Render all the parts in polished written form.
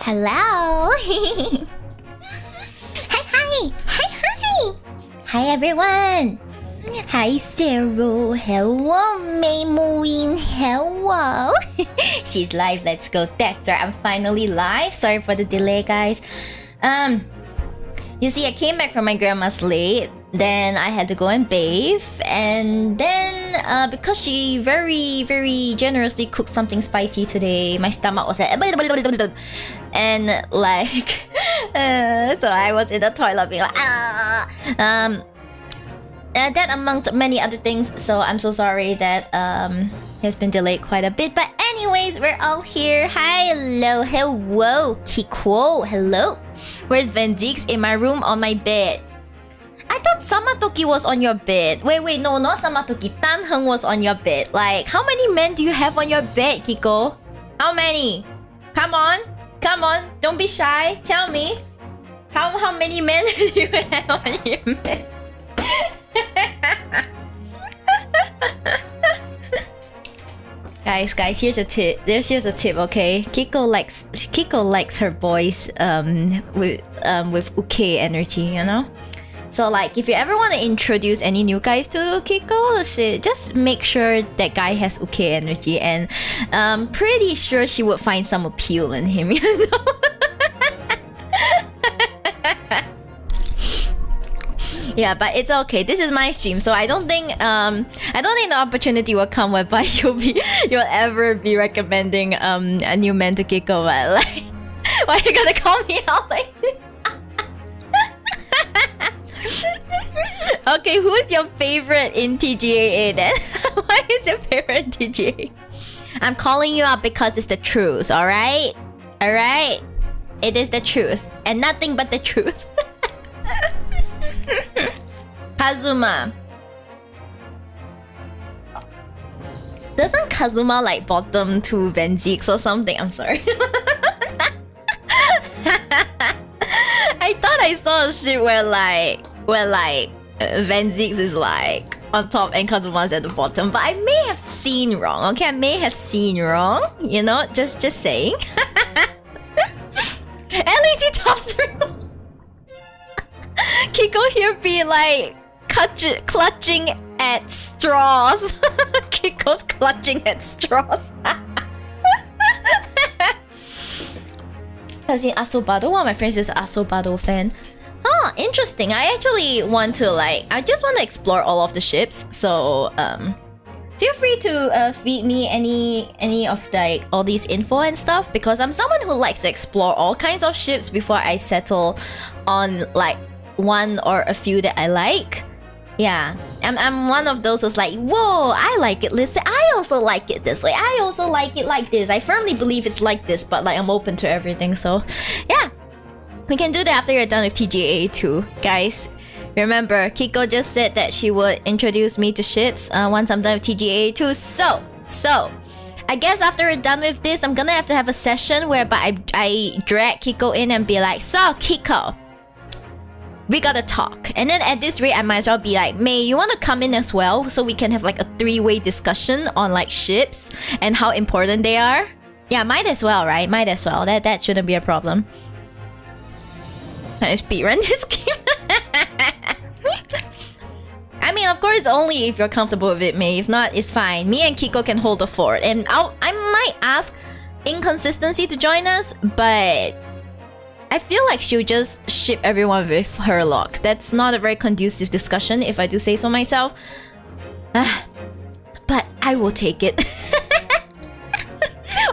Hello. Hi. Hi everyone. Hi Zero. Hello Maymoine. Hello. She's live. Let's go. That's right. I'm finally live. Sorry for the delay, guys. You see, I came back from my grandma's late. Then I had to go and bathe, and then because she very generously cooked something spicy today, my stomach was like and like so I was in the toilet being like that amongst many other things. So I'm so sorry that has been delayed quite a bit, but anyways, we're all here. Hello Kiko, hello. Where's Zieks? In my room on my bed. I thought Samatoki was on your bed. Wait, no, not Samatoki. Tanheng was on your bed. Like, how many men do you have on your bed, Kiko? How many? Come on. Don't be shy. Tell me. How many men do you have on your bed? Guys, here's a tip. Here's a tip, okay? Kiko likes her boys with uke energy, you know? So like, if you ever want to introduce any new guys to Kiko, just make sure that guy has uke energy, and pretty sure she would find some appeal in him, you know? Yeah, but it's okay. This is my stream, so I don't think the opportunity will come whereby you'll ever be recommending a new man to Kiko. But like, why are you gonna call me out like this? Okay, who's your favorite in TGAA then? Why is your favorite in TGAA? I'm calling you out because it's the truth, alright? Alright? It is the truth. And nothing but the truth. Kazuma. Doesn't Kazuma like bottom to Zieks or something? I'm sorry. I thought I saw a shit where Zieks is like on top and Kazuma's at the bottom, but I may have seen wrong. Okay, I may have seen wrong. You know, just saying. At least he top 3. Kiko here be like clutching at straws. Kiko's clutching at straws. As in Asobado, one of my friends is an Asobado fan. Oh, interesting. I actually want to I just want to explore all of the ships. So feel free to feed me any of all these info and stuff, because I'm someone who likes to explore all kinds of ships before I settle on like one or a few that I like. Yeah, I'm one of those who's like, whoa, I like it. Listen, I also like it this way. I also like it like this. I firmly believe it's like this, but like I'm open to everything. So yeah, we can do that after you're done with TGA too, guys. Remember, Kiko just said that she would introduce me to ships once I'm done with TGA too. So I guess after we're done with this, I'm gonna have to have a session whereby I drag Kiko in and be like, so Kiko, we gotta talk. And then at this rate, I might as well be like, May, you wanna come in as well, so we can have like a 3-way discussion on like ships and how important they are? Yeah, might as well, right? Might as well. That shouldn't be a problem. Can I speedrun this game? I mean, of course, only if you're comfortable with it, May. If not, it's fine. Me and Kiko can hold the fort. And I might ask Inconsistency to join us, but I feel like she'll just ship everyone with Herlock. That's not a very conducive discussion, if I do say so myself. But I will take it.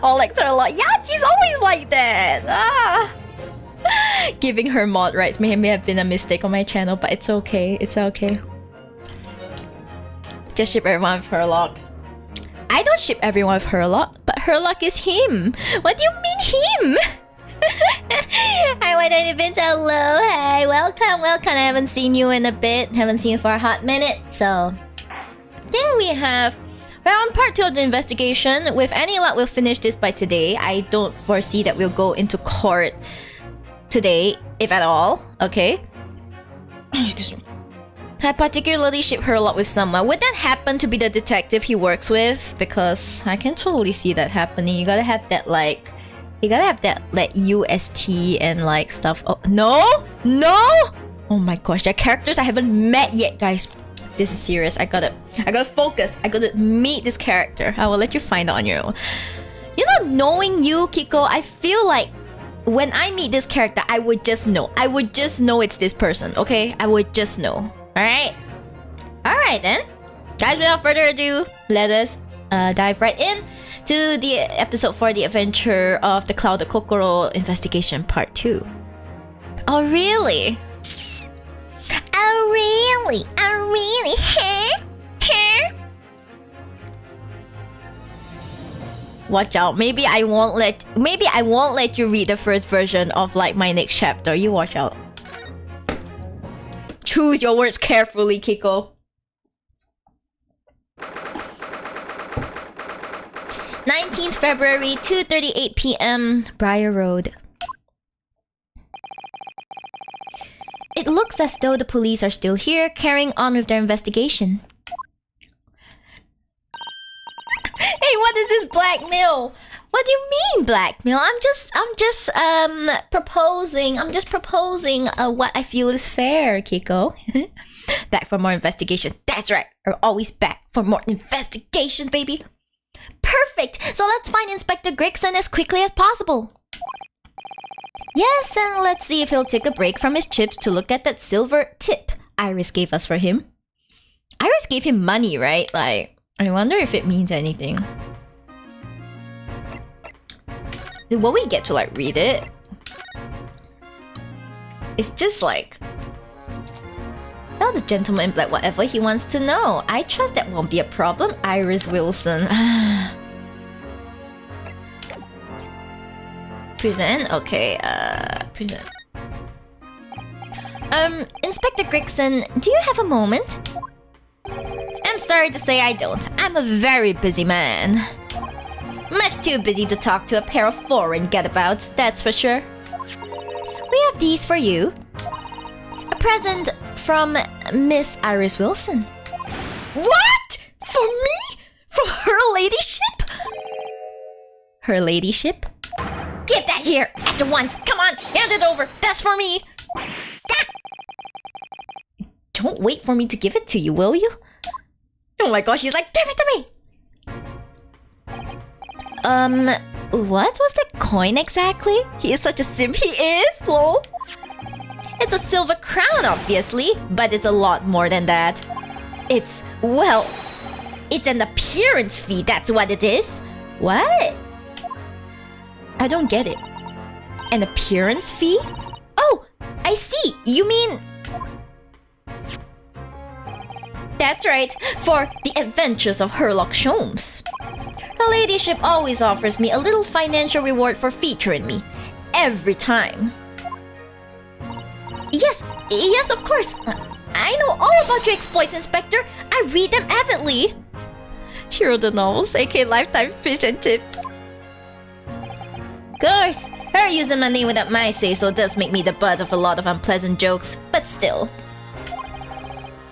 All like Herlock. Yeah, she's always like that. Giving her mod rights may have been a mistake on my channel, but it's okay. It's okay. Just ship everyone with Herlock. I don't ship everyone with Herlock, but Herlock is him. What do you mean him? Hi, White Events. Hello. Hey, welcome. I haven't seen you in a bit. Haven't seen you for a hot minute. So, then we're on part 2 of the investigation. With any luck, we'll finish this by today. I don't foresee that we'll go into court today, if at all. Okay. Excuse me. I particularly ship Herlock with someone. Would that happen to be the detective he works with? Because I can totally see that happening. You gotta have that like You gotta have that like UST and like stuff. Oh no! No! Oh my gosh, they're characters I haven't met yet, guys. This is serious. I gotta focus. I gotta meet this character. I will let you find out on your own. You know, knowing you, Kiko, I feel like when I meet this character, I would just know. I would just know it's this person, okay? I would just know. Alright? Alright then. Guys, without further ado, let us dive right in to the episode for the adventure of the Cloud of Kokoro investigation part 2. Oh, really? Oh, really? Oh, really? Huh? Huh? Watch out. Maybe I won't let you read the first version of like my next chapter. You watch out. Choose your words carefully, Kiko. 19th February, 2:38 p.m. Briar Road. It looks as though the police are still here, carrying on with their investigation. Hey, what is this blackmail? What do you mean blackmail? I'm just proposing. I'm just proposing what I feel is fair, Kiko. Back for more investigation. That's right. We're always back for more investigation, baby. Perfect. So let's find Inspector Gregson as quickly as possible. Yes, and let's see if he'll take a break from his chips to look at that silver tip Iris gave us for him. Iris gave him money, right? Like, I wonder if it means anything. Will we get to like read it? It's just like, tell the gentleman in black whatever he wants to know. I trust that won't be a problem. Iris Wilson. Prison? Okay, prison. Inspector Gregson, do you have a moment? I'm sorry to say I don't. I'm a very busy man. Much too busy to talk to a pair of foreign gadabouts, that's for sure. We have these for you. A present from Miss Iris Wilson. What? For me? From her ladyship? Her ladyship? Give that here at once. Come on, hand it over. That's for me. Don't wait for me to give it to you, will you? Oh my gosh, he's like, give it to me. What was the coin exactly? He is such a simp, he is, lol. It's a silver crown, obviously, but it's a lot more than that. It's an appearance fee, that's what it is. What? I don't get it. An appearance fee? Oh, I see. You mean... That's right, for the adventures of Herlock Sholmes. Her ladyship always offers me a little financial reward for featuring me. Every time. Yes, of course. I know all about your exploits, Inspector. I read them avidly. She wrote the novels, aka Lifetime Fish and Chips. Of course, her using my name without my say-so does make me the butt of a lot of unpleasant jokes, but still.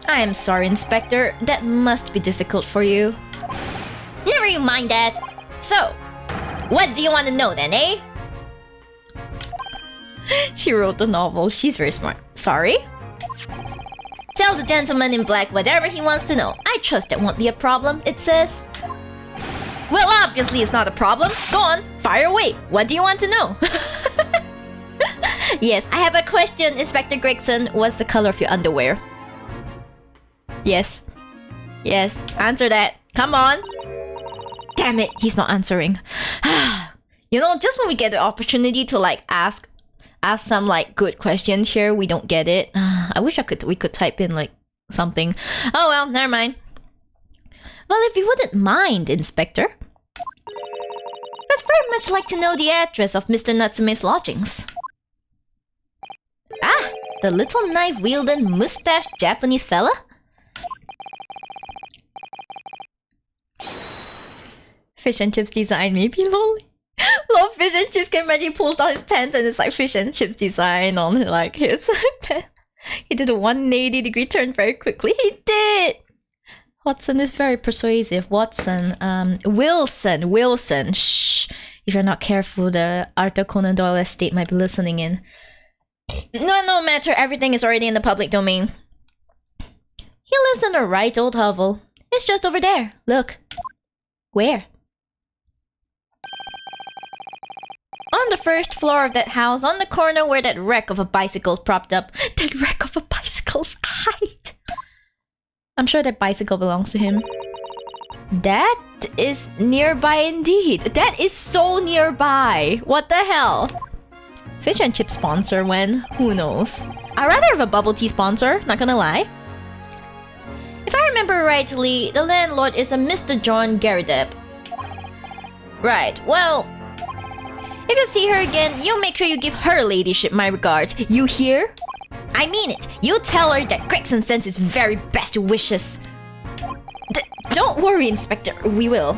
I am sorry, Inspector. That must be difficult for you. Never you mind that. So, what do you want to know then, eh? She wrote the novel. She's very smart. Sorry? Tell the gentleman in black whatever he wants to know. I trust that won't be a problem, it says. Well, obviously it's not a problem. Go on, fire away. What do you want to know? Yes, I have a question, Inspector Gregson. What's the color of your underwear? Yes. Yes, answer that. Come on. Damn it, he's not answering. You know, just when we get the opportunity to like ask some like good questions here, we don't get it. I wish we could type in like something. Oh well, never mind. Well, if you wouldn't mind, Inspector. I'd very much like to know the address of Mr. Natsume's lodgings. Ah, the little knife-wielding, mustached Japanese fella? Fish and chips design, maybe lol. Lol, fish and chips, can imagine he pulls down his pants and it's like fish and chips design on like his pants. He did a 180-degree turn very quickly. He did! Watson is very persuasive. Wilson. Shh. If you're not careful, the Arthur Conan Doyle estate might be listening in. No matter, everything is already in the public domain. He lives in the right old hovel. It's just over there. Look. Where? On the first floor of that house, on the corner where that wreck of a bicycle's propped up. That wreck of a bicycle's height. I'm sure that bicycle belongs to him. That is nearby indeed. That is so nearby. What the hell? Fish and chip sponsor when? Who knows? I'd rather have a bubble tea sponsor, not gonna lie. If I remember rightly, the landlord is a Mr. John Garadeb. Right, well... if you see her again, you make sure you give her ladyship my regards. You hear? I mean it. You tell her that Gregson sends his very best wishes. Don't worry, Inspector. We will.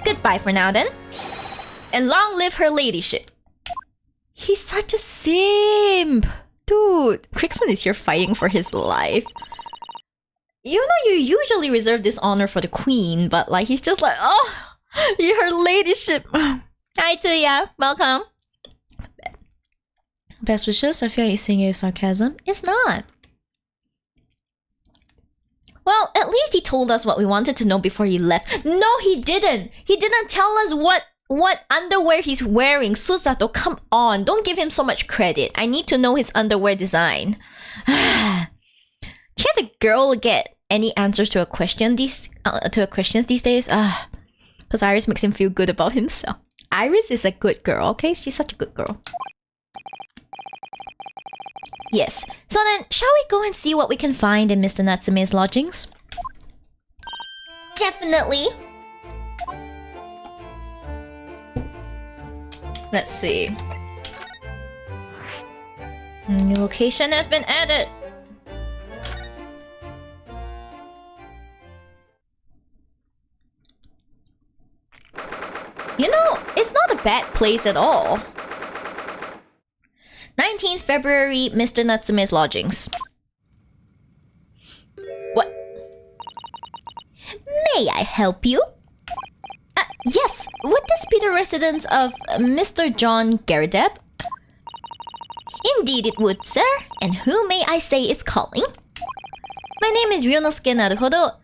Goodbye for now, then. And long live her ladyship. He's such a simp. Dude, Gregson is here fighting for his life. You know you usually reserve this honor for the queen, but like he's just like, oh, your ladyship. Hi, Tuya. Welcome. Best wishes? I feel like he's saying it with sarcasm. It's not. Well, at least he told us what we wanted to know before he left. No, he didn't. He didn't tell us what underwear he's wearing. Susato, come on. Don't give him so much credit. I need to know his underwear design. Can't a girl get any answers to a question these days? Because Iris makes him feel good about himself. Iris is a good girl, okay? She's such a good girl. Yes. So then, shall we go and see what we can find in Mr. Natsume's lodgings? Definitely! Let's see. New location has been added. You know, it's not a bad place at all. 19th February, Mr. Natsume's lodgings. What? May I help you? Yes, would this be the residence of Mr. John Garadeb? Indeed it would, sir. And who may I say is calling? My name is Ryonosuke Naruhodo.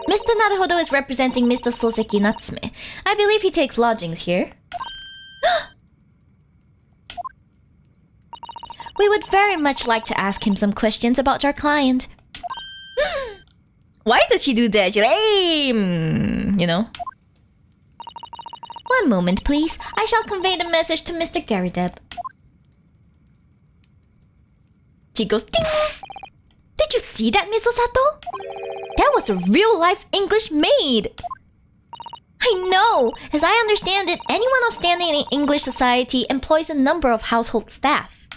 Mr. Naruhodo is representing Mr. Soseki Natsume. I believe he takes lodgings here. We would very much like to ask him some questions about our client. Why does she do that? She's like, hey, you know. One moment, please. I shall convey the message to Mr. Garadeb. She goes, ding! Did you see that, Miss Osato? That was a real-life English maid! I know! As I understand it, anyone of standing in English society employs a number of household staff.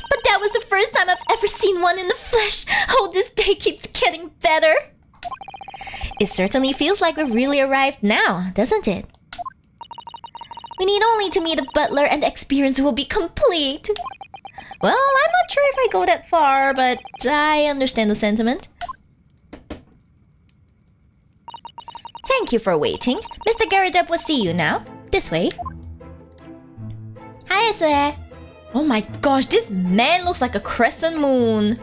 But that was the first time I've ever seen one in the flesh! Oh, this day keeps getting better! It certainly feels like we've really arrived now, doesn't it? We need only to meet a butler and the experience will be complete! Well, I'm not sure if I go that far, but I understand the sentiment. Thank you for waiting. Mr. Garadeb will see you now. This way. Hi, sir. Oh my gosh, this man looks like a crescent moon.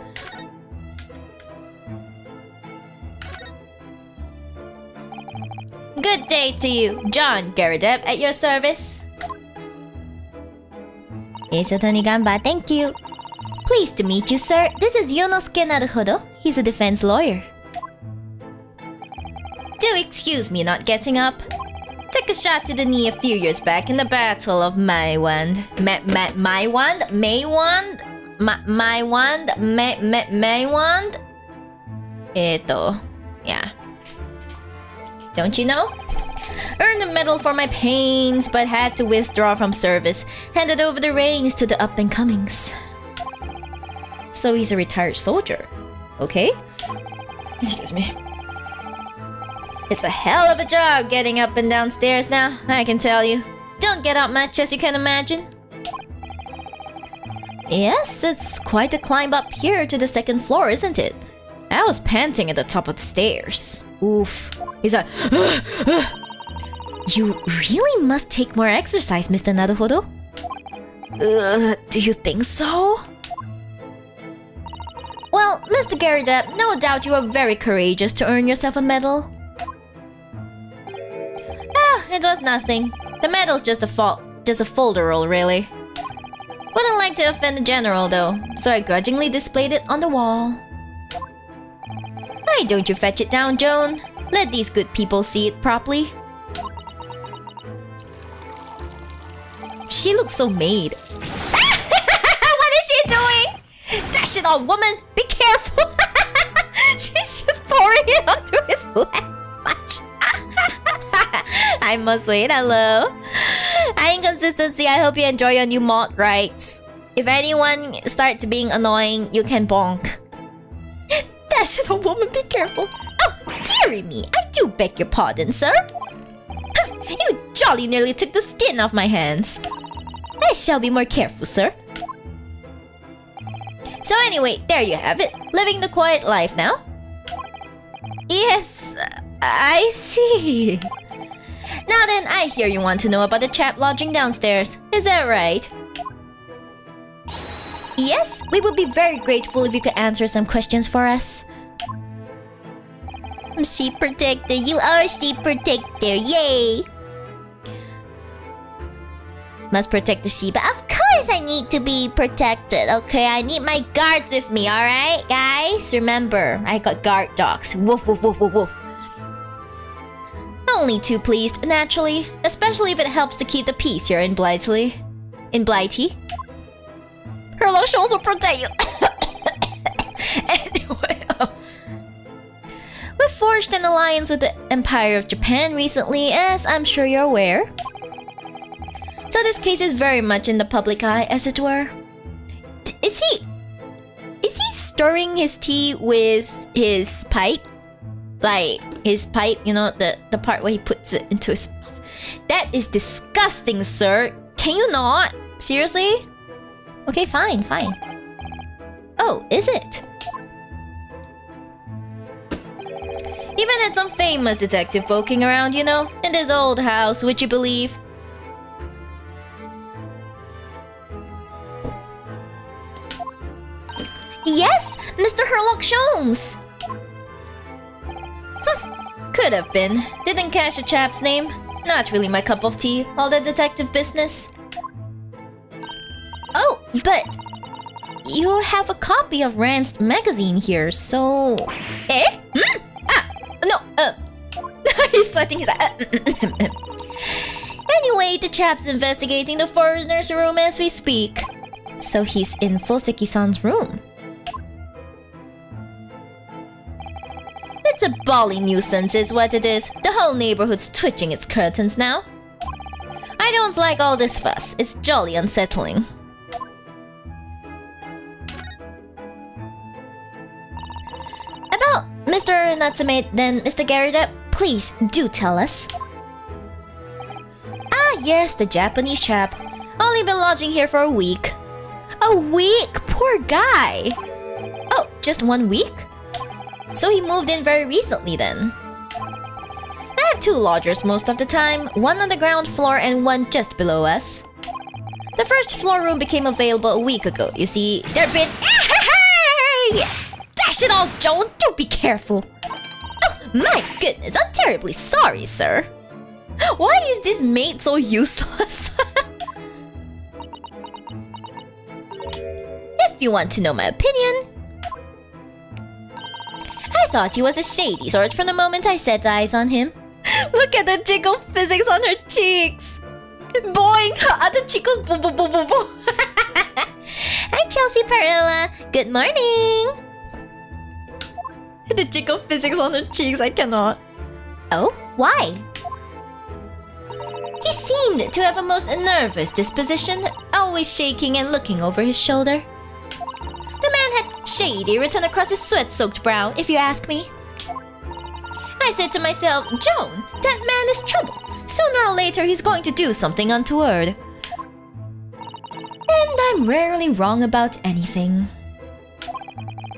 Good day to you, John Garadeb, at your service. Ace Attorney Gamba, thank you. Pleased to meet you, sir. This is Yonosuke Naruhodo. He's a defense lawyer. Do excuse me not getting up. Took a shot to the knee a few years back in the Battle of Maiwand. Maiwand? Yeah. Don't you know? Earned a medal for my pains, but had to withdraw from service. Handed over the reins to the up-and-comings. So he's a retired soldier. Okay? Excuse me. It's a hell of a job getting up and down stairs now, I can tell you. Don't get up much, as you can imagine. Yes, it's quite a climb up here to the second floor, isn't it? I was panting at the top of the stairs. Oof. He's like, You really must take more exercise, Mr. Naruhodo. Do you think so? Well, Mr. Garrett, no doubt you are very courageous to earn yourself a medal. It was nothing. The medal's just a folder roll, really. Wouldn't like to offend the general, though, so I grudgingly displayed it on the wall. Why don't you fetch it down, Joan? Let these good people see it properly. She looks so made. What is she doing? Dash it all, woman! Be careful! She's just pouring it onto his lap. I must wait, hello. Inconsistency, I hope you enjoy your new mod rights. If anyone starts being annoying, you can bonk. Dash it all, woman, be careful. Oh, dearie me, I do beg your pardon, sir. You jolly nearly took the skin off my hands. I shall be more careful, sir. So anyway, there you have it. Living the quiet life now. Yes, I see. Now then, I hear you want to know about the chap lodging downstairs. Is that right? Yes, we would be very grateful if you could answer some questions for us. Sheep protector, you are a sheep protector, yay! Must protect the Shiba. Of course I need to be protected, okay? I need my guards with me, alright, guys? Remember, I got guard dogs. Woof, woof, woof, woof, woof. Only too pleased, naturally. Especially if it helps to keep the peace here in Blighty. Herlock should also protect you. Anyway, we forged an alliance with the Empire of Japan recently, as I'm sure you're aware. So this case is very much in the public eye, as it were. Is he stirring his tea with his pipe? Like, his pipe, you know, the part where he puts it into his mouth. That is disgusting, sir. Can you not? Seriously? Okay, fine. Oh, is it? Even had some famous detective poking around, you know, in this old house, would you believe? Yes, Mr. Herlock Sholmes! Could have been. Didn't catch the chap's name. Not really my cup of tea, all the detective business. Oh, but you have a copy of Rand's magazine here, so... Eh? Hmm? Ah! No, he's sweating his eye. Anyway, the chap's investigating the foreigner's room as we speak. So he's in Soseki-san's room. It's a bally nuisance is what it is. The whole neighborhood's twitching its curtains now. I don't like all this fuss. It's jolly unsettling. About Mr. Natsume, then, Mr. Garrett, please do tell us. Ah, yes, the Japanese chap. Only been lodging here for a week. A week? Poor guy. Oh, just 1 week? So he moved in very recently then. I have 2 lodgers most of the time, one on the ground floor and one just below us. The first floor room became available a week ago. You see, there've been... Dash it all, Joan! Do be careful! Oh, my goodness, I'm terribly sorry, sir. Why is this maid so useless? If you want to know my opinion... I thought he was a shady sort from the moment I set eyes on him. Look at the jiggle physics on her cheeks. Boing! Her other cheek goes boo boo boo boo boo. Hi, Chelsea Perilla. Good morning. The jiggle physics on her cheeks, I cannot. Oh, why? He seemed to have a most nervous disposition, always shaking and looking over his shoulder. The man had shady written across his sweat-soaked brow, if you ask me. I said to myself, Joan, that man is trouble. Sooner or later he's going to do something untoward. And I'm rarely wrong about anything.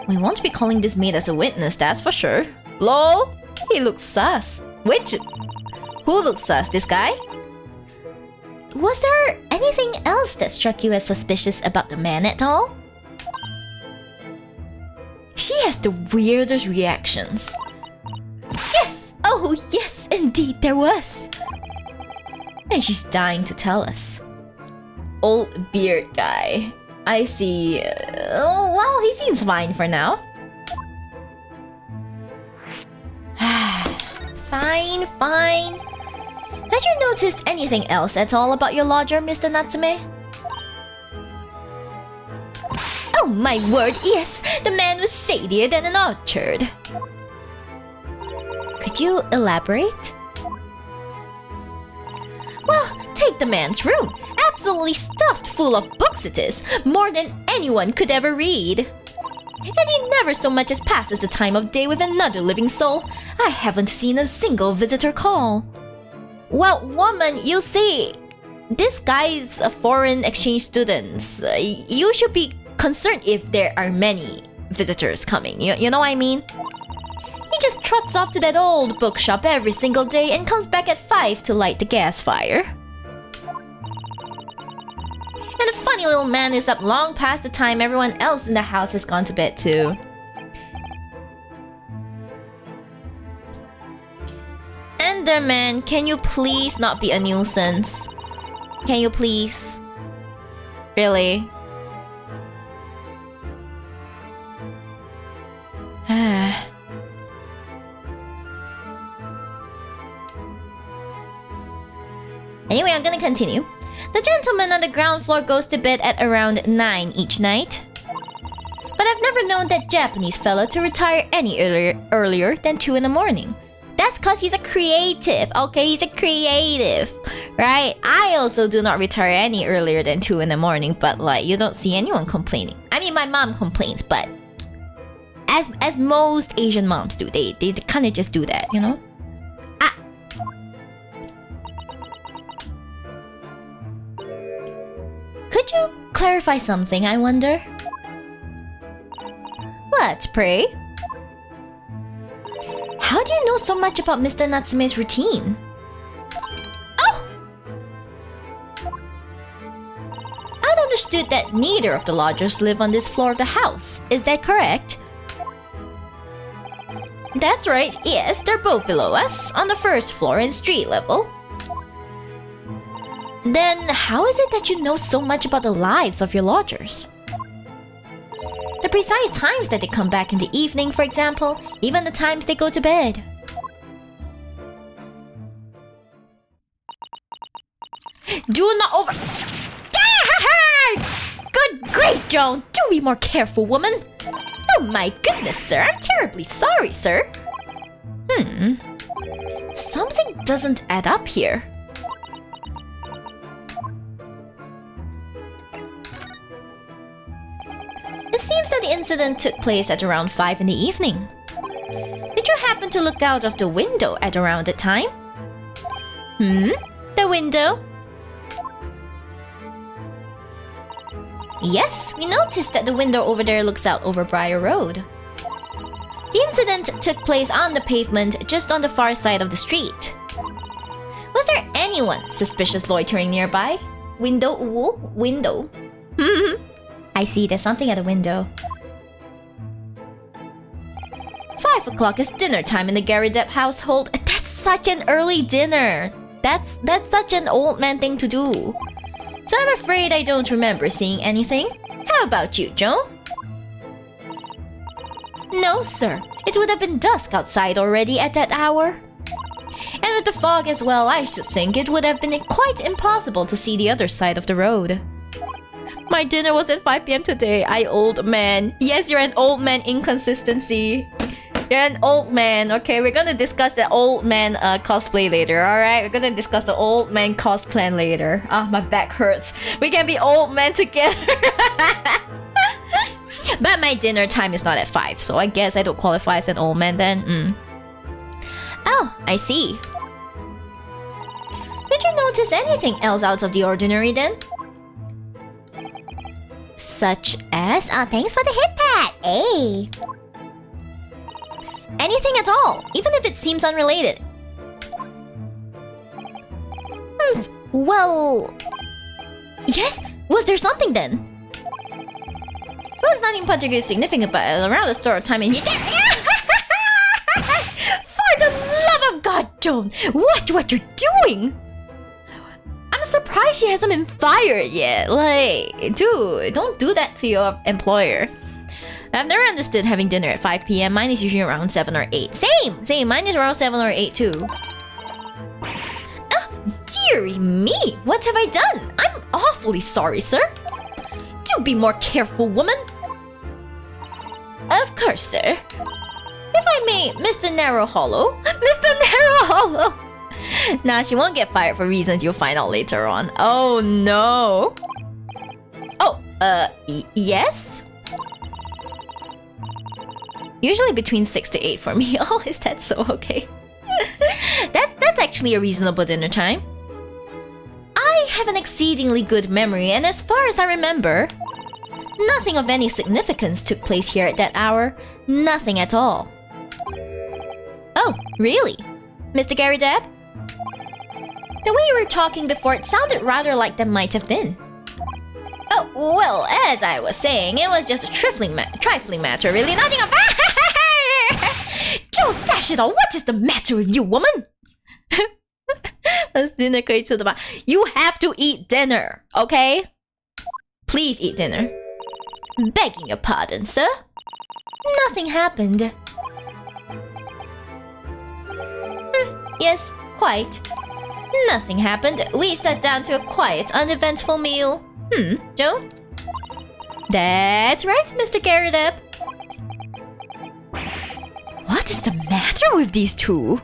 We won't be calling this maid as a witness, that's for sure. Lol, he looks sus. Who looks sus? This guy? Was there anything else that struck you as suspicious about the man at all? She has the weirdest reactions. Yes! Oh, yes, indeed there was. And she's dying to tell us. Old beard guy. I see. Oh, well, he seems fine for now. Fine. Had you noticed anything else at all about your lodger, Mr. Natsume? Oh my word, yes! The man was shadier than an orchard. Could you elaborate? Well, take the man's room. Absolutely stuffed full of books it is. More than anyone could ever read. And he never so much as passes the time of day with another living soul. I haven't seen a single visitor call. Well, woman, you see, this guy's a foreign exchange student. You should be concerned if there are many visitors coming. You know what I mean? He just trots off to that old bookshop every single day and comes back at 5 to light the gas fire. And the funny little man is up long past the time everyone else in the house has gone to bed too. Enderman, can you please not be a nuisance? Can you please? Really? Anyway, I'm gonna continue. The gentleman on the ground floor goes to bed at around 9 each night. But I've never known that Japanese fella to retire any earlier than 2 in the morning. That's cause he's a creative, okay? He's a creative, right? I also do not retire any earlier than 2 in the morning, but like, you don't see anyone complaining. I mean, my mom complains, but as most Asian moms do, they kind of just do that, you know? Could you clarify something, I wonder? What, pray? How do you know so much about Mr. Natsume's routine? Oh! I'd understood that neither of the lodgers live on this floor of the house. Is that correct? That's right, yes, they're both below us, on the first floor and street level. Then how is it that you know so much about the lives of your lodgers? The precise times that they come back in the evening, for example, even the times they go to bed. Do not over... Good grief, Joan! Do be more careful, woman! Oh my goodness, sir! I'm terribly sorry, sir! Something doesn't add up here. It seems that the incident took place at around 5 in the evening. Did you happen to look out of the window at around that time? The window? Yes, we noticed that the window over there looks out over Briar Road. The incident took place on the pavement just on the far side of the street. Was there anyone suspicious loitering nearby? Window, ooh, window. I see, there's something at the window. 5 o'clock is dinner time in the Gary Depp household. That's such an early dinner. That's such an old man thing to do. So I'm afraid I don't remember seeing anything. How about you, Joe? No, sir. It would have been dusk outside already at that hour. And with the fog as well, I should think it would have been quite impossible to see the other side of the road. My dinner was at 5 PM today, I old man. Yes, you're an old man inconsistency. You're an old man, okay? We're gonna discuss the old man cosplay later, alright? We're gonna discuss the old man cosplay later. Ah, my back hurts. We can be old men together. But my dinner time is not at 5, so I guess I don't qualify as an old man then. Oh, I see. Did you notice anything else out of the ordinary then? Such as? Thanks for the hit pad! Hey! Anything at all, even if it seems unrelated. Well... Yes? Was there something then? Well, it's nothing particularly significant, but around the start of time and you... For the love of God, Joan! What you're doing? I'm surprised she hasn't been fired yet. Like, dude, don't do that to your employer. I've never understood having dinner at 5 p.m. Mine is usually around 7 or 8. Same. Mine is around 7 or 8 too. Dearie me, what have I done? I'm awfully sorry, sir. Do be more careful, woman. Of course, sir. If I may, Mr. Narrow Hollow. Mr. Narrow Hollow! Nah, she won't get fired for reasons you'll find out later on. Oh no. Oh, yes? Usually between 6 to 8 for me. Oh, is that so? Okay. That's actually a reasonable dinner time. I have an exceedingly good memory, and as far as I remember, nothing of any significance took place here at that hour. Nothing at all. Oh, really? Mr. Gary Deb? The way you were talking before, it sounded rather like there might have been. Oh, well, as I was saying, it was just a trifling matter, really. Nothing of... Don't dash it all! What is the matter with you, woman? You have to eat dinner, okay? Please eat dinner. Begging your pardon, sir. Nothing happened. Yes, quite. Nothing happened. We sat down to a quiet, uneventful meal. Joe? That's right, Mr. Garrideb. What is the matter with these two?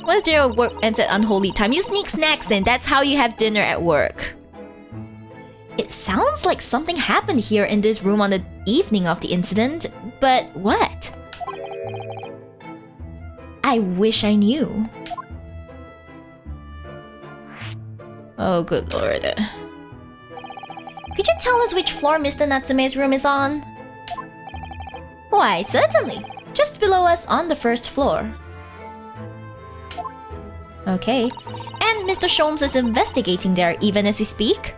Once your work ends at unholy time, you sneak snacks in. That's how you have dinner at work. It sounds like something happened here in this room on the evening of the incident, but what? I wish I knew. Oh, good lord. Could you tell us which floor Mr. Natsume's room is on? Why, certainly. Just below us on the first floor. Okay. And Mr. Sholmes is investigating there even as we speak?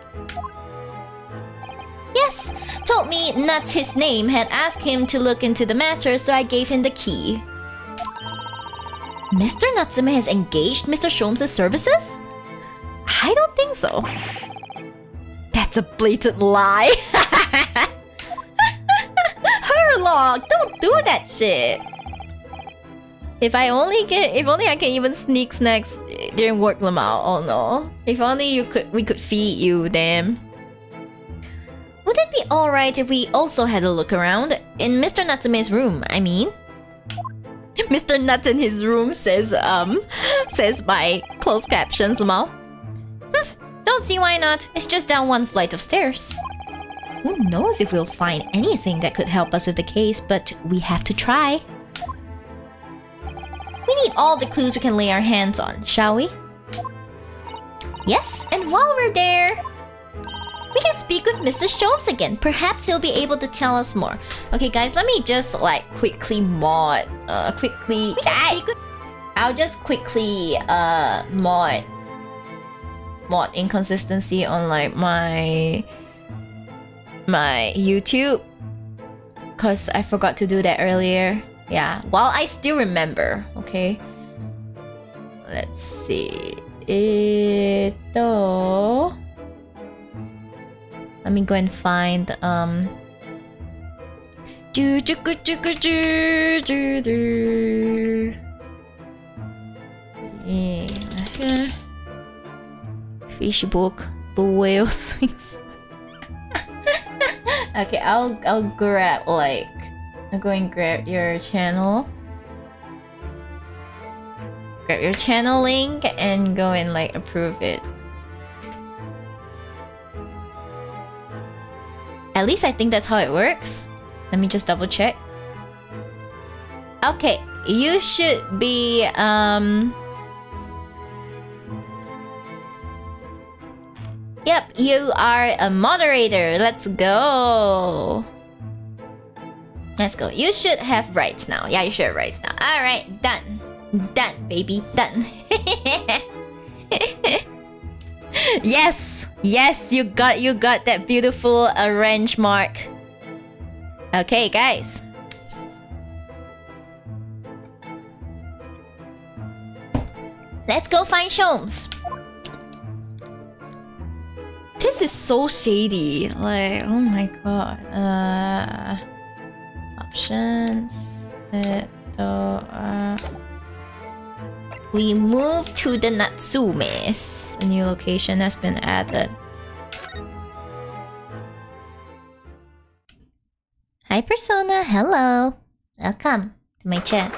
Yes. Told me Nuts, his name, had asked him to look into the matter, so I gave him the key. Mr. Natsume has engaged Mr. Sholmes' services? I don't think so. That's a blatant lie. Herlock, don't do that shit. If only I can even sneak snacks during work, Lamau. Oh no. If only we could feed you, damn. Would it be alright if we also had a look around? In Mr. Natsume's room, I mean. Mr. Nuts in his room says by closed captions, Lamau. Don't see why not. It's just down one flight of stairs. Who knows if we'll find anything that could help us with the case, but we have to try. We need all the clues we can lay our hands on, shall we? Yes, and while we're there, we can speak with Mr. Sholmes again. Perhaps he'll be able to tell us more. Okay, guys, let me just like quickly mod. I'll just quickly mod inconsistency on like my YouTube, cause I forgot to do that earlier. Yeah, well, I still remember. Okay, let's see. Let me go and find fish book, the whale swings. Okay, I'll grab like I'll go and grab your channel. Grab your channel link and go and like approve it. At least I think that's how it works. Let me just double check. Okay, you should be Yep, you are a moderator. Let's go. Let's go. You should have rights now. Yeah, you should have rights now. Alright, done. Done, baby. Done. Yes! Yes, you got that beautiful orange mark. Okay, guys. Let's go find Shomes. This is so shady. Like, oh my god. Options. We move to the Natsumes. A new location has been added. Hi, Persona. Hello. Welcome to my chat.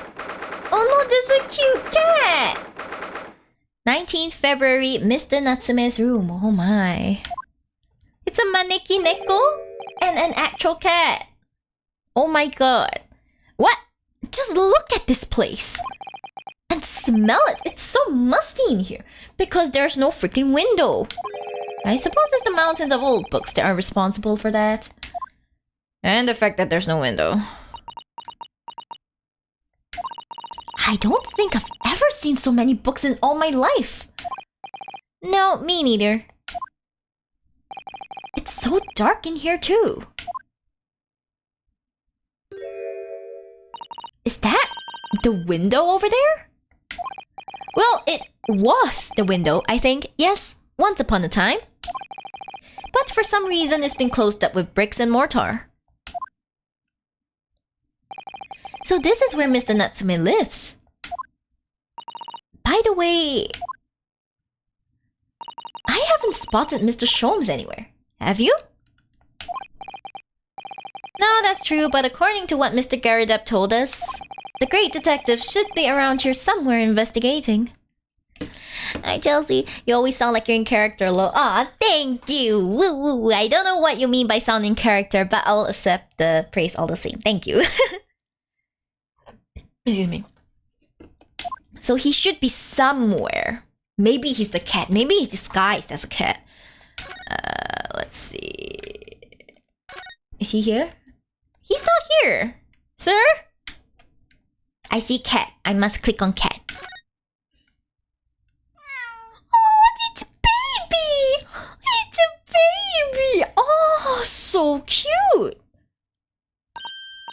Oh no, this is a cute cat! 19th February, Mr. Natsume's room. Oh my. It's a maneki neko and an actual cat. Oh my god. What? Just look at this place. And smell it. It's so musty in here. Because there's no freaking window. I suppose it's the mountains of old books that are responsible for that. And the fact that there's no window. I don't think I've ever seen so many books in all my life. No, me neither. It's so dark in here too. Is that the window over there? Well, it was the window, I think. Yes, once upon a time. But for some reason, it's been closed up with bricks and mortar. So this is where Mr. Natsume lives. By the way, I haven't spotted Mr. Shomes anywhere. Have you? No, that's true, but according to what Mr. Garidep told us, the great detective should be around here somewhere investigating. Hi, Chelsea. You always sound like you're in character, Lo. Aw, thank you! Woo woo! I don't know what you mean by sounding character, but I'll accept the praise all the same. Thank you. Excuse me. So he should be somewhere. Maybe he's the cat. Maybe he's disguised as a cat. Let's see. Is he here? He's not here. Sir? I see cat. I must click on cat. Oh, it's baby! It's a baby! Oh, so cute!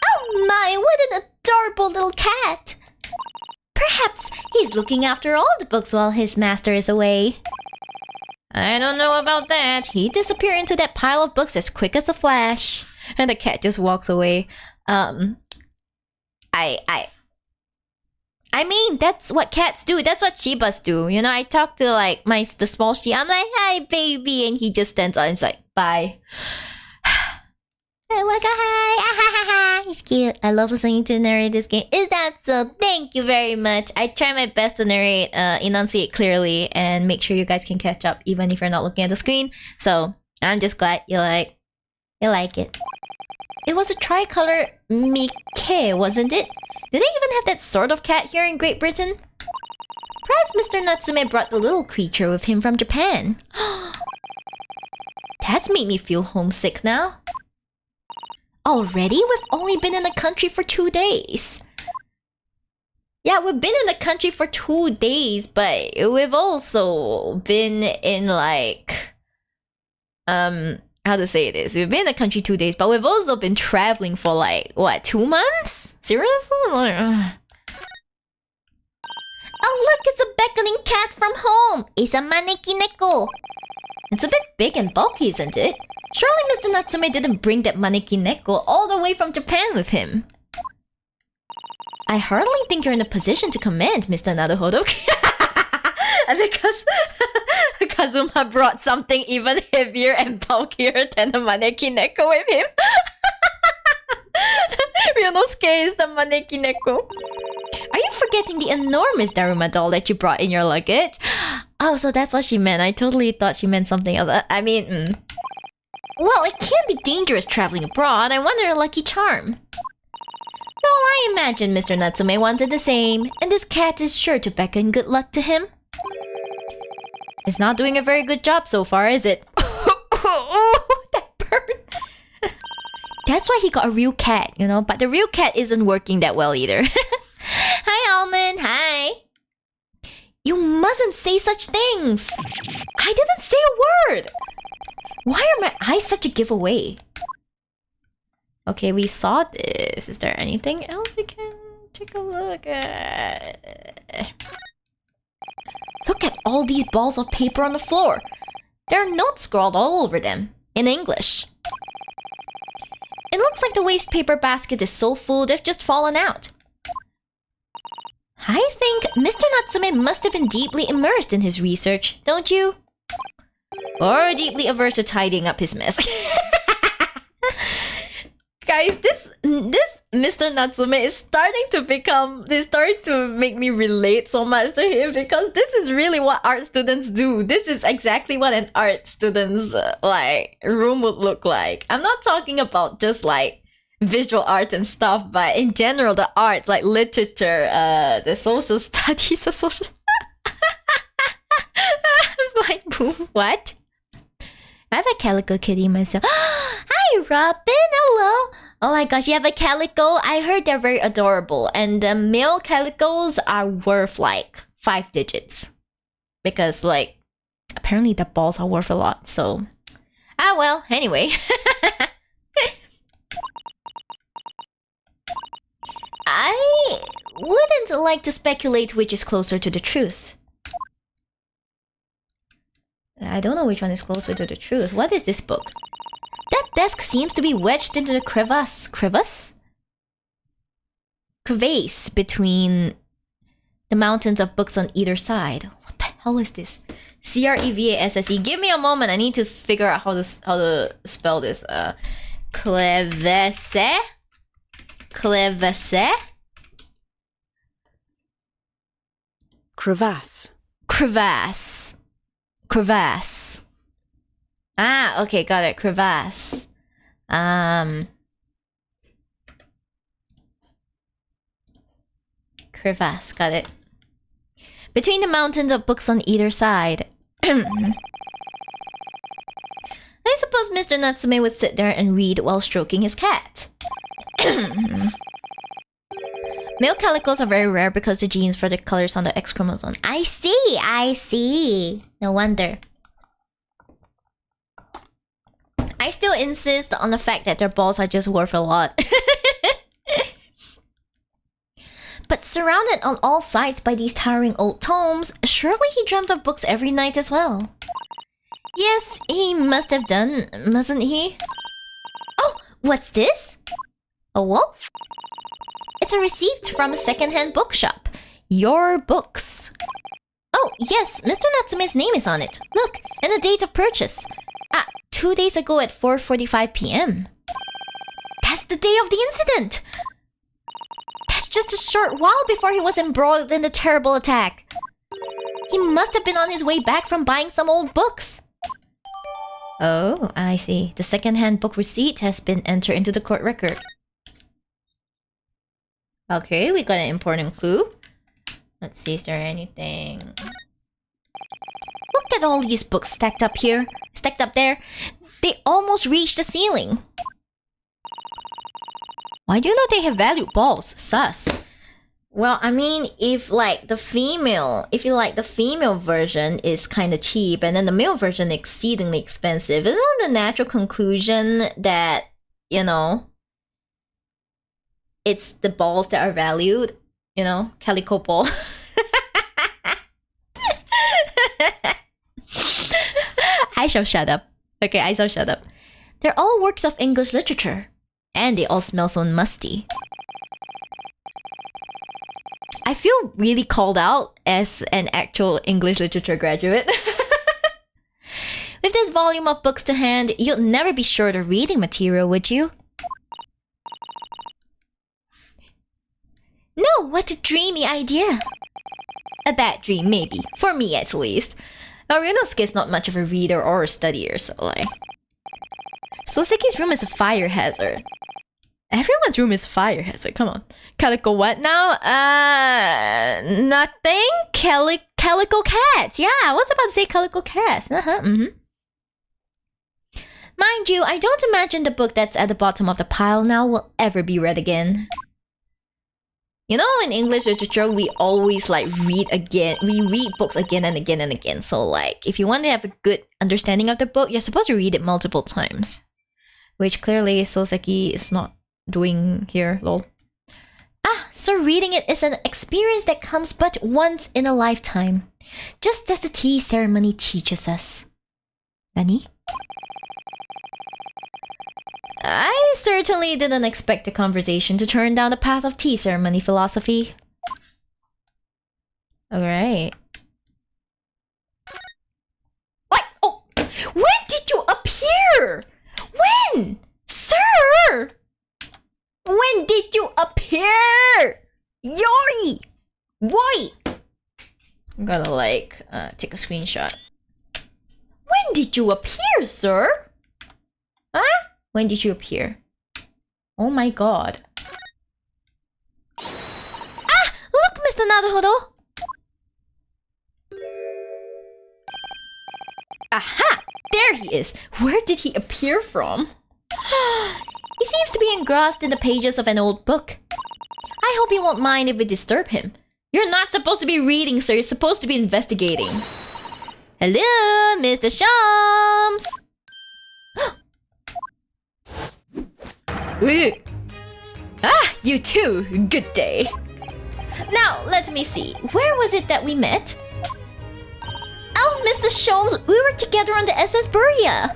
Oh my, what an adorable little cat! Perhaps he's looking after all the books while his master is away. I don't know about that. He disappeared into that pile of books as quick as a flash. And the cat just walks away. I mean, that's what cats do. That's what Shibas do. You know, I talk to like the small Shiba. I'm like, hi, baby. And he just stands up and is like, bye. Hi. He's cute. I love listening to narrate this game. Is that so? Thank you very much. I try my best to narrate, enunciate clearly, and make sure you guys can catch up even if you're not looking at the screen. So I'm just glad you like it. It was a tricolor Mike, wasn't it? Do they even have that sort of cat here in Great Britain? Perhaps Mr. Natsume brought the little creature with him from Japan. That's made me feel homesick now. Already? We've only been in the country for 2 days. Yeah, we've been in the country for 2 days, but we've also been in like... how to say this? We've been in the country 2 days, but we've also been traveling for like, what, 2 months? Seriously? Oh look, it's a beckoning cat from home! It's a maneki neko! It's a bit big and bulky, isn't it? Surely Mr. Natsume didn't bring that maneki neko all the way from Japan with him. I hardly think you're in a position to command, Mr. Naruhodo. Because Kazuma brought something even heavier and bulkier than the maneki neko with him. Ryonosuke is the maneki neko. Are you forgetting the enormous Daruma doll that you brought in your luggage? Oh, so that's what she meant. I totally thought she meant something else. I mean... Well, it can be dangerous traveling abroad. I wonder a lucky charm. Well, I imagine Mr. Natsume wanted the same, and this cat is sure to beckon good luck to him. It's not doing a very good job so far, is it? That's why he got a real cat, you know? But the real cat isn't working that well either. Hi, Almond. Hi. You mustn't say such things. I didn't say a word. Why are my eyes such a giveaway? Okay, we saw this. Is there anything else we can take a look at? Look at all these balls of paper on the floor. There are notes scrawled all over them, in English. It looks like the waste paper basket is so full they've just fallen out. I think Mr. Natsume must have been deeply immersed in his research, don't you? Or deeply averse to tidying up his mess. Guys, this Mr. Natsume is starting to make me relate so much to him, because this is really what art students do. This is exactly what an art student's room would look like. I'm not talking about just like visual art and stuff, but in general, the arts like literature, the social studies, the social. Fine, boom. What? I have a calico kitty myself. Hi, Robin. Hello. Oh my gosh, you have a calico? I heard they're very adorable. And the male calicos are worth like 5 digits. Because like, apparently the balls are worth a lot. So, well, anyway. I wouldn't like to speculate which is closer to the truth. I don't know which one is closer to the truth. What is this book? That desk seems to be wedged into the crevasse between the mountains of books on either side. What the hell is this? Crevasse. Give me a moment. I need to figure out how to spell this. Crevasse. Crevasse. Crevasse. Crevasse. Crevasse. Ah, okay, got it. Crevasse. Crevasse, got it. Between the mountains of books on either side. I suppose Mr. Natsume would sit there and read while stroking his cat. Male calicos are very rare because the genes for the colors on the X chromosome. I see. No wonder. I still insist on the fact that their balls are just worth a lot. But surrounded on all sides by these towering old tomes, surely he dreamt of books every night as well. Yes, he must have done, mustn't he? Oh, what's this? A wolf? It's a receipt from a second-hand bookshop. Your books. Oh, yes, Mr. Natsume's name is on it. Look, and the date of purchase. 2 days ago at 4:45 p.m. That's the day of the incident! That's just a short while before he was embroiled in the terrible attack. He must have been on his way back from buying some old books. Oh, I see. The second-hand book receipt has been entered into the court record. Okay, we got an important clue. Let's see, is there anything? Look at all these books stacked up here. Stacked up there. They almost reach the ceiling. Why do you know they have valued balls? Sus. Well, I mean, if the female version is kind of cheap and then the male version exceedingly expensive, isn't the natural conclusion that, you know, it's the balls that are valued? You know, calico ball. I shall shut up. Okay, I shall shut up. They're all works of English literature. And they all smell so musty. I feel really called out as an actual English literature graduate. With this volume of books to hand, you'll never be short of reading material, would you? No, what a dreamy idea. A bad dream, maybe. For me, at least. Ryunosuke's not much of a reader or a studier, so like... Soseki's room is a fire hazard. Everyone's room is fire hazard, come on. Calico what now? Nothing? Calico cats. Yeah, I was about to say calico cats. Mind you, I don't imagine the book that's at the bottom of the pile now will ever be read again. You know, in English literature, we always like read again. We read books again and again and again. So like, if you want to have a good understanding of the book, you're supposed to read it multiple times. Which clearly Soseki is not doing here, lol. Ah, so reading it is an experience that comes but once in a lifetime. Just as the tea ceremony teaches us. Nani? I certainly didn't expect the conversation to turn down the path of tea ceremony philosophy. Alright. What? Oh! When did you appear? When? Sir! When did you appear? Yori! Boy! I'm gonna like, take a screenshot. When did you appear, sir? Huh? When did you appear? Oh my god. Ah! Look, Mr. Naruhodo! Aha! There he is! Where did he appear from? He seems to be engrossed in the pages of an old book. I hope you won't mind if we disturb him. You're not supposed to be reading, sir. You're supposed to be investigating. Hello, Mr. Shams! Ah, you too. Good day. Now, let me see. Where was it that we met? Oh, Mr. Shams, we were together on the SS Buria.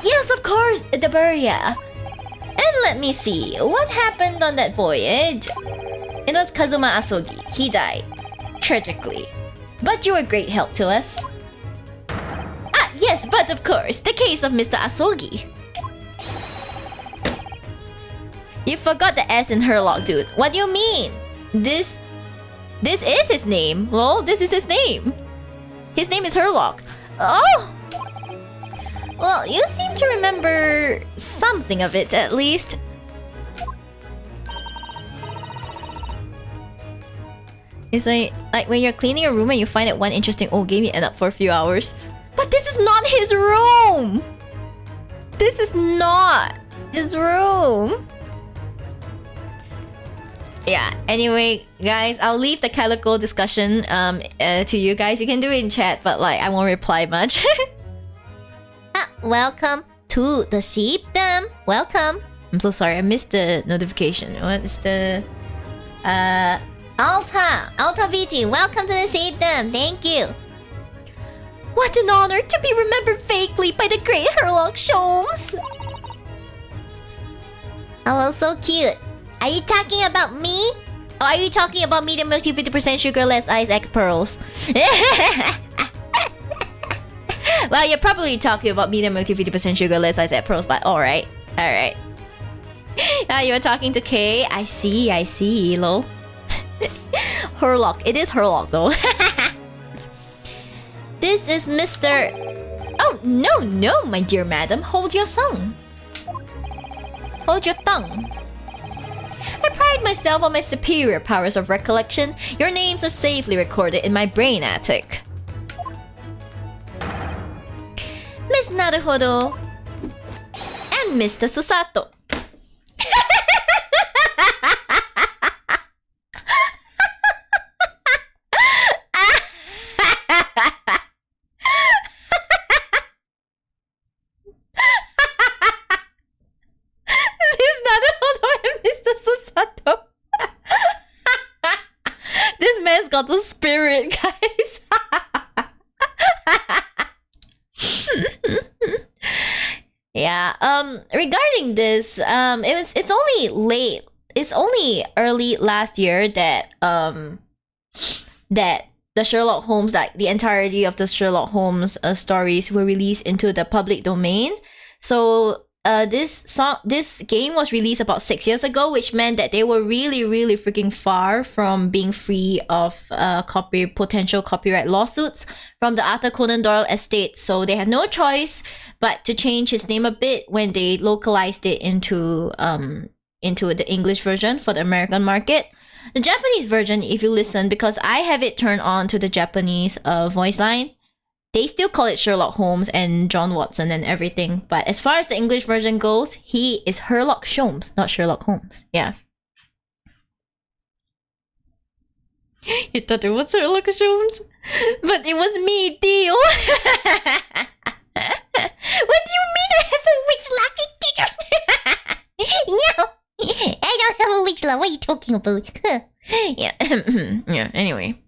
Yes, of course, the Buria. And let me see. What happened on that voyage? It was Kazuma Asogi. He died. Tragically. But you were great help to us. Ah, yes, but of course, the case of Mr. Asogi. You forgot the S in Herlock, dude. What do you mean? This is his name. Lol, this is his name. His name is Herlock. Oh! Well, you seem to remember something of it, at least. It's like when you're cleaning a room and you find that one interesting old game, you end up for a few hours. But this is not his room! This is not his room. Yeah, anyway, guys, I'll leave the Calico discussion to you guys. You can do it in chat, but like, I won't reply much. Welcome to the Shibdom. Welcome. I'm so sorry, I missed the notification. What is the... Alta VT, welcome to the Shibdom. Thank you. What an honor to be remembered vaguely by the great Herlock Sholmes. Hello, so cute. Are you talking about me? Or are you talking about medium milk tea, 50% sugar, less ice, egg pearls? Well, you're probably talking about medium milk tea, 50% sugar, less ice, egg pearls, but alright. Alright. You were talking to Kay? I see, lol. Herlock. It is Herlock, though. This is Mr... Oh, no, my dear madam. Hold your tongue. Hold your tongue. I pride myself on my superior powers of recollection. Your names are safely recorded in my brain attic. Miss Naruhodo and Mr. Susato. Got the spirit, guys. Yeah, regarding this, it's only early last year that that the Sherlock Holmes, like the entirety of the Sherlock Holmes stories were released into the public domain. So this game was released about 6 years ago, which meant that they were really freaking far from being free of potential copyright lawsuits from the Arthur Conan Doyle estate. So they had no choice but to change his name a bit when they localized it into the English version for the American market. The Japanese version, if you listen, because I have it turned on to the Japanese voice line, They still call it Sherlock Holmes and John Watson and everything, but as far as the English version goes, he is Herlock Sholmes, not Sherlock Holmes. Yeah. You thought it was Herlock Sholmes? But it was me, Theo! What do you mean I have a witch lock? No! I don't have a witch lock, what are you talking about? Yeah, yeah, anyway.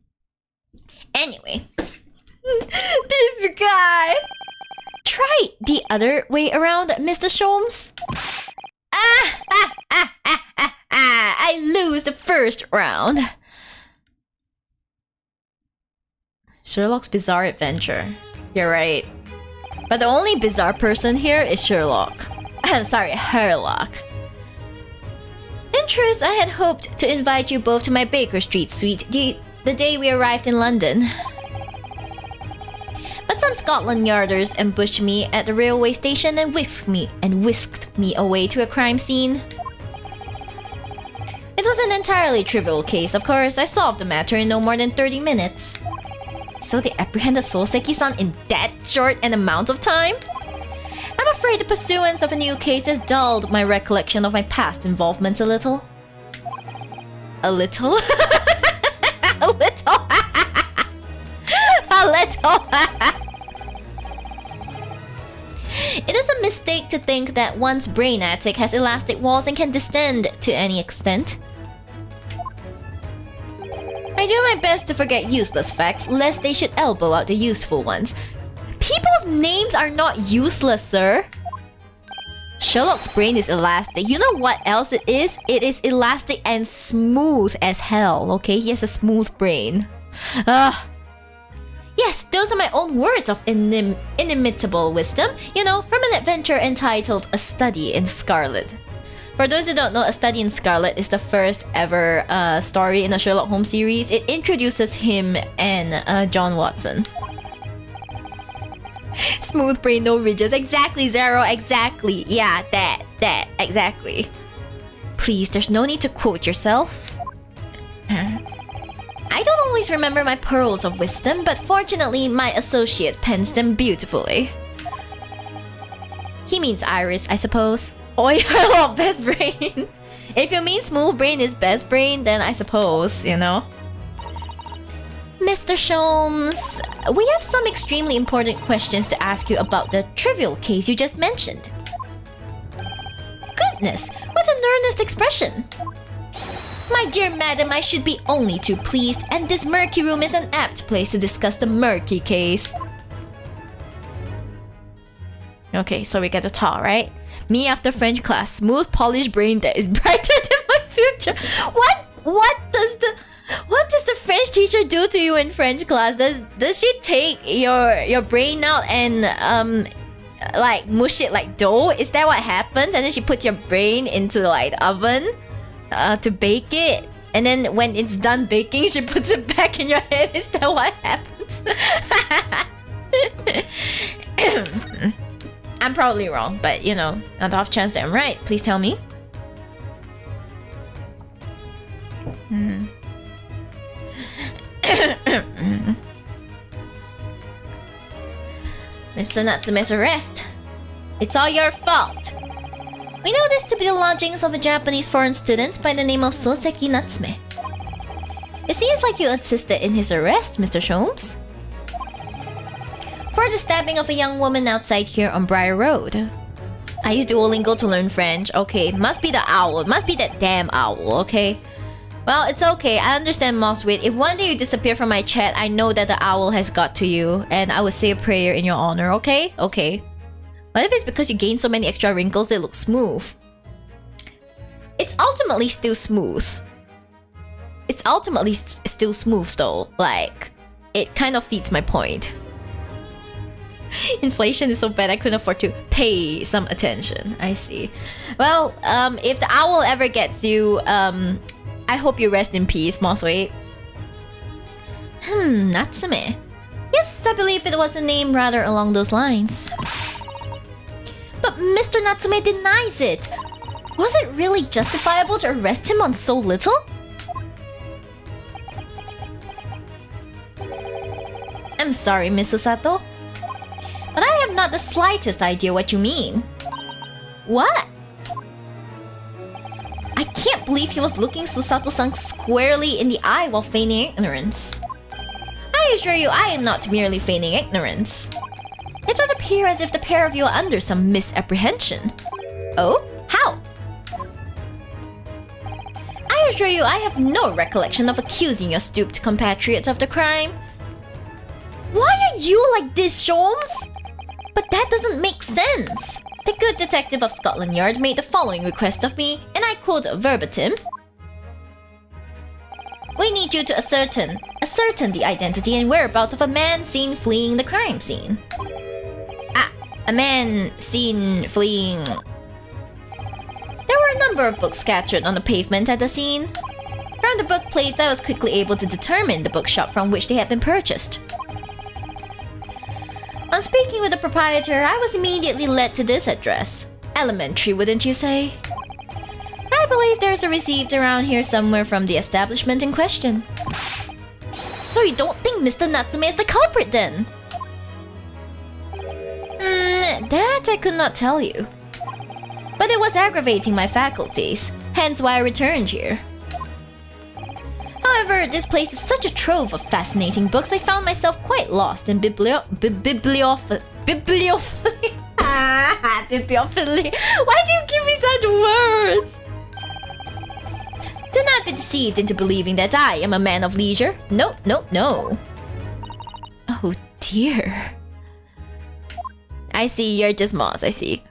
This guy! Try the other way around, Mr. Sholmes. I lose the first round. Sherlock's bizarre adventure. You're right. But the only bizarre person here is Sherlock. I'm sorry, Herlock. In truth, I had hoped to invite you both to my Baker Street suite the day we arrived in London. But some Scotland Yarders ambushed me at the railway station and whisked me away to a crime scene. It was an entirely trivial case, of course. I solved the matter in no more than 30 minutes. So they apprehended Soseki-san in that short an amount of time? I'm afraid the pursuance of a new case has dulled my recollection of my past involvements a little. A little? A little? A little? It is a mistake to think that one's brain attic has elastic walls and can distend to any extent. I do my best to forget useless facts, lest they should elbow out the useful ones. People's names are not useless, sir. Sherlock's brain is elastic. You know what else it is? It is elastic and smooth as hell, okay? He has a smooth brain. Yes, those are my own words of inimitable wisdom. You know, from an adventure entitled A Study in Scarlet. For those who don't know, A Study in Scarlet is the first ever story in the Sherlock Holmes series. It introduces him and John Watson. Smooth brain, no ridges. Exactly, Zero, exactly. Yeah, that, exactly. Please, there's no need to quote yourself. I don't always remember my pearls of wisdom, but fortunately, my associate pens them beautifully. He means Iris, I suppose. Oh, you're best brain. If you mean smooth brain is best brain, then I suppose, you know. Mr. Sholmes, we have some extremely important questions to ask you about the trivial case you just mentioned. Goodness, what an earnest expression. My dear madam, I should be only too pleased, and this murky room is an apt place to discuss the murky case. Okay, so we get to talk, right? Me after French class, smooth, polished brain that is brighter than my future. What does the French teacher do to you in French class? Does she take your brain out and like mush it like dough? Is that what happens? And then she puts your brain into like the oven to bake it, and then when it's done baking, she puts it back in your head. Is that what happens? I'm probably wrong, but you know, on the off chance that I'm right, please tell me. Mr. Natsume's arrest. It's all your fault. We know this to be the lodgings of a Japanese foreign student by the name of Soseki Natsume. It seems like you assisted in his arrest, Mr. Sholmes. For the stabbing of a young woman outside here on Briar Road. I used Duolingo to learn French. Okay, must be the owl. Must be that damn owl, okay? Well, it's okay. I understand, Mosswit. If one day you disappear from my chat, I know that the owl has got to you, and I will say a prayer in your honor, okay? Okay. What if it's because you gained so many extra wrinkles they look smooth? It's ultimately still smooth. It's ultimately still smooth though. Like, it kind of feeds my point. Inflation is so bad I couldn't afford to pay some attention. I see. Well, if the owl ever gets you, I hope you rest in peace, Mossway. Natsume. Yes, I believe it was a name rather along those lines. But Mr. Natsume denies it. Was it really justifiable to arrest him on so little? I'm sorry, Mrs. Sato. But I have not the slightest idea what you mean. What? I can't believe he was looking Susato-san squarely in the eye while feigning ignorance. I assure you, I am not merely feigning ignorance. It would appear as if the pair of you are under some misapprehension. Oh? How? I assure you, I have no recollection of accusing your stooped compatriot of the crime. Why are you like this, Sholmes? But that doesn't make sense. The good detective of Scotland Yard made the following request of me, and I quote verbatim. We need you to ascertain the identity and whereabouts of a man seen fleeing the crime scene. Ah, a man seen fleeing. There were a number of books scattered on the pavement at the scene. From the book plates, I was quickly able to determine the bookshop from which they had been purchased. On speaking with the proprietor, I was immediately led to this address. Elementary, wouldn't you say? I believe there's a receipt around here somewhere from the establishment in question. So you don't think Mr. Natsume is the culprit then? That I could not tell you. But it was aggravating my faculties, hence why I returned here. However, this place is such a trove of fascinating books, I found myself quite lost in bibliophily. Why do you give me such words? Do not be deceived into believing that I am a man of leisure. No, no, no. Oh dear. I see, you're just Moss, I see.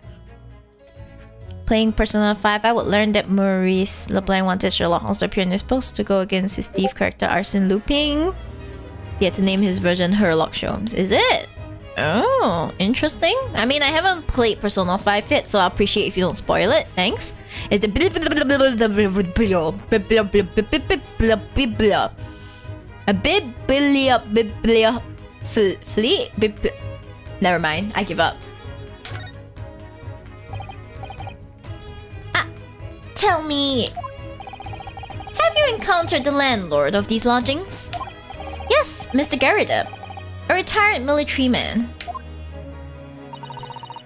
Playing Persona 5, I would learn that Maurice LeBlanc wanted Sherlock Holmes to appear in his post to go against his thief character Arsene Lupin. He had to name his version Herlock Sholmes. Is it? Oh, interesting. I mean, I haven't played Persona 5 yet, so I appreciate if you don't spoil it. Thanks. It's the never mind, I give up. Tell me, have you encountered the landlord of these lodgings? Yes, Mr. Garrideb, a retired military man.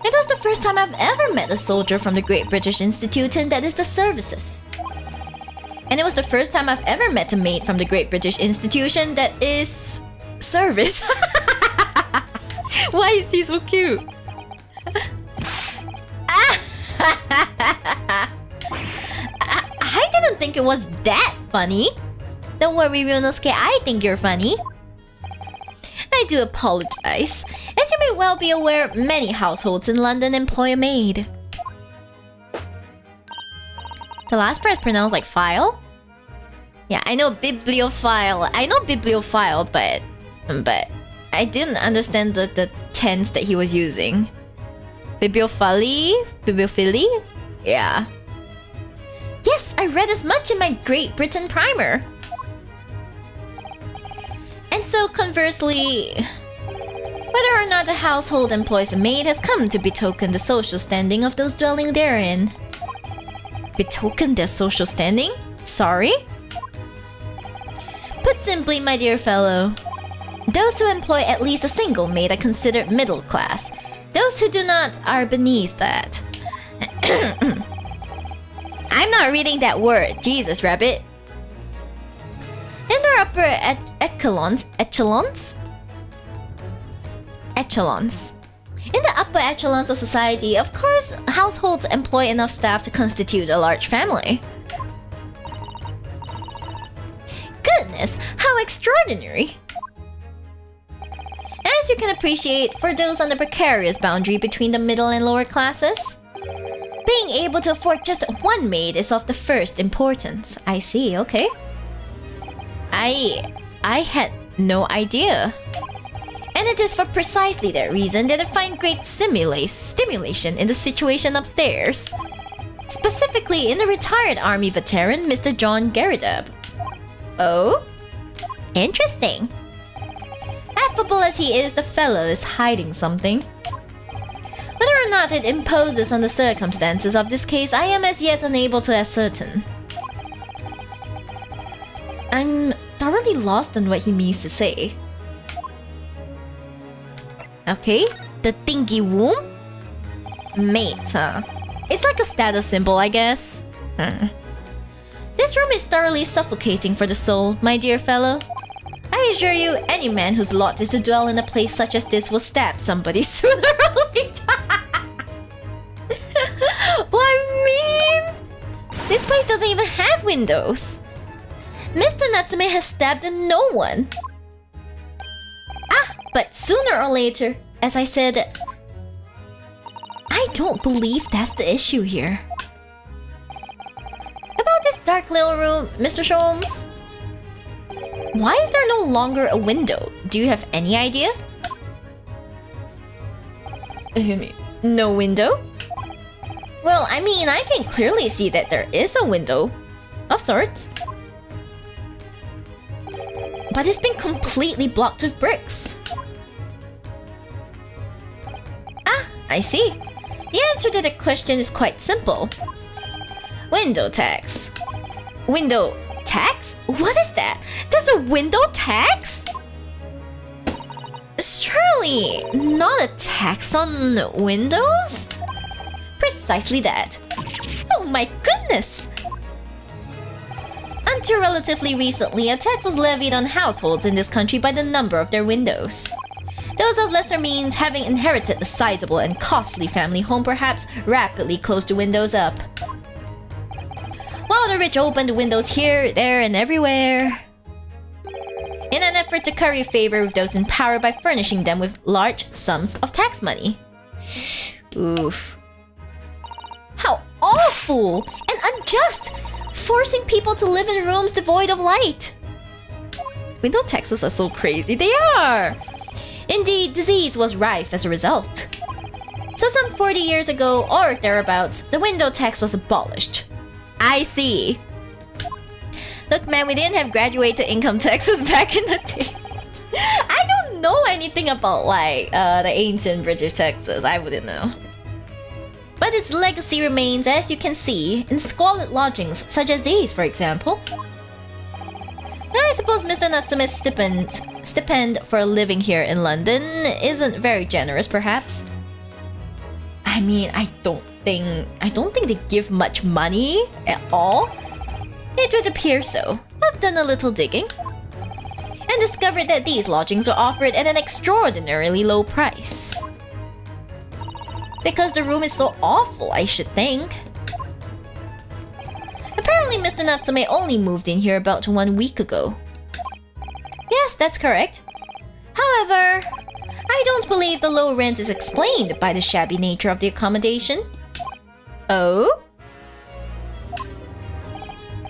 It was the first time I've ever met a soldier from the Great British Institute, and that is the services. And it was the first time I've ever met a maid from the Great British Institution that is service. Why is he so cute? I didn't think it was that funny. Don't worry, Ryunosuke, I think you're funny. I do apologize. As you may well be aware, many households in London employ a maid. The last part is pronounced like file? Yeah, I know bibliophile. I know bibliophile, but I didn't understand the tense that he was using. Bibliophily? Bibliophily? Yeah. Yes, I read as much in my Great Britain primer. And so conversely, whether or not a household employs a maid has come to betoken the social standing of those dwelling therein. Betoken their social standing? Sorry? Put simply, my dear fellow, those who employ at least a single maid are considered middle class. Those who do not are beneath that. I'm not reading that word, Jesus rabbit. In the upper echelons. In the upper echelons of society, of course, households employ enough staff to constitute a large family. Goodness, how extraordinary! As you can appreciate, for those on the precarious boundary between the middle and lower classes, being able to afford just one maid is of the first importance. I see, okay. I had no idea. And it is for precisely that reason that I find great stimulation in the situation upstairs. Specifically in the retired army veteran, Mr. John Garrideb. Oh? Interesting. Affable as he is, the fellow is hiding something. Whether or not it imposes on the circumstances of this case, I am as yet unable to ascertain. I'm thoroughly lost on what he means to say. Okay, The thingy womb? Mate, huh? It's like a status symbol, I guess. This room is thoroughly suffocating for the soul, my dear fellow. I assure you, any man whose lot is to dwell in a place such as this will stab somebody sooner or later. What I mean? This place doesn't even have windows. Mr. Natsume has stabbed no one. But sooner or later, as I said, I don't believe that's the issue here. About this dark little room, Mr. Sholmes? Why is there no longer a window? Do you have any idea? No window? Well, I mean, I can clearly see that there is a window of sorts. But it's been completely blocked with bricks. I see. The answer to the question is quite simple. Window tax. Window tax? What is that? There's a window tax? Surely not a tax on windows? Precisely that. Oh my goodness! Until relatively recently, a tax was levied on households in this country by the number of their windows. Those of lesser means, having inherited a sizable and costly family home, perhaps rapidly closed the windows up. While the rich opened the windows here, there, and everywhere, in an effort to curry favor with those in power by furnishing them with large sums of tax money. Oof. How awful and unjust! Forcing people to live in rooms devoid of light. Window taxes are so crazy, they are! Indeed, disease was rife as a result. So some 40 years ago, or thereabouts, the window tax was abolished. I see. Look man, we didn't have graduated income taxes back in the day. I don't know anything about like the ancient British taxes, I wouldn't know. But its legacy remains, as you can see, in squalid lodgings such as these, for example. Now, I suppose Mr. Natsume's stipend for living here in London isn't very generous, perhaps. I mean, I don't think they give much money at all. It would appear so. I've done a little digging and discovered that these lodgings were offered at an extraordinarily low price. Because the room is so awful, I should think. Apparently, Mr. Natsume only moved in here about 1 week ago. Yes, that's correct. However, I don't believe the low rent is explained by the shabby nature of the accommodation. Oh?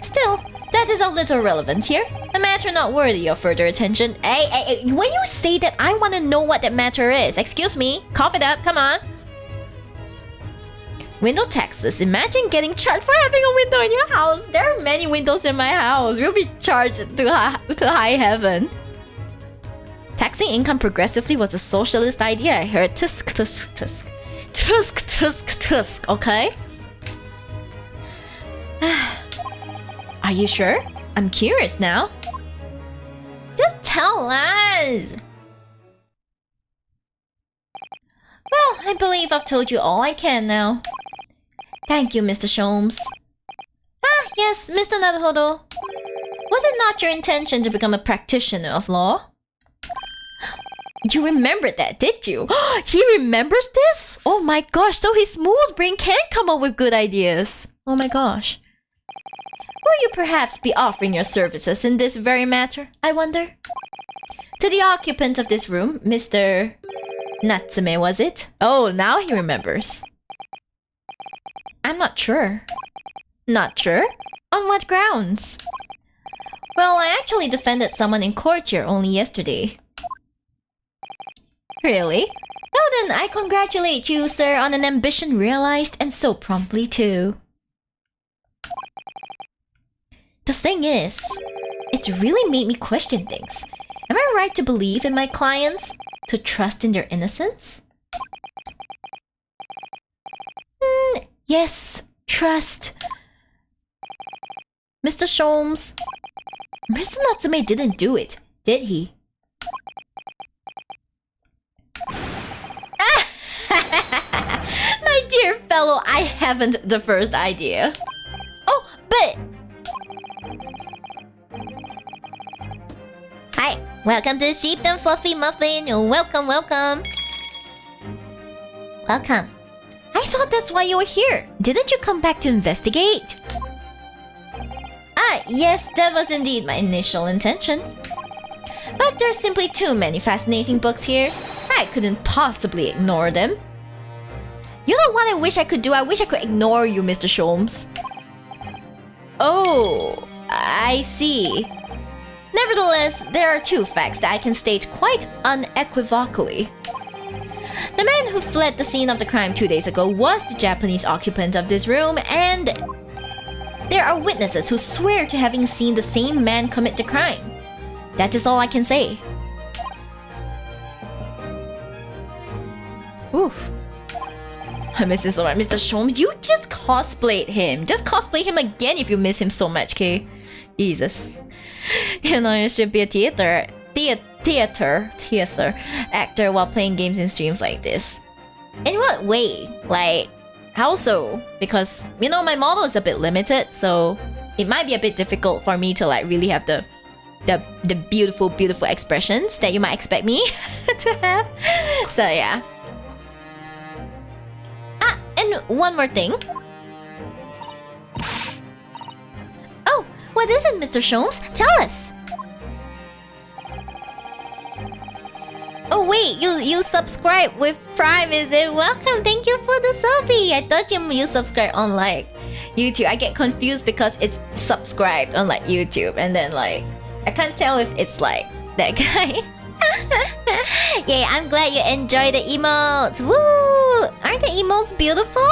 Still, that is of little relevance here. A matter not worthy of further attention. Hey, when you say that, I want to know what that matter is. Excuse me, cough it up, come on. Window taxes. Imagine getting charged for having a window in your house. There are many windows in my house. We'll be charged to high heaven. Taxing income progressively was a socialist idea, I heard. Tusk. Okay? Are you sure? I'm curious now. Just tell us. Well, I believe I've told you all I can now. Thank you, Mr. Sholmes. Ah, yes, Mr. Naruhodo. Was it not your intention to become a practitioner of law? You remembered that, did you? He remembers this? Oh my gosh, so his smooth brain can come up with good ideas. Oh my gosh. Will you perhaps be offering your services in this very matter, I wonder? To the occupant of this room, Mr. Natsume, was it? Oh, now he remembers. I'm not sure. Not sure? On what grounds? Well, I actually defended someone in court here only yesterday. Really? Oh, then I congratulate you, sir, on an ambition realized, and so promptly too. The thing is, it's really made me question things. Am I right to believe in my clients? To trust in their innocence? Yes, trust. Mr. Sholmes, Mr. Natsume didn't do it, did he? Ah! haven't the first idea. Oh, but... Hi, welcome to the Shibdom Fluffy Muffin. Welcome, welcome. Welcome. I thought that's why you were here. Didn't you come back to investigate? Ah, yes, that was indeed my initial intention. But there's simply too many fascinating books here. I couldn't possibly ignore them. You know what I wish I could do? I wish I could ignore you, Mr. Sholmes. Oh, I see. Nevertheless, there are two facts that I can state quite unequivocally. The man who fled the scene of the crime 2 days ago was the Japanese occupant of this room, and there are witnesses who swear to having seen the same man commit the crime. That is all I can say. Oof. I miss him so much, Mr. Sholmes. You just cosplayed him. Just cosplay him again if you miss him so much, okay? Jesus. You know, you should be a theater actor while playing games in streams like this. In what way? Like, how so? Because, you know, my model is a bit limited, so it might be a bit difficult for me to like really have the beautiful expressions that you might expect me to have. So yeah. Ah, and one more thing. Oh, what is it, Mr. Sholmes? Tell us. Oh wait, you subscribe with Prime, is it? Welcome, thank you for the subby. I thought you subscribe on like YouTube. I get confused because it's subscribed on like YouTube, and then like I can't tell if it's like that guy. Yay, I'm glad you enjoy the emotes. Woo! Aren't the emotes beautiful?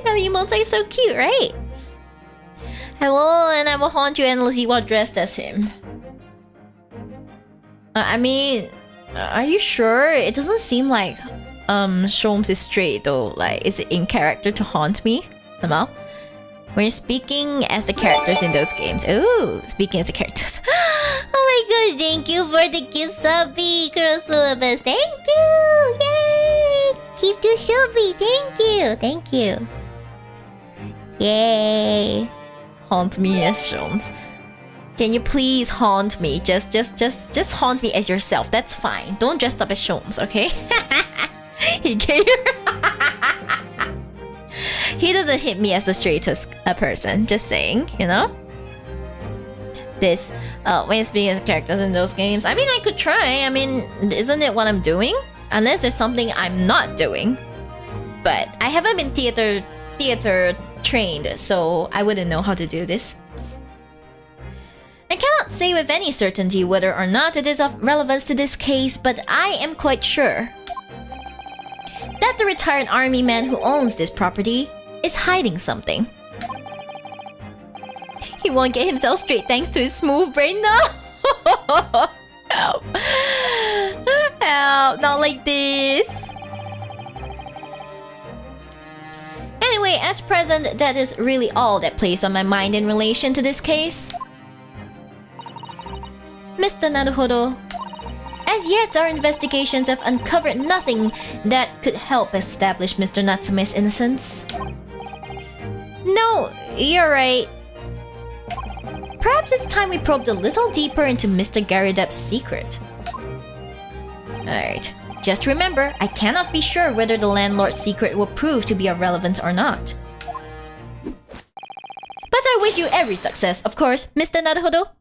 The emotes are so cute, right? I will haunt you endlessly while dressed as him. I mean, are you sure? It doesn't seem like Sholmes is straight though. Like, is it in character to haunt me? Somehow? When you're speaking as the characters in those games. Ooh, speaking as the characters. Oh my gosh, thank you for the gift subby, Girl Syllabus. Thank you! Yay! Keep to Shelby, thank you. Yay! Haunt me as Sholmes. Can you please haunt me? Just haunt me as yourself. That's fine. Don't dress up as Sholmes, okay? He gave He doesn't hit me as the straightest person. Just saying, you know? This, when you're speaking as characters in those games, I mean, I could try. I mean, isn't it what I'm doing? Unless there's something I'm not doing. But I haven't been theater trained, so I wouldn't know how to do this. I cannot say with any certainty whether or not it is of relevance to this case, but I am quite sure that the retired army man who owns this property is hiding something. He won't get himself straight thanks to his smooth brain. No! Help. Help, not like this. Anyway, at present, that is really all that plays on my mind in relation to this case. Mr. Naruhodo, as yet our investigations have uncovered nothing that could help establish Mr. Natsume's innocence. No, you're right. Perhaps it's time we probed a little deeper into Mr. Garidep's secret. Alright, just remember, I cannot be sure whether the landlord's secret will prove to be of relevance or not. But I wish you every success, of course, Mr. Naruhodo.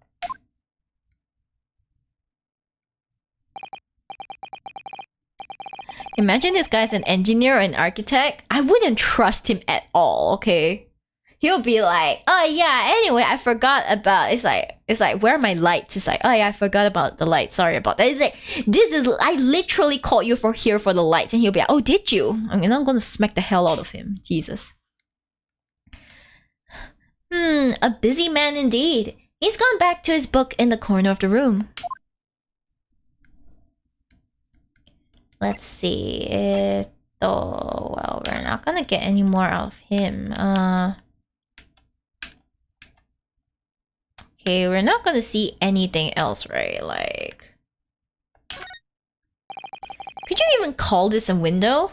Imagine this guy's an engineer or an architect. I wouldn't trust him at all, okay? He'll be like, oh yeah, anyway, I forgot about... It's like, where are my lights? It's like, oh yeah, I forgot about the lights. Sorry about that. It's like, I literally called you here for the lights. And he'll be like, oh, did you? I mean, I'm gonna smack the hell out of him. Jesus. A busy man indeed. He's gone back to his book in the corner of the room. Let's see. Well, we're not gonna get any more out of him. Okay, we're not gonna see anything else, right? Like, could you even call this a window?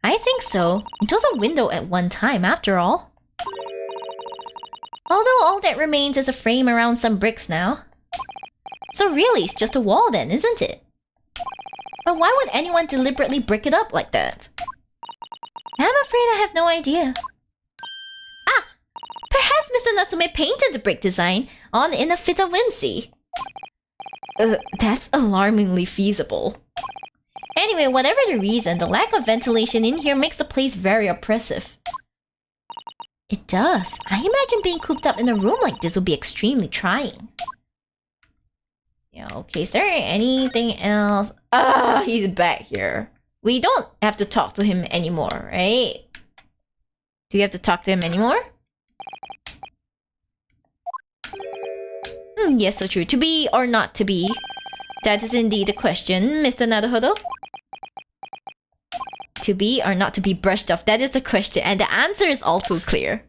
I think so. It was a window at one time, after all. Although all that remains is a frame around some bricks now. So really, it's just a wall then, isn't it? But why would anyone deliberately brick it up like that? I'm afraid I have no idea. Ah! Perhaps Mr. Natsume painted the brick design on in a fit of whimsy. That's alarmingly feasible. Anyway, whatever the reason, the lack of ventilation in here makes the place very oppressive. It does. I imagine being cooped up in a room like this would be extremely trying. Yeah, okay, is there anything else? Ah, he's back here. We don't have to talk to him anymore, right? Do you have to talk to him anymore? Yes, so true. To be or not to be? That is indeed the question, Mr. Naruhodo. To be or not to be brushed off, that is the question, and the answer is all too clear.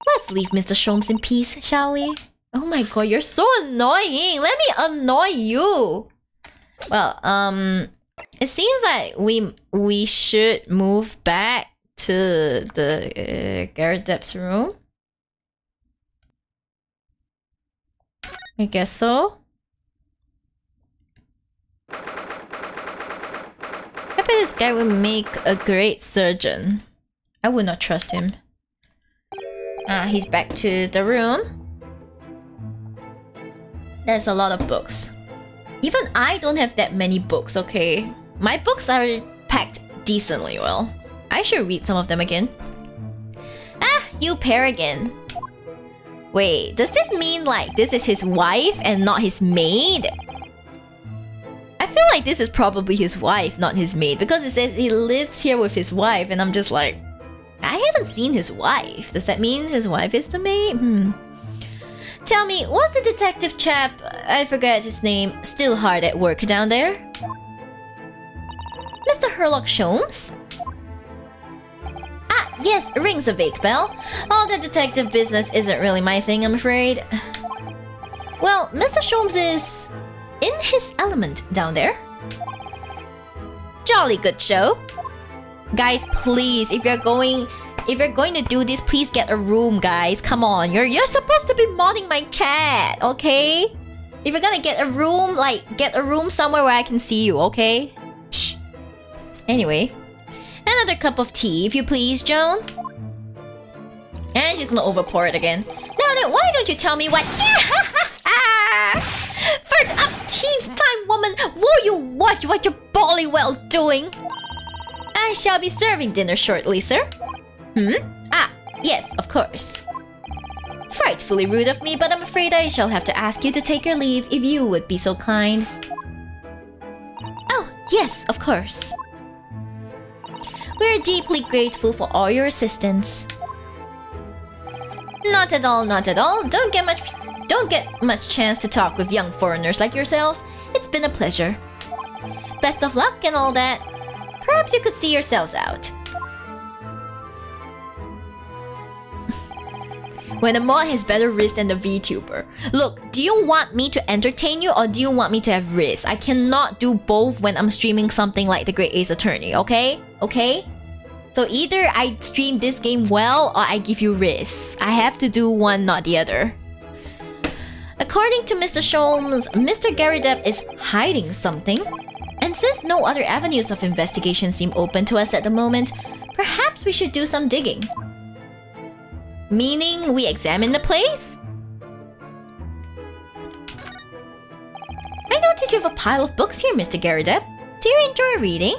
Let's leave Mr. Sholmes in peace, shall we? Oh my god, you're so annoying! Let me annoy you! Well, it seems like we should move back to the Garrett Depp's room. I guess so. I bet this guy would make a great surgeon. I would not trust him. Ah, he's back to the room. There's a lot of books. Even I don't have that many books, okay? My books are packed decently well. I should read some of them again. Ah, you pair again. Wait, does this mean like this is his wife and not his maid? I feel like this is probably his wife, not his maid, because it says he lives here with his wife, and I'm just like, I haven't seen his wife. Does that mean his wife is the maid? Tell me, was the detective chap, I forget his name, still hard at work down there? Mr. Herlock Sholmes? Ah, yes, rings a vague bell. All the detective business isn't really my thing, I'm afraid. Well, Mr. Sholmes is in his element down there. Jolly good show. Guys, please, if you're going to do this, please get a room, guys. Come on, you're supposed to be modding my chat, okay? If you're gonna get a room, like, get a room somewhere where I can see you, okay? Shh. Anyway, another cup of tea, if you please, Joan. And she's gonna overpour it again. Now then, why don't you tell me what? First up, teens time, woman. Will you watch what your Bollywell's doing? I shall be serving dinner shortly, sir. Ah, yes, of course. Frightfully rude of me, but I'm afraid I shall have to ask you to take your leave if you would be so kind. Oh, yes, of course. We're deeply grateful for all your assistance. Not at all, not at all. Don't get much chance to talk with young foreigners like yourselves. It's been a pleasure. Best of luck and all that. Perhaps you could see yourselves out. When the mod has better wrist than the VTuber. Look, do you want me to entertain you or do you want me to have wrist? I cannot do both when I'm streaming something like the Great Ace Attorney, okay? Okay? So either I stream this game well or I give you wrist. I have to do one, not the other. According to Mr. Sholmes, Mr. Gary Depp is hiding something. And since no other avenues of investigation seem open to us at the moment, perhaps we should do some digging. Meaning we examine the place? I notice you have a pile of books here, Mr. Gary Depp. Do you enjoy reading?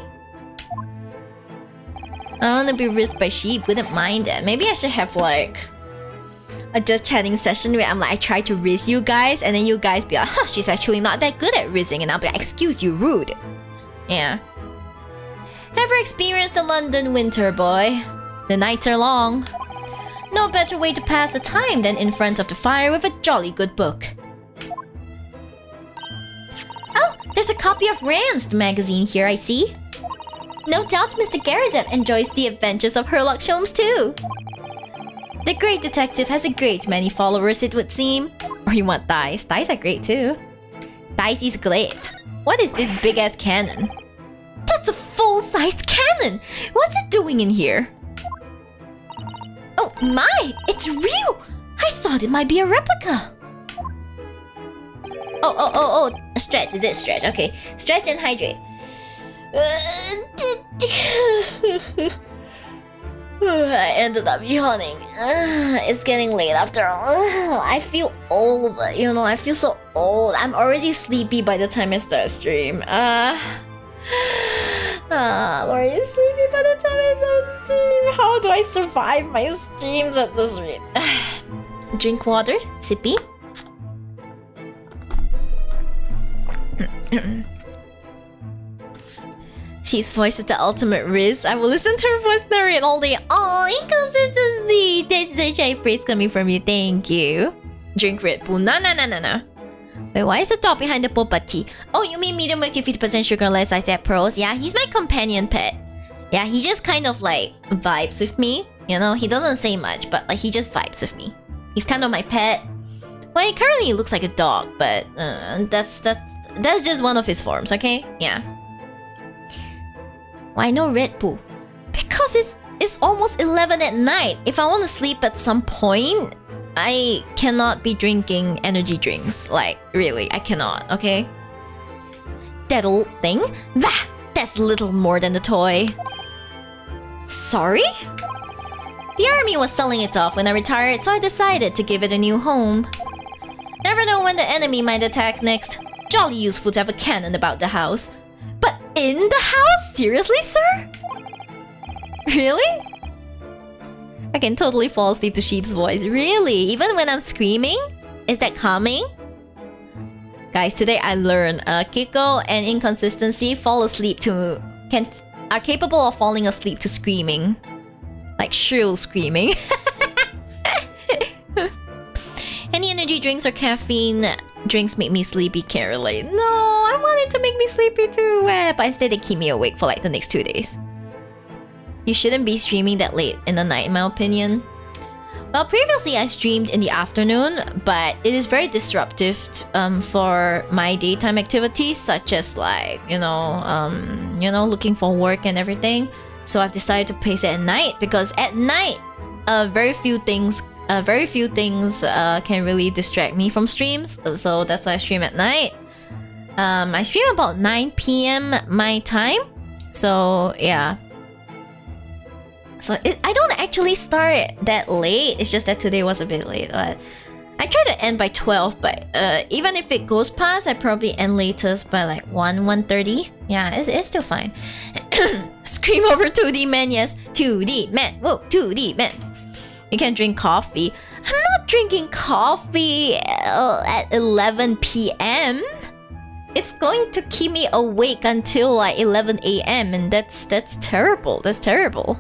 I want to be risked by sheep, wouldn't mind that. Maybe I should have like a just chatting session where I'm like, I try to riz you guys, and then you guys be like, huh, she's actually not that good at rizzing, and I'll be like, excuse you, rude. Yeah. Ever experienced a London winter, boy? The nights are long. No better way to pass the time than in front of the fire with a jolly good book. Oh, there's a copy of Rand's magazine here, I see. No doubt Mr. Gary Depp enjoys the adventures of Herlock Sholmes too. The great detective has a great many followers, it would seem. Or you want thighs? Thighs are great too. Thighs is great. What is this big-ass cannon? That's a full-size cannon! What's it doing in here? Oh my! It's real! I thought it might be a replica! Oh. Stretch, is it stretch? Okay. Stretch and hydrate. I ended up yawning. It's getting late after all. I feel old, you know, I feel so old. I'm already sleepy by the time I start stream. I'm already sleepy by the time I start stream. How do I survive my streams at this rate? Drink water, sippy. She's voice is the ultimate riz. I will listen to her voice narrate all day. Oh, inconsistency! That's such high praise coming from you. Thank you. Drink Red Bull. No. Wait, why is the dog behind the boba tea? Oh, you mean medium milk with 50% sugar less I said pros? Yeah, he's my companion pet. Yeah, he just kind of like vibes with me. You know, he doesn't say much, but like he just vibes with me. He's kind of my pet. Well, he currently looks like a dog, but that's just one of his forms, okay? Yeah. Why no Red Bull? Because it's almost 11 at night. If I want to sleep at some point, I cannot be drinking energy drinks. Like, really, I cannot, okay? That old thing? That's little more than a toy. Sorry? The army was selling it off when I retired, so I decided to give it a new home. Never know when the enemy might attack next. Jolly useful to have a cannon about the house. But in the house? Seriously, sir? Really? I can totally fall asleep to Sheep's voice. Really? Even when I'm screaming? Is that calming? Guys, today I learned Kiko and inconsistency are capable of falling asleep to screaming. Like shrill screaming. Any energy drinks or caffeine drinks make me sleepy, can't relate. No, I want it to make me sleepy too, but instead they keep me awake for like the next 2 days. You shouldn't be streaming that late in the night, in my opinion. Well, previously I streamed in the afternoon, but it is very disruptive for my daytime activities, such as like, looking for work and everything. So I've decided to place it at night because at night, very few things can really distract me from streams. So that's why I stream at night. I stream about 9 p.m. my time. So yeah. So I don't actually start that late. It's just that today was a bit late. But I try to end by 12. But even if it goes past, I probably end latest by like 1:30. Yeah, it's still fine. Scream over 2D man, yes. 2D man. Whoa, 2D man. You can drink coffee. I'm not drinking coffee at 11 p.m. It's going to keep me awake until like 11 a.m. and that's terrible. That's terrible.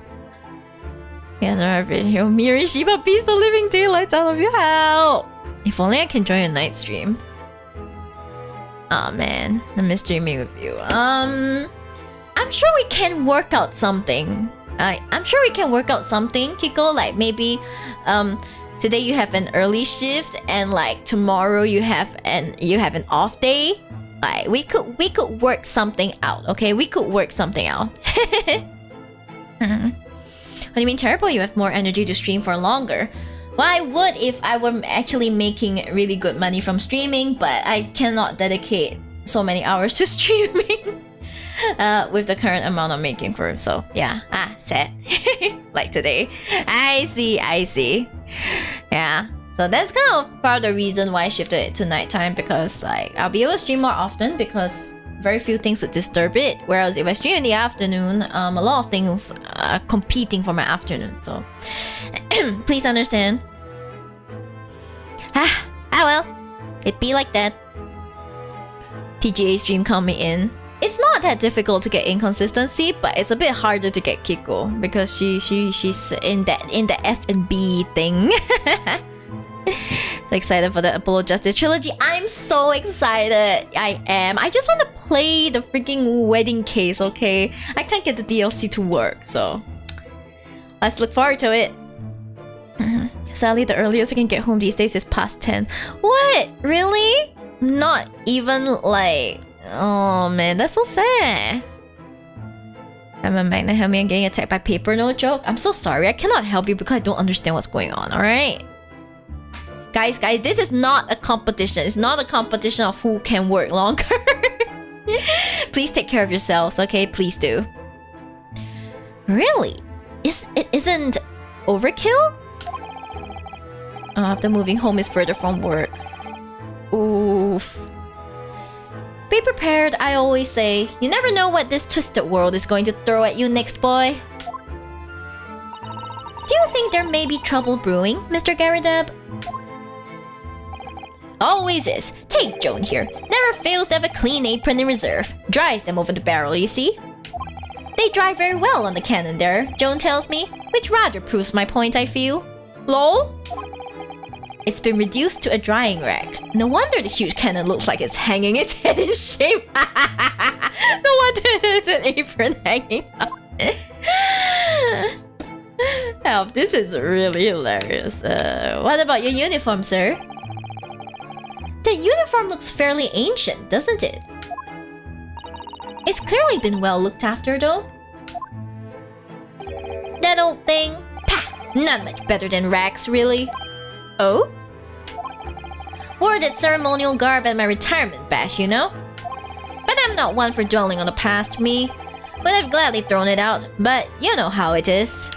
Yes, our video. Miyori Shiba, beats the living daylights out of you. Help! If only I can join a night stream. Oh man, I miss streaming with you. I'm sure we can work out something. I'm sure we can work out something, Kiko. Like maybe, today you have an early shift, and like tomorrow you have an off day. Like we could work something out. Okay, we could work something out. What do you mean terrible? You have more energy to stream for longer. Well, I would if I were actually making really good money from streaming, but I cannot dedicate so many hours to streaming. With the current amount I'm making for it, so yeah. Sad. Like today. I see. Yeah. So that's kind of part of the reason why I shifted it to nighttime, because like I'll be able to stream more often because very few things would disturb it. Whereas if I stream in the afternoon, a lot of things are competing for my afternoon, so please understand. Well. It be like that. TGA stream count me in. It's not that difficult to get inconsistency, but it's a bit harder to get Kiko because she's in the F&B thing. So excited for the Apollo Justice trilogy. I'm so excited. I am. I just want to play the freaking wedding case, okay? I can't get the DLC to work, so let's look forward to it. Sadly, the earliest I can get home these days is past 10. What? Really? Not even like... Oh man, that's so sad. I'm a magnet, help me, I'm getting attacked by paper, no joke. I'm so sorry, I cannot help you because I don't understand what's going on, alright? Guys, this is not a competition. It's not a competition of who can work longer. Please take care of yourselves, okay? Please do. Really? It isn't overkill? After moving home is further from work. Oof. Be prepared, I always say. You never know what this twisted world is going to throw at you next, boy. Do you think there may be trouble brewing, Mr. Garadeb? Always is. Take Joan here. Never fails to have a clean apron in reserve. Dries them over the barrel, you see? They dry very well on the cannon there, Joan tells me, which rather proves my point, I feel. Lol? It's been reduced to a drying rack. No wonder the huge cannon looks like it's hanging its head in shape. No wonder it's an apron hanging up. Help, this is really hilarious. What about your uniform, sir? The uniform looks fairly ancient, doesn't it? It's clearly been well looked after, though. That old thing? Pah! Not much better than rags, really. Oh? Wore that ceremonial garb at my retirement bash, you know? But I'm not one for dwelling on the past, me. Would have gladly thrown it out, but you know how it is.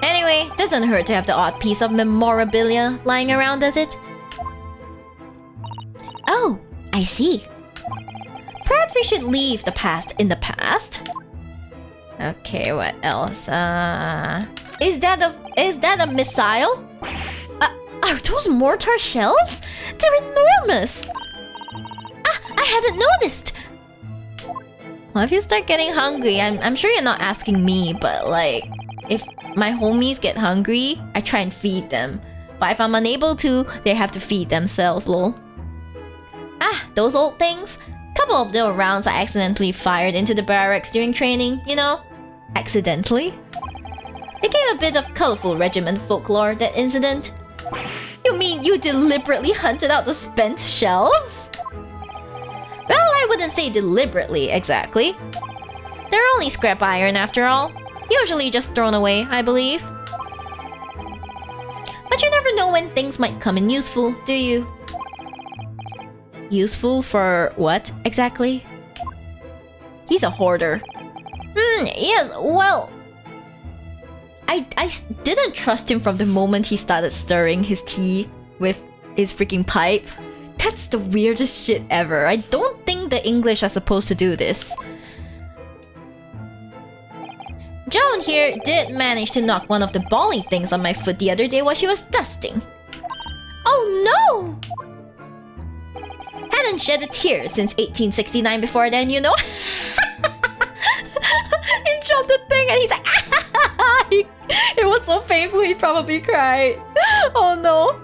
Anyway, doesn't hurt to have the odd piece of memorabilia lying around, does it? Oh, I see. Perhaps we should leave the past in the past. Okay, what else? Is that a missile? Are those mortar shells? They're enormous! Ah, I hadn't noticed! Well, if you start getting hungry, I'm sure you're not asking me, but like, if my homies get hungry, I try and feed them. But if I'm unable to, they have to feed themselves, lol. Ah, those old things? Couple of little rounds I accidentally fired into the barracks during training, you know? Accidentally? Became a bit of colorful regiment folklore, that incident. You mean you deliberately hunted out the spent shells? Well, I wouldn't say deliberately, exactly. They're only scrap iron after all. Usually just thrown away, I believe. But you never know when things might come in useful, do you? Useful for what, exactly? He's a hoarder. Yes, well... I didn't trust him from the moment he started stirring his tea with his freaking pipe. That's the weirdest shit ever. I don't think the English are supposed to do this. Joan here did manage to knock one of the bally things on my foot the other day while she was dusting. Oh no! Hadn't shed a tear since 1869 before then, you know? He dropped the thing and he's like... It was so painful he probably cried. Oh no.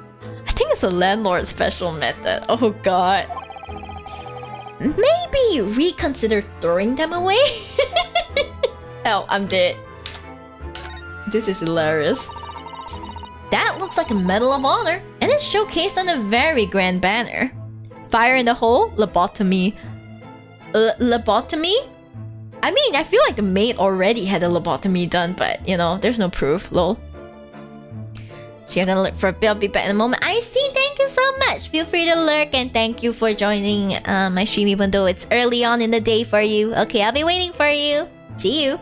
I think it's a landlord special method. Oh god. Maybe reconsider throwing them away? Hell, I'm dead. This is hilarious. That looks like a Medal of Honor, and it's showcased on a very grand banner. Fire in the hole? Lobotomy. Lobotomy? I mean, I feel like the maid already had a lobotomy done, but, you know, there's no proof, lol. So you're gonna look for a bit, I'll be back in a moment. I see, thank you so much. Feel free to lurk, and thank you for joining my stream even though it's early on in the day for you. Okay, I'll be waiting for you. See you.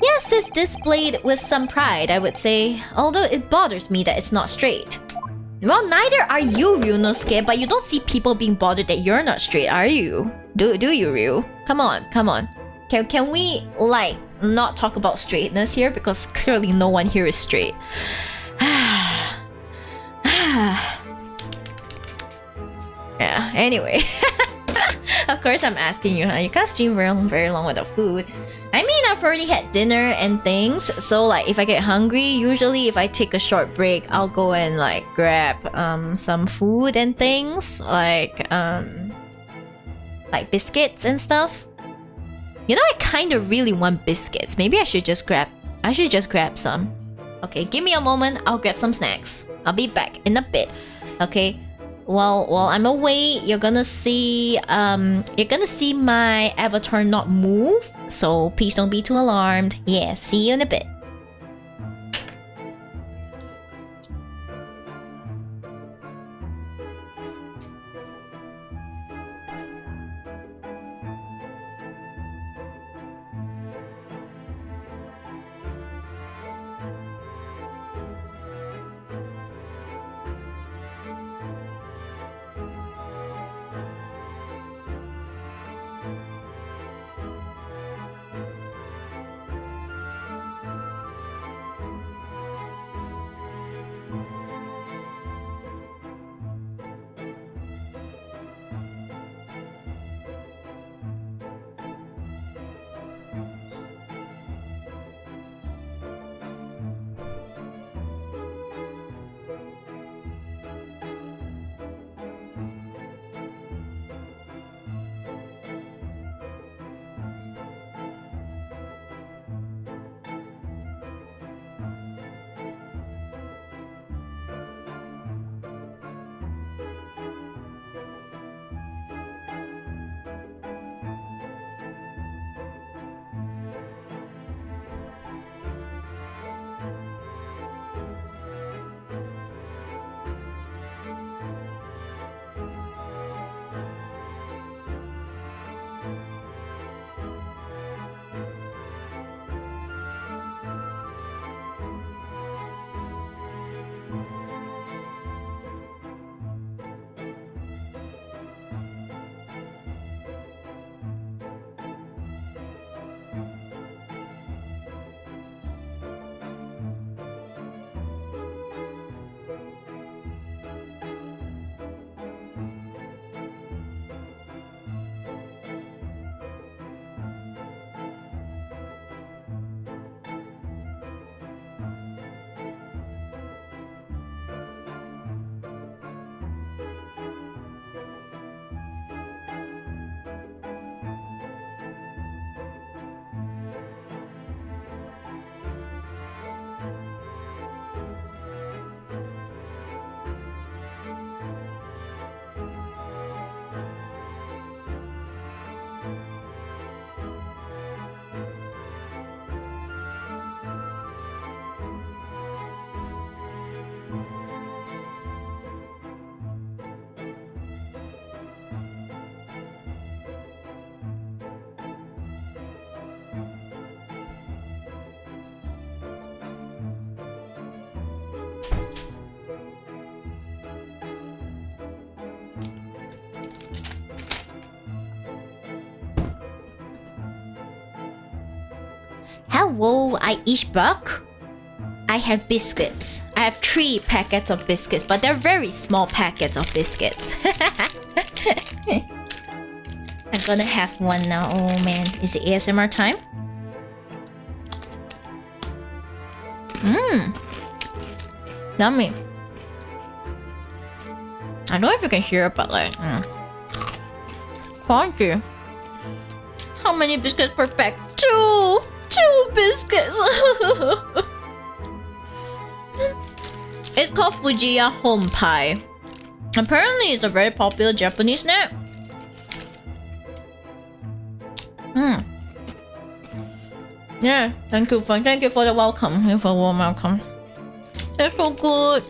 Yes, it's displayed with some pride, I would say. Although it bothers me that it's not straight. Well, neither are you, Ryunosuke, but you don't see people being bothered that you're not straight, are you? Do you, Ryu? Come on, come on. Can we, like, not talk about straightness here? Because clearly no one here is straight. Yeah, anyway. Of course I'm asking you, huh? You can't stream very long without food. I mean, I've already had dinner and things, so like if I get hungry, usually if I take a short break, I'll go and like grab some food and things, like biscuits and stuff. You know, I kind of really want biscuits. Maybe I should just grab some. Okay, give me a moment, I'll grab some snacks. I'll be back in a bit. Okay. while I'm away, you're gonna see my avatar not move. So please don't be too alarmed. Yeah, see you in a bit. Hello, I eat buck. I have biscuits. I have 3 packets of biscuits, but they're very small packets of biscuits. I'm gonna have one now. Oh man, is it ASMR time? Yummy. I don't know if you can hear it, but like, crunchy. How many biscuits per pack? 2 biscuits. It's called Fujiya Home Pie. Apparently, it's a very popular Japanese snack. Yeah, thank you for the welcome. Thank you for the warm welcome. It's so good.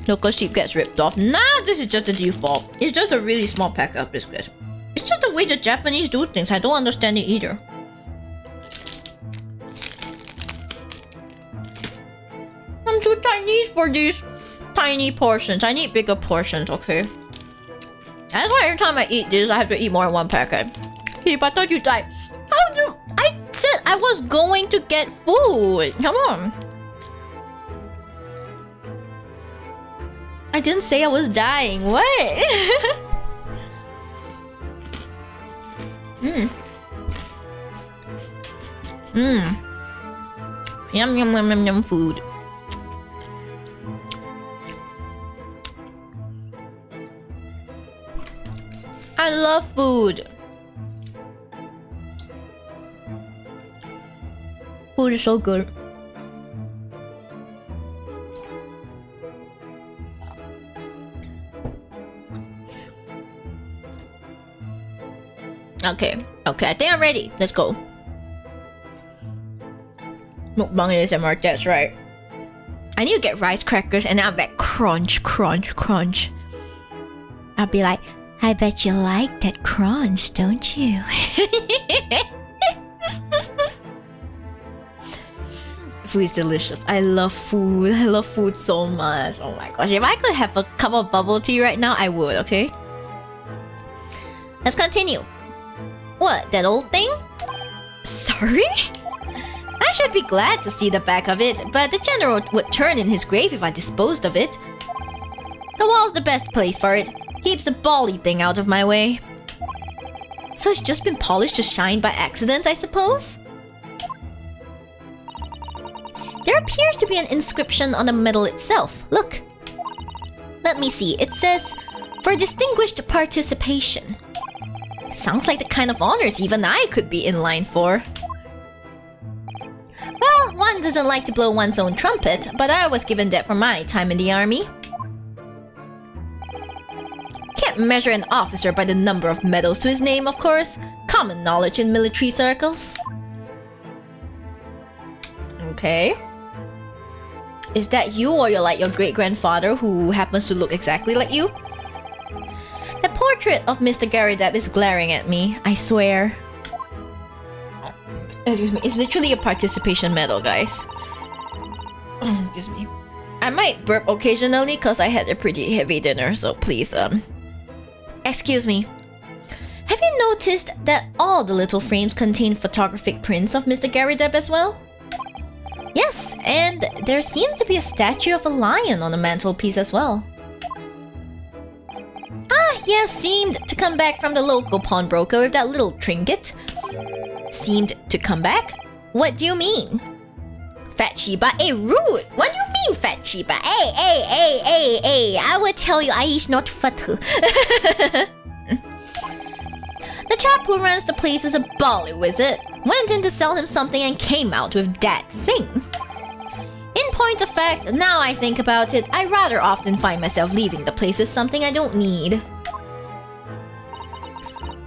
Look, a sheep gets ripped off. Nah, this is just the default. It's just a really small pack of biscuits. It's just the way the Japanese do things. I don't understand it either. I'm too Chinese for these tiny portions. I need bigger portions, okay? That's why every time I eat this, I have to eat more than 1 packet. Keep, I thought you died. How do I said I was going to get food. Come on. I didn't say I was dying. What? Yum yum yum yum yum food. I love food. Food is so good. Okay, I think I'm ready. Let's go. Mukbang ASMR, that's right. I need to get rice crackers and I'll be like crunch, crunch, crunch. I'll be like, I bet you like that crunch, don't you? Food is delicious. I love food. I love food so much. Oh my gosh. If I could have a cup of bubble tea right now, I would, okay? Let's continue. What, that old thing? Sorry? I should be glad to see the back of it, but the general would turn in his grave if I disposed of it. The wall's the best place for it. Keeps the bally thing out of my way. So it's just been polished to shine by accident, I suppose? There appears to be an inscription on the metal itself. Look. Let me see. It says, for distinguished participation. Sounds like the kind of honors even I could be in line for. Well, one doesn't like to blow one's own trumpet, but I was given that for my time in the army. Can't measure an officer by the number of medals to his name, of course. Common knowledge in military circles. Okay. Is that you, or you're like your great-grandfather who happens to look exactly like you? The portrait of Mr. Garideb is glaring at me, I swear. Excuse me, it's literally a participation medal, guys. Excuse me. I might burp occasionally because I had a pretty heavy dinner, so please, excuse me. Have you noticed that all the little frames contain photographic prints of Mr. Garideb as well? Yes, and there seems to be a statue of a lion on the mantelpiece as well. Ah, yes, seemed to come back from the local pawnbroker with that little trinket. Seemed to come back? What do you mean? Fat Shiba, hey, rude! What do you mean, Fat Shiba? Hey, I will tell you, I is not fat. The chap who runs the place is a bally wizard. Went in to sell him something and came out with that thing. In point of fact, now I think about it, I rather often find myself leaving the place with something I don't need.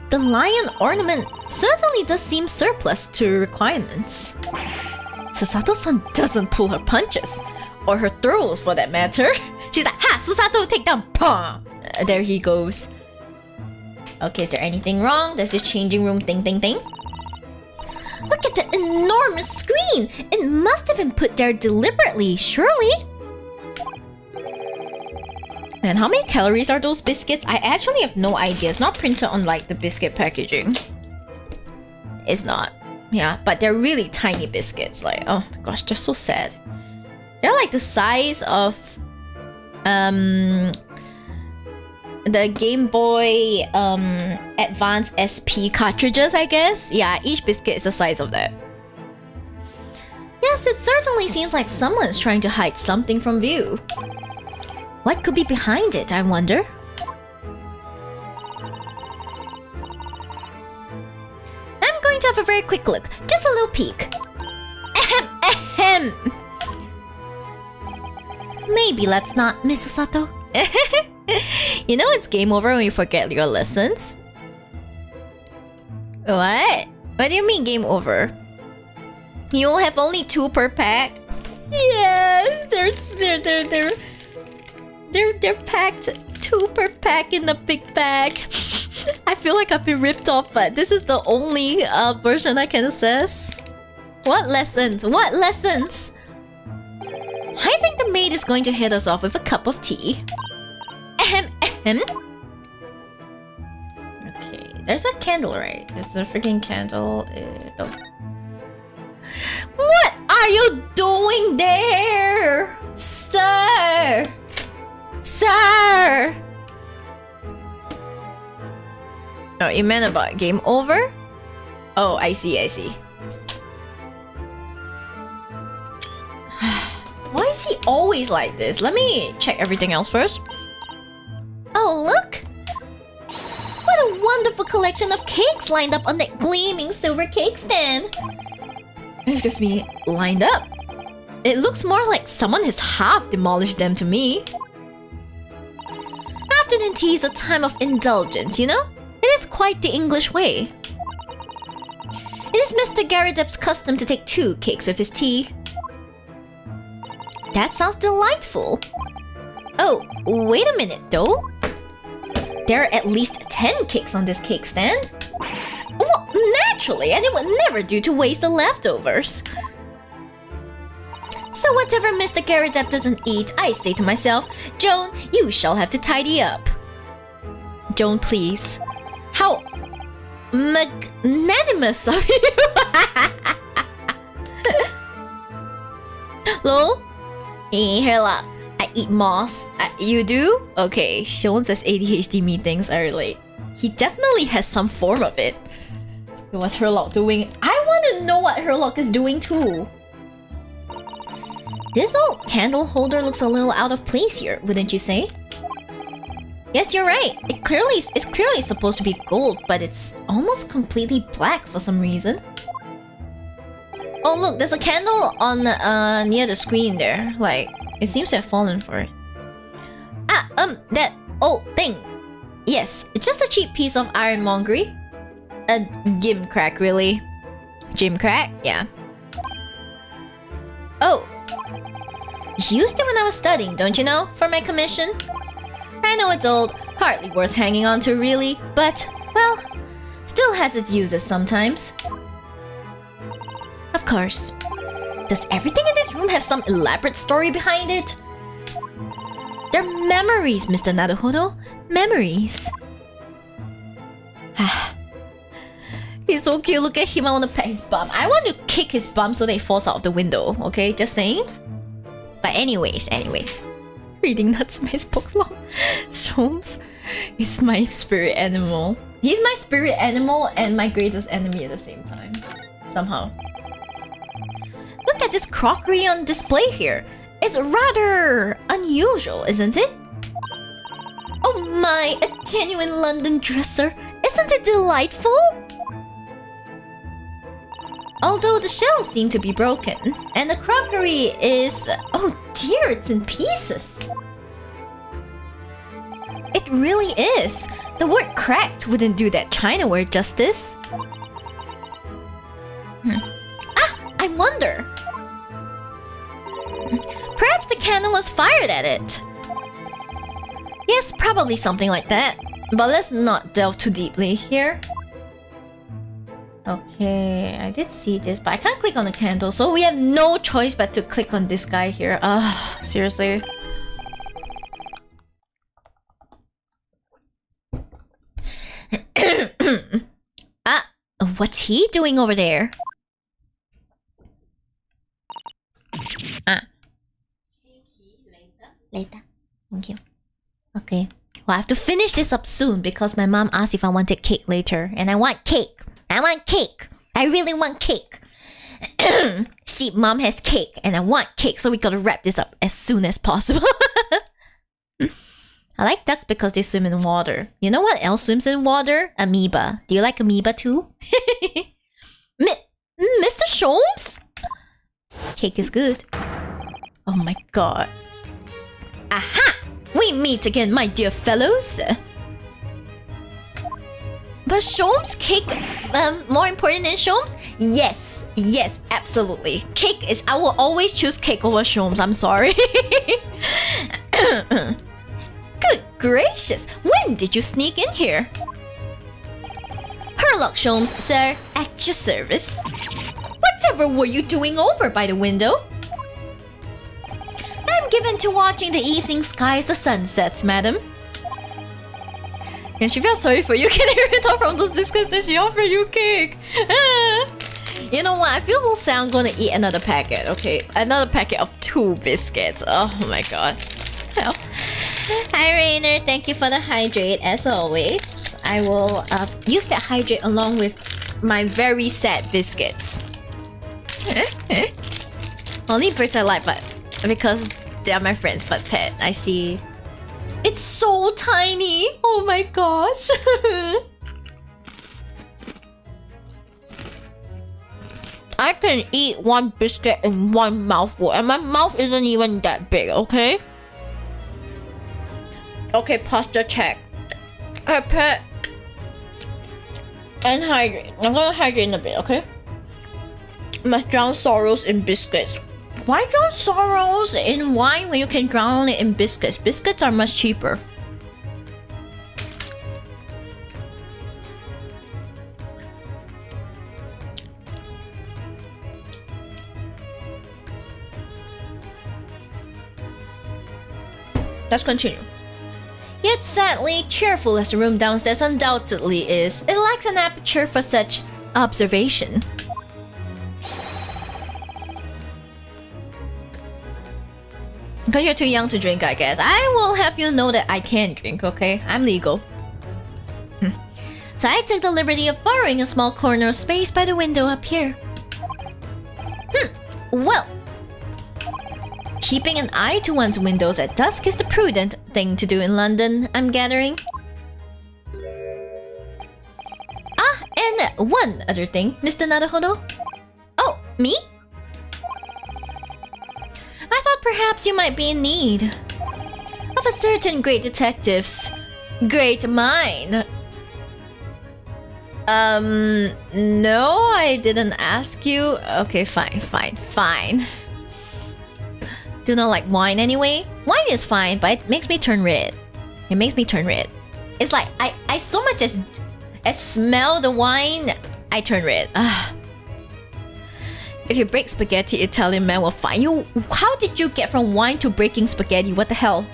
The lion ornament certainly does seem surplus to requirements. Susato-san doesn't pull her punches. Or her throws, for that matter. She's like, ha! Susato, take down! Pah! There he goes. Okay, is there anything wrong? There's this changing room thing. Look at the enormous screen! It must have been put there deliberately, surely? And how many calories are those biscuits? I actually have no idea. It's not printed on like the biscuit packaging. It's not. Yeah, but they're really tiny biscuits. Like, oh my gosh, they're so sad. They're like the size of the Game Boy Advance SP cartridges, I guess. Yeah, each biscuit is the size of that. Yes, it certainly seems like someone's trying to hide something from view. What could be behind it, I wonder? I'm going to have a very quick look. Just a little peek. Ahem. Maybe let's not, Miss Sato. You know it's game over when you forget your lessons? What? What do you mean game over? You'll have only 2 per pack? Yes, they're packed 2 per pack in the big bag. I feel like I've been ripped off, but this is the only version I can assess. What lessons? What lessons? I think the maid is going to hit us off with a cup of tea. Ahem. Okay, there's a candle, right? There's a freaking candle. What are you doing there? Sir! Sir! Oh, you meant about game over? Oh, I see. Why is he always like this? Let me check everything else first. Oh, look! What a wonderful collection of cakes lined up on that gleaming silver cake stand. Excuse me, lined up? It looks more like someone has half demolished them to me. Afternoon tea is a time of indulgence, you know? It is quite the English way. is Mr. Garridep's custom to take 2 cakes with his tea. That sounds delightful. Oh, wait a minute though. There are at least 10 cakes on this cake stand. Well, naturally, and it would never do to waste the leftovers. So whatever Mr. Garridep doesn't eat, I say to myself, Joan, you shall have to tidy up. Joan, please. How magnanimous of you! Lol? Hey, Herlock, I eat moss. You do? Okay, Sean says ADHD meetings are late. He definitely has some form of it. What's Herlock doing? I want to know what Herlock is doing too. This old candle holder looks a little out of place here, wouldn't you say? Yes, you're right. It's clearly supposed to be gold, but it's almost completely black for some reason. Oh look, there's a candle on near the screen there. Like, it seems to have fallen for it. That old thing. Yes, it's just a cheap piece of ironmongery. A gimcrack, really. Gimcrack? Yeah. Oh. Used it when I was studying, don't you know? For my commission. I know it's old, hardly worth hanging on to really, but, well, still has its uses sometimes. Of course. Does everything in this room have some elaborate story behind it? They're memories, Mr. Naruhodo. Memories. He's so cute, look at him, I want to pet his bum. I want to kick his bum so that he falls out of the window, okay? Just saying. But anyways. Reading nuts makes books long. Sholmes is my spirit animal. He's my spirit animal and my greatest enemy at the same time. Somehow. Look at this crockery on display here. It's rather unusual, isn't it? Oh my, a genuine London dresser. Isn't it delightful? Although the shells seem to be broken, and the crockery is... oh dear, it's in pieces. It really is. The word cracked wouldn't do that chinaware justice. I wonder. Perhaps the cannon was fired at it. Yes, probably something like that. But let's not delve too deeply here. Okay, I did see this, but I can't click on the candle, so we have no choice but to click on this guy here. Seriously. What's he doing over there? Later. Thank you. Okay. Well, I have to finish this up soon because my mom asked if I wanted cake later, and I want cake. I want cake. I really want cake. Sheep mom has cake, and I want cake, so we gotta wrap this up as soon as possible. I like ducks because they swim in water. You know what else swims in water? Amoeba. Do you like amoeba too? Mr. Sholmes? Cake is good. Oh my god. Aha! We meet again, my dear fellows. But Sholmes' cake more important than Sholmes? Yes, absolutely. Cake is... I will always choose cake over Sholmes. I'm sorry. Good gracious! When did you sneak in here? Herlock Sholmes, sir. At your service. Whatever were you doing over by the window? I'm given to watching the evening sky as the sun sets, madam. And she feels sorry for you. Can I read off from those biscuits that she offered you cake? You know what? I feel so sad I'm gonna eat another packet, okay? Another packet of 2 biscuits. Oh my god. Hi Rainer, thank you for the hydrate as always. I will use that hydrate along with my very sad biscuits. Only birds I like, but because they are my friends, but pet, I see. It's so tiny! Oh my gosh! I can eat 1 biscuit in 1 mouthful, and my mouth isn't even that big, okay? Okay, posture check. Pet. And hydrate. I'm gonna hydrate in a bit, okay? Must drown sorrows in biscuits. Why drown sorrows in wine when you can drown it in biscuits? Biscuits are much cheaper. Let's continue. Yet sadly, cheerful as the room downstairs undoubtedly is, it lacks an aperture for such observation. Because you're too young to drink, I guess. I will have you know that I can drink, okay? I'm legal. So I took the liberty of borrowing a small corner of space by the window up here. Well, keeping an eye to one's windows at dusk is the prudent thing to do in London, I'm gathering. Ah, and one other thing, Mr. Naruhodo. Oh, me? I thought perhaps you might be in need of a certain great detective's great mind. No, I didn't ask you. Okay, fine. Do not like wine anyway. Wine is fine, but it makes me turn red. It's like I so much as smell the wine, I turn red. If you break spaghetti, Italian man will find you. How did you get from wine to breaking spaghetti? What the hell?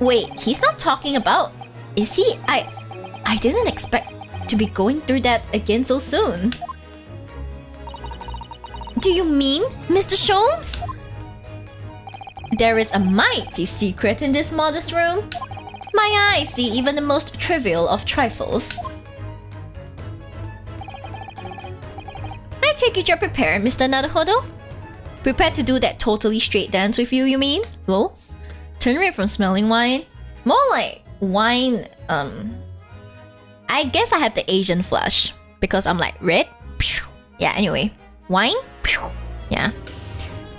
Wait, he's not talking about... Is he? I didn't expect to be going through that again so soon. Do you mean, Mr. Sholmes? There is a mighty secret in this modest room. My eyes see even the most trivial of trifles. I take it you're prepared, Mr. Naruhodo? Prepared to do that totally straight dance with you, you mean? Lol. Turn red from smelling wine? More like wine, I guess I have the Asian flush. Because I'm like, red? Yeah, anyway. Wine? Yeah.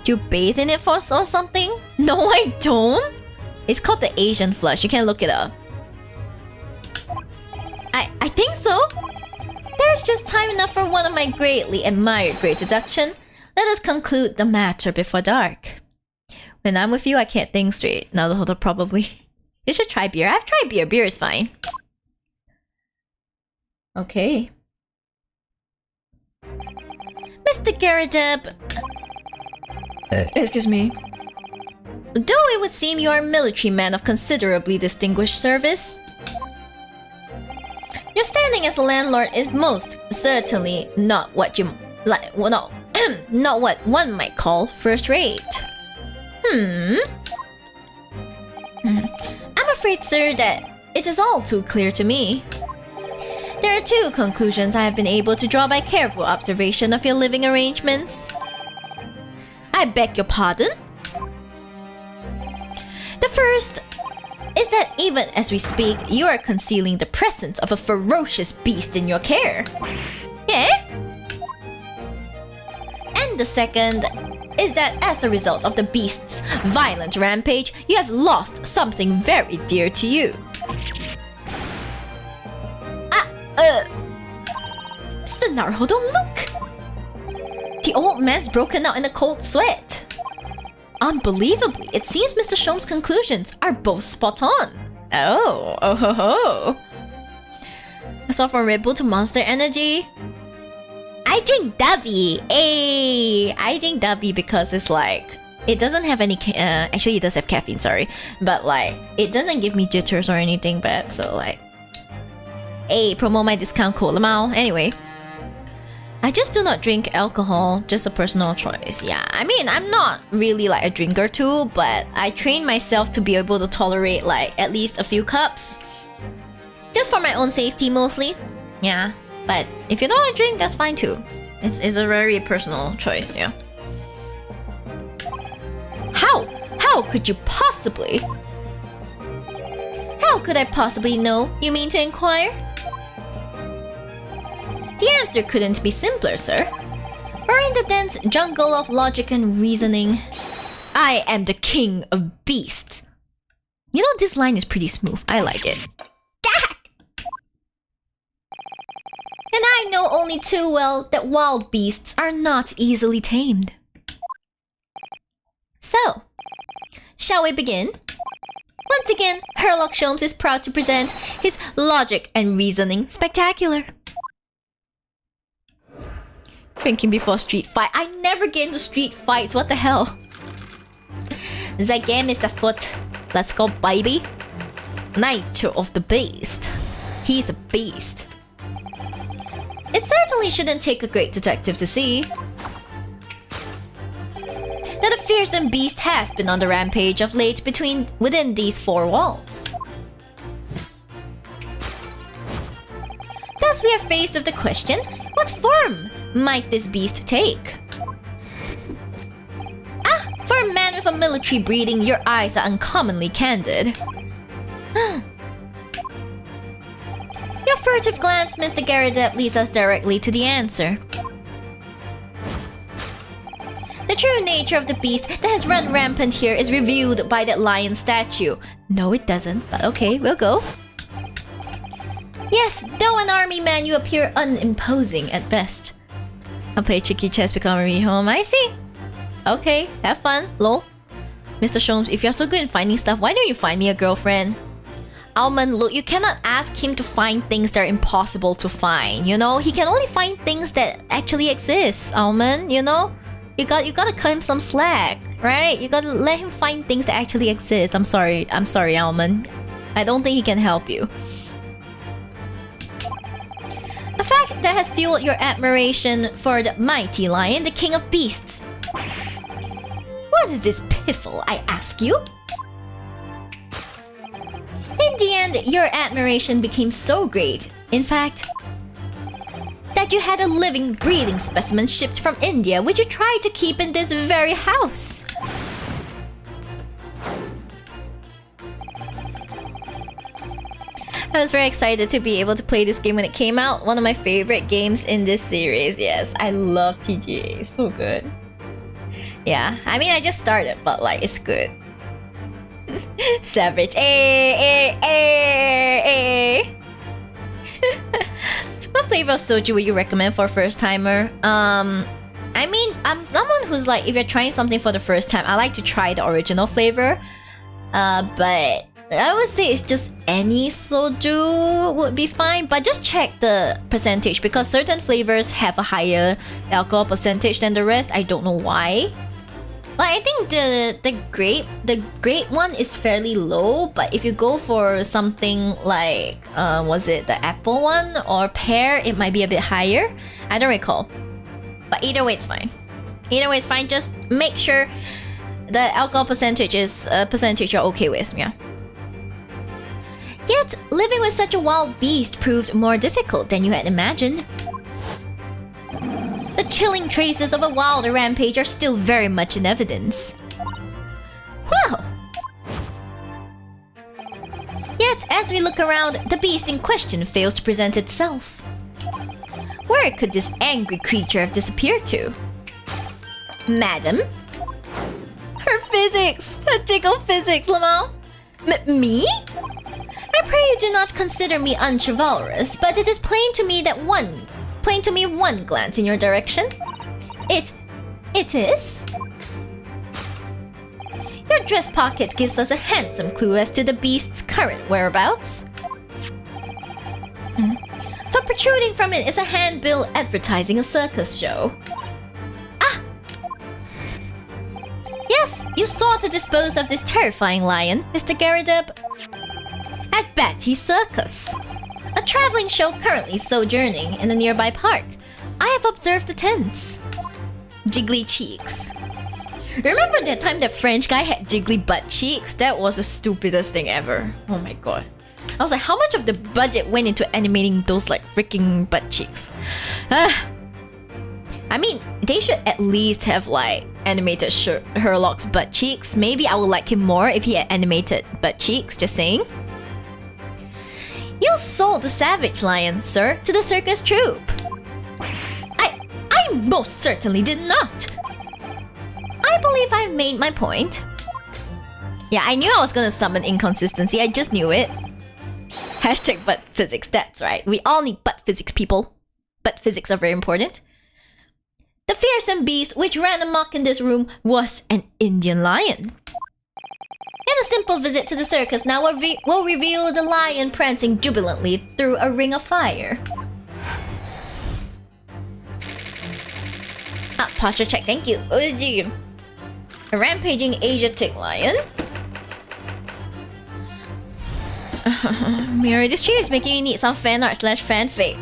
Do you bathe in it or something? No, I don't. It's called the Asian flush. You can look it up. I think so. There's just time enough for one of my greatly admired great deduction. Let us conclude the matter before dark. When I'm with you, I can't think straight. Naruhodo probably. You should try beer. I've tried beer. Beer is fine. Okay. Mr. Garadeb. Excuse me. Though it would seem you are a military man of considerably distinguished service, your standing as a landlord is most certainly not what you like. Well, no, not what one might call first rate. I'm afraid, sir, that it is all too clear to me. There are two conclusions I have been able to draw by careful observation of your living arrangements. I beg your pardon? The first is that even as we speak, you are concealing the presence of a ferocious beast in your care. Yeah? And the second is that as a result of the beast's violent rampage, you have lost something very dear to you. Mr. Naruhodo, look! The old man's broken out in a cold sweat. Unbelievably, it seems Mr. Sholmes' conclusions are both spot on. Oh ho ho. So from Red Bull to Monster Energy, I drink Dubby. I drink Dubby because it's like, it doesn't have any, actually it does have caffeine, sorry. But like, it doesn't give me jitters or anything bad, so like, promote my discount code, lamao. Anyway. I just do not drink alcohol, just a personal choice. Yeah, I mean, I'm not really like a drinker too, but I train myself to be able to tolerate like at least a few cups. Just for my own safety mostly. Yeah, but if you don't want to drink, that's fine too. It's a very personal choice, yeah. How could you possibly? How could I possibly know, you mean to inquire? The answer couldn't be simpler, sir. For in the dense jungle of logic and reasoning, I am the king of beasts. You know, this line is pretty smooth. I like it. And I know only too well that wild beasts are not easily tamed. So, shall we begin? Once again, Herlock Sholmes is proud to present his logic and reasoning spectacular. Drinking before street fight. I never get into street fights, what the hell? The game is afoot. Let's go, baby. Nature of the beast. He's a beast. It certainly shouldn't take a great detective to see that a fearsome beast has been on the rampage of late within these four walls. Thus we are faced with the question, what form might this beast take? Ah, for a man with a military breeding, your eyes are uncommonly candid. Your furtive glance, Mr. Garrideb, leads us directly to the answer. The true nature of the beast that has run rampant here is revealed by that lion statue. No, it doesn't, but okay, we'll go. Yes, though an army man, you appear unimposing at best. I'll play cheeky chess, become a home. I see. Okay, have fun, lol. Mr. Sholmes, if you're so good in finding stuff, why don't you find me a girlfriend? Almond, look, you cannot ask him to find things that are impossible to find, you know? He can only find things that actually exist, Almond, you know? You gotta cut him some slack, right? You gotta let him find things that actually exist. I'm sorry, Almond. I don't think he can help you. A fact that has fueled your admiration for the mighty lion, the king of beasts. What is this piffle, I ask you? In the end, your admiration became so great, in fact, that you had a living, breathing specimen shipped from India, which you tried to keep in this very house. I was very excited to be able to play this game when it came out. One of my favorite games in this series. Yes, I love TGA. So good. Yeah, I mean, I just started, but like, it's good. Savage. What flavor of soju would you recommend for a first timer? I mean, I'm someone who's like, if you're trying something for the first time, I like to try the original flavor. But I would say it's just any soju would be fine. But just check the percentage, because certain flavors have a higher alcohol percentage than the rest. I don't know why. Like, I think the grape one is fairly low, but if you go for something like was it the apple one or pear, it might be a bit higher. I don't recall. But either way it's fine. Either way it's fine. Just make sure the alcohol percentage is a percentage you're okay with, yeah. Yet, living with such a wild beast proved more difficult than you had imagined. The chilling traces of a wilder rampage are still very much in evidence. Well! Yet, as we look around, the beast in question fails to present itself. Where could this angry creature have disappeared to? Madam? Her physics! Her jiggle physics, Lamau! Me? I pray you do not consider me unchivalrous, but it is plain to me one glance in your direction. It is? Your dress pocket gives us a handsome clue as to the beast's current whereabouts. For protruding from it is a handbill advertising a circus show. Ah! Yes, you sought to dispose of this terrifying lion, Mr. Garrideb, at Batty's Circus, a traveling show currently sojourning in a nearby park. I have observed the tents. Jiggly cheeks. Remember that time that French guy had jiggly butt cheeks? That was the stupidest thing ever. Oh my god. I was like, how much of the budget went into animating those like freaking butt cheeks? I mean, they should at least have like animated Herlock's butt cheeks. Maybe I would like him more if he had animated butt cheeks, just saying. You sold the savage lion, sir, to the circus troupe. I most certainly did not. I believe I've made my point. Yeah, I knew I was gonna summon inconsistency. I just knew it. Hashtag butt physics, that's right. We all need butt physics, people. but physics are very important. The fearsome beast which ran amok in this room was an Indian lion. And a simple visit to the circus now will reveal the lion prancing jubilantly through a ring of fire. Posture check, thank you. A rampaging Asiatic lion. Miyori, this stream is making you need some fan art / fanfic.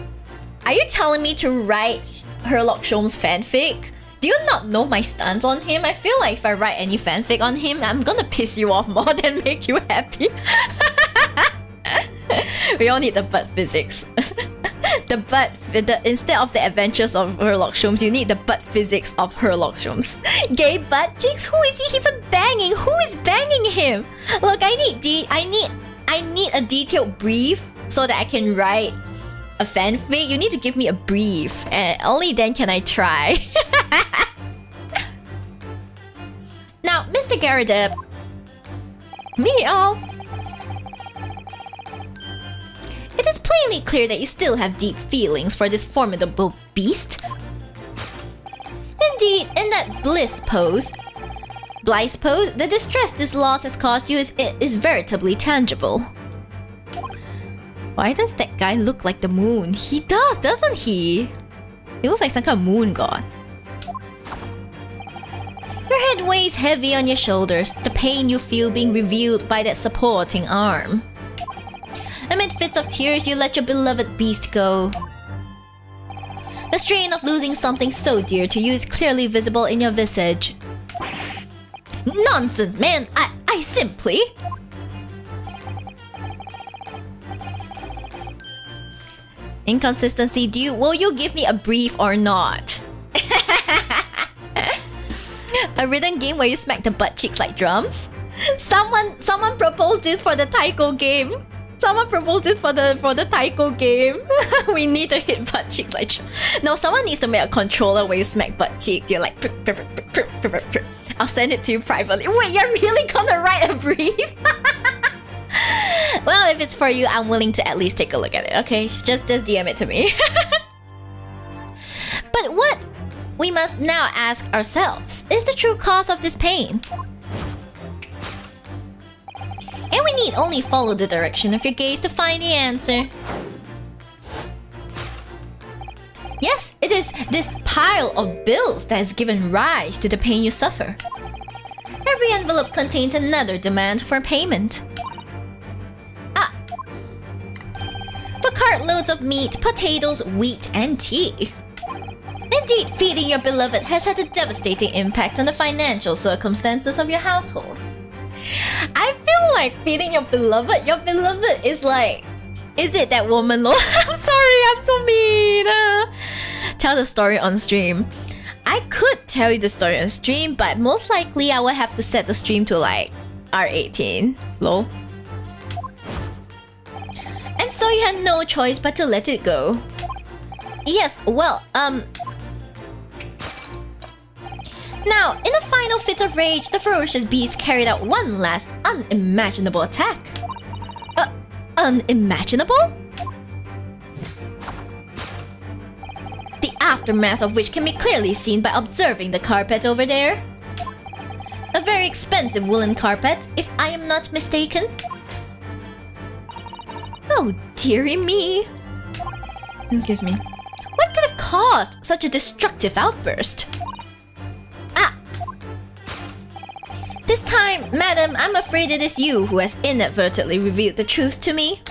Are you telling me to write Herlock Shom's fanfic? Do you not know my stance on him? I feel like if I write any fanfic on him, I'm gonna piss you off more than make you happy. We all need the butt physics. Instead of the adventures of Herlock Sholmes, you need the butt physics of Herlock Sholmes. Gay butt cheeks? Who is he even banging? Who is banging him? Look, I need a detailed brief so that I can write a fanfic. You need to give me a brief, and only then can I try. Now, Mr. Garadeb. Meow. It is plainly clear that you still have deep feelings for this formidable beast. Indeed, in that Blythe pose, the distress this loss has caused you is veritably tangible. Why does that guy look like the moon? He does, doesn't he? He looks like some kind of moon god. Your head weighs heavy on your shoulders, the pain you feel being revealed by that supporting arm. Amid fits of tears, you let your beloved beast go. The strain of losing something so dear to you is clearly visible in your visage. Nonsense, man! I simply... Inconsistency, will you give me a brief or not? A rhythm game where you smack the butt cheeks like drums? Someone proposed this for the taiko game. Someone proposed this for the taiko game. We need to hit butt cheeks like drums. No, someone needs to make a controller where you smack butt cheeks. You're like... I'll send it to you privately. Wait, you're really gonna write a brief? Well, if it's for you, I'm willing to at least take a look at it, okay? Just DM it to me. But what we must now ask ourselves is the true cause of this pain. And we need only follow the direction of your gaze to find the answer. Yes, it is this pile of bills that has given rise to the pain you suffer. Every envelope contains another demand for payment. For cartloads of meat, potatoes, wheat, and tea. Indeed, feeding your beloved has had a devastating impact on the financial circumstances of your household. I feel like feeding your beloved is like... Is it that woman, Lord? I'm sorry, I'm so mean. Tell the story on stream. I could tell you the story on stream, but most likely I will have to set the stream to like R18. Lol. And so you had no choice but to let it go. Yes, well, Now, in a final fit of rage, the ferocious beast carried out one last unimaginable attack. Unimaginable? The aftermath of which can be clearly seen by observing the carpet over there. A very expensive woolen carpet, if I am not mistaken. Oh, dearie me. Excuse me. What could have caused such a destructive outburst? This time, madam, I'm afraid it is you who has inadvertently revealed the truth to me.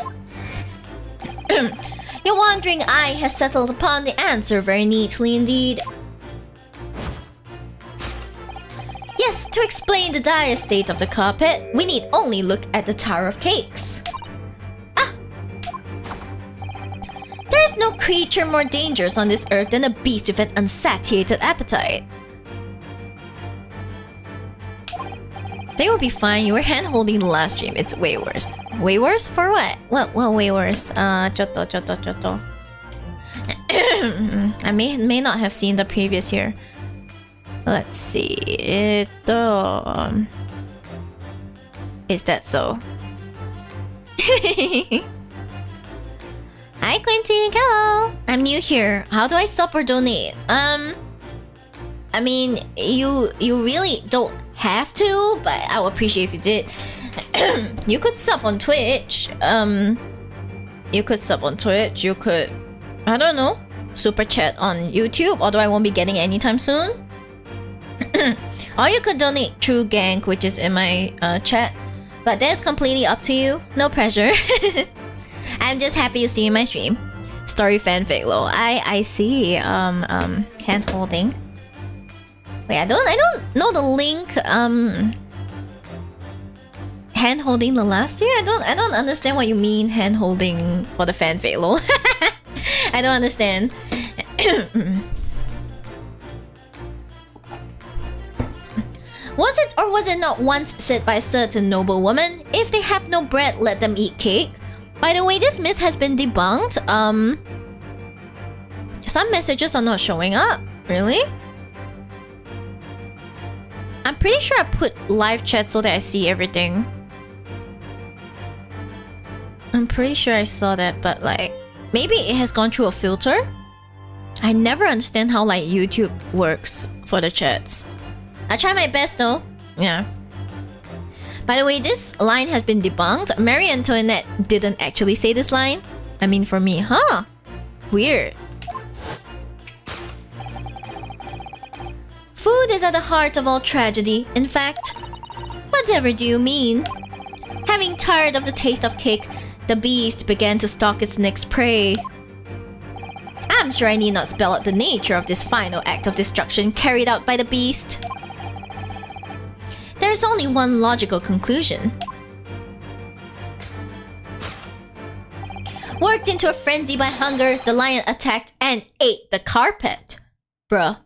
Your wandering eye has settled upon the answer very neatly indeed. Yes, to explain the dire state of the carpet, we need only look at the Tower of Cakes. There is no creature more dangerous on this earth than a beast with an unsatiated appetite. They will be fine. You were hand-holding the last stream. It's way worse. Way worse? For what? Well, way worse. Choto. I may not have seen the previous year. Let's see. Is that so? Hi, Quentin. Hello. I'm new here. How do I sub or donate? I mean, you really don't have to, but I would appreciate if you did. You could sub on Twitch. You could sub on Twitch. You could, I don't know, super chat on YouTube. Although I won't be getting it anytime soon. Or you could donate through Gank, which is in my chat. But that's completely up to you. No pressure. I'm just happy to see you in my stream. Story fanfic lol. I see. Hand holding. Wait, I don't know the link. Hand holding the last year? I don't understand what you mean hand holding for the fanfic lol. I don't understand. Was it or was it not once said by a certain noble woman, if they have no bread, let them eat cake? By the way, this myth has been debunked. Some messages are not showing up. Really? I'm pretty sure I put live chat so that I see everything. I'm pretty sure I saw that, but like, maybe it has gone through a filter? I never understand how like YouTube works for the chats. I try my best though. Yeah. By the way, this line has been debunked. Marie Antoinette didn't actually say this line. I mean, for me, huh? Weird. Food is at the heart of all tragedy. In fact, whatever do you mean? Having tired of the taste of cake, the beast began to stalk its next prey. I'm sure I need not spell out the nature of this final act of destruction carried out by the beast. There's only one logical conclusion. Worked into a frenzy by hunger, the lion attacked and ate the carpet. Bruh.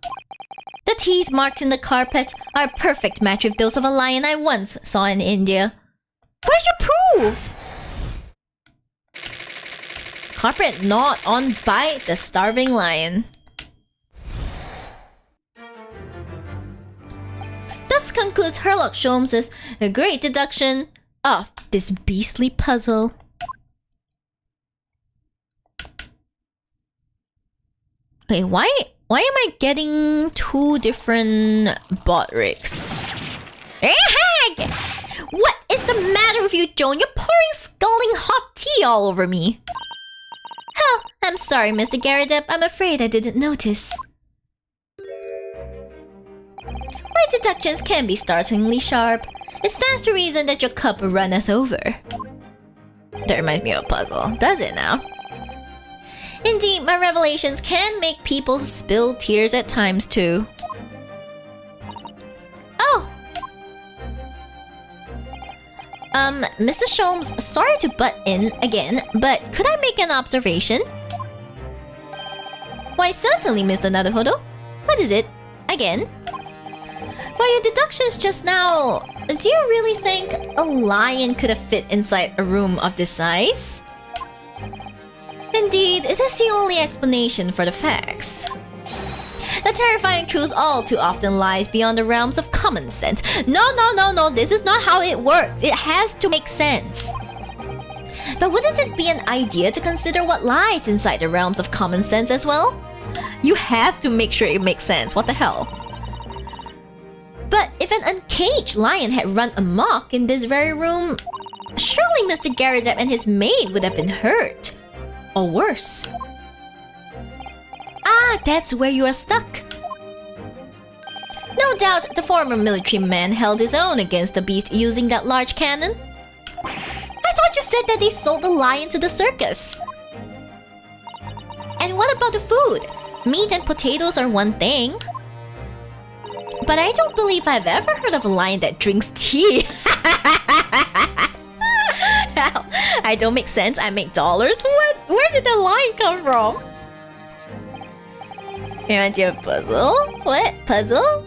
The teeth marked in the carpet are a perfect match with those of a lion I once saw in India. Where's your proof? Carpet gnawed on by the starving lion. Thus concludes Herlock Sholmes' great deduction of this beastly puzzle. Wait, why am I getting two different bot rigs? Hey, what is the matter with you, Joan? You're pouring scalding hot tea all over me. Oh, I'm sorry, Mr. Garrideb. I'm afraid I didn't notice. My deductions can be startlingly sharp. It stands to reason that your cup runneth over. That reminds me of a puzzle, does it now? Indeed, my revelations can make people spill tears at times too. Oh! Mr. Sholmes, sorry to butt in again, but could I make an observation? Why certainly, Mr. Naruhodo. What is it? Again? Well, your deductions just now... Do you really think a lion could have fit inside a room of this size? Indeed, it is the only explanation for the facts. The terrifying truth all too often lies beyond the realms of common sense. No, this is not how it works. It has to make sense. But wouldn't it be an idea to consider what lies inside the realms of common sense as well? You have to make sure it makes sense. What the hell? But if an uncaged lion had run amok in this very room, surely Mr. Garrideb and his maid would have been hurt. Or worse. Ah, that's where you are stuck. No doubt the former military man held his own against the beast using that large cannon. I thought you said that they sold the lion to the circus. And what about the food? Meat and potatoes are one thing. But I don't believe I've ever heard of a lion that drinks tea. I don't make sense. I make dollars. What? Where did the lion come from? Reminds you of puzzle? What? Puzzle?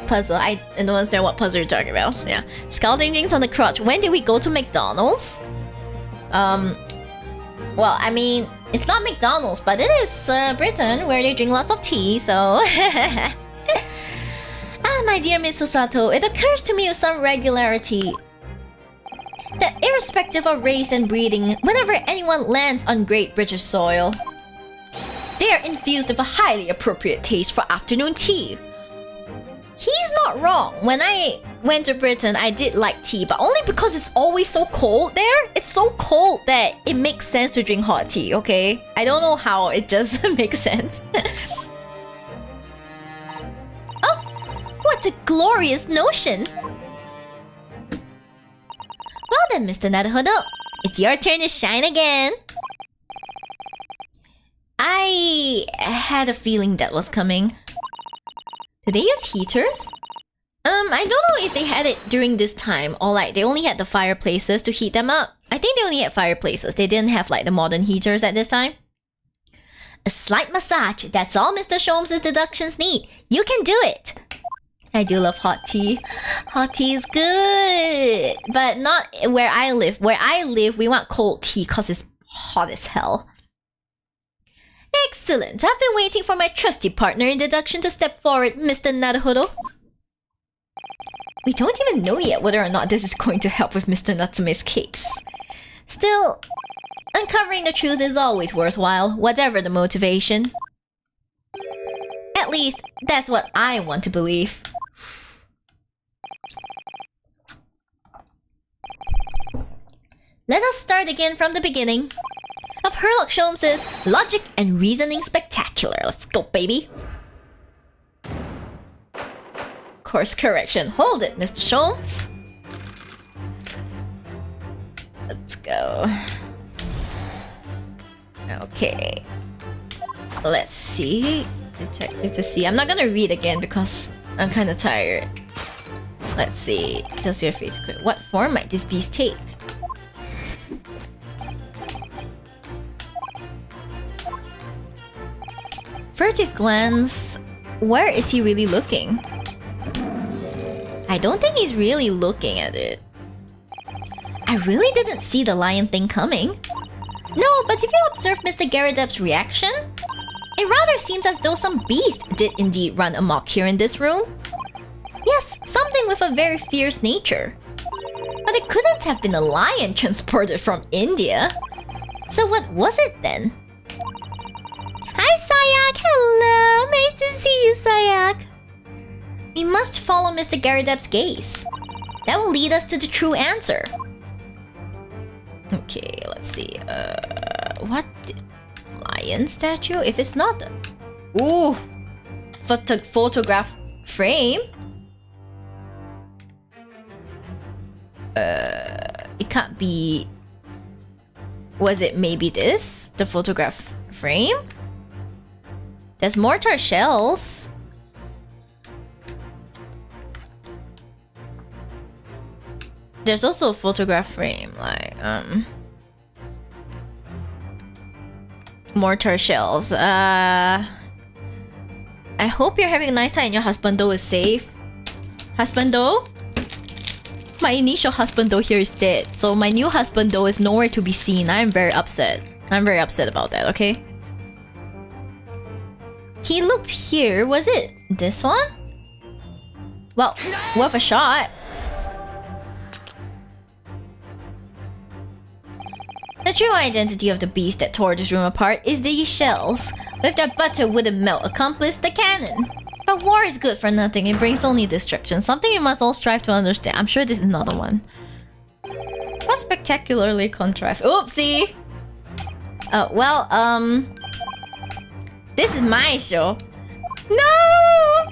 Puzzle. I don't understand what puzzle you're talking about. Yeah. Scalding drinks on the crotch. When did we go to McDonald's? Well, I mean, it's not McDonald's, but it is Britain, where they drink lots of tea, so... Ah, my dear Miss Susato, it occurs to me with some regularity that irrespective of race and breeding, whenever anyone lands on Great British soil, they are infused with a highly appropriate taste for afternoon tea. He's not wrong. When I went to Britain, I did like tea, but only because it's always so cold there. It's so cold that it makes sense to drink hot tea, okay? I don't know how, it just makes sense. Oh, what a glorious notion! Well then, Mr. Naruhodo, it's your turn to shine again. I had a feeling that was coming. Did they use heaters? I don't know if they had it during this time or like they only had the fireplaces to heat them up. I think they only had fireplaces. They didn't have like the modern heaters at this time. A slight massage. That's all Mr. Sholmes' deductions need. You can do it. I do love hot tea. Hot tea is good. But not where I live. Where I live, we want cold tea because it's hot as hell. Excellent. I've been waiting for my trusty partner in deduction to step forward, Mr. Naruhodo. We don't even know yet whether or not this is going to help with Mr. Natsume's case. Still, uncovering the truth is always worthwhile, whatever the motivation. At least, that's what I want to believe. Let us start again from the beginning of Herlock Sholmes' Logic and Reasoning Spectacular. Let's go, baby! Course correction. Hold it, Mr. Sholmes. Let's go. Okay. Let's see. Detective to see. I'm not gonna read again because I'm kind of tired. Let's see. Does your face quit? What form might this beast take? Furtive glance. Where is he really looking? I don't think he's really looking at it. I really didn't see the lion thing coming. No, but if you observe Mr. Garrideb's reaction, it rather seems as though some beast did indeed run amok here in this room. Yes, something with a very fierce nature. But it couldn't have been a lion transported from India. So what was it then? Hi, Sayak! Hello! Nice to see you, Sayak! We must follow Mr. Garrideb's gaze. That will lead us to the true answer. Okay, let's see. What? Lion statue? If it's not the... Ooh! Photograph frame? It can't be... Was it maybe this? The photograph frame? There's mortar shells. There's also a photograph frame, like, mortar shells. I hope you're having a nice time and your husbando is safe. Husbando? My initial husbando here is dead, so my new husbando is nowhere to be seen. I'm very upset. I'm very upset about that, okay? He looked here. Was it this one? Well, worth a shot. The true identity of the beast that tore this room apart is these shells. With their butter wouldn't melt accomplice the cannon. But war is good for nothing, it brings only destruction. Something we must all strive to understand. I'm sure this is another one. What spectacularly contrived. Oopsie! This is my show. No!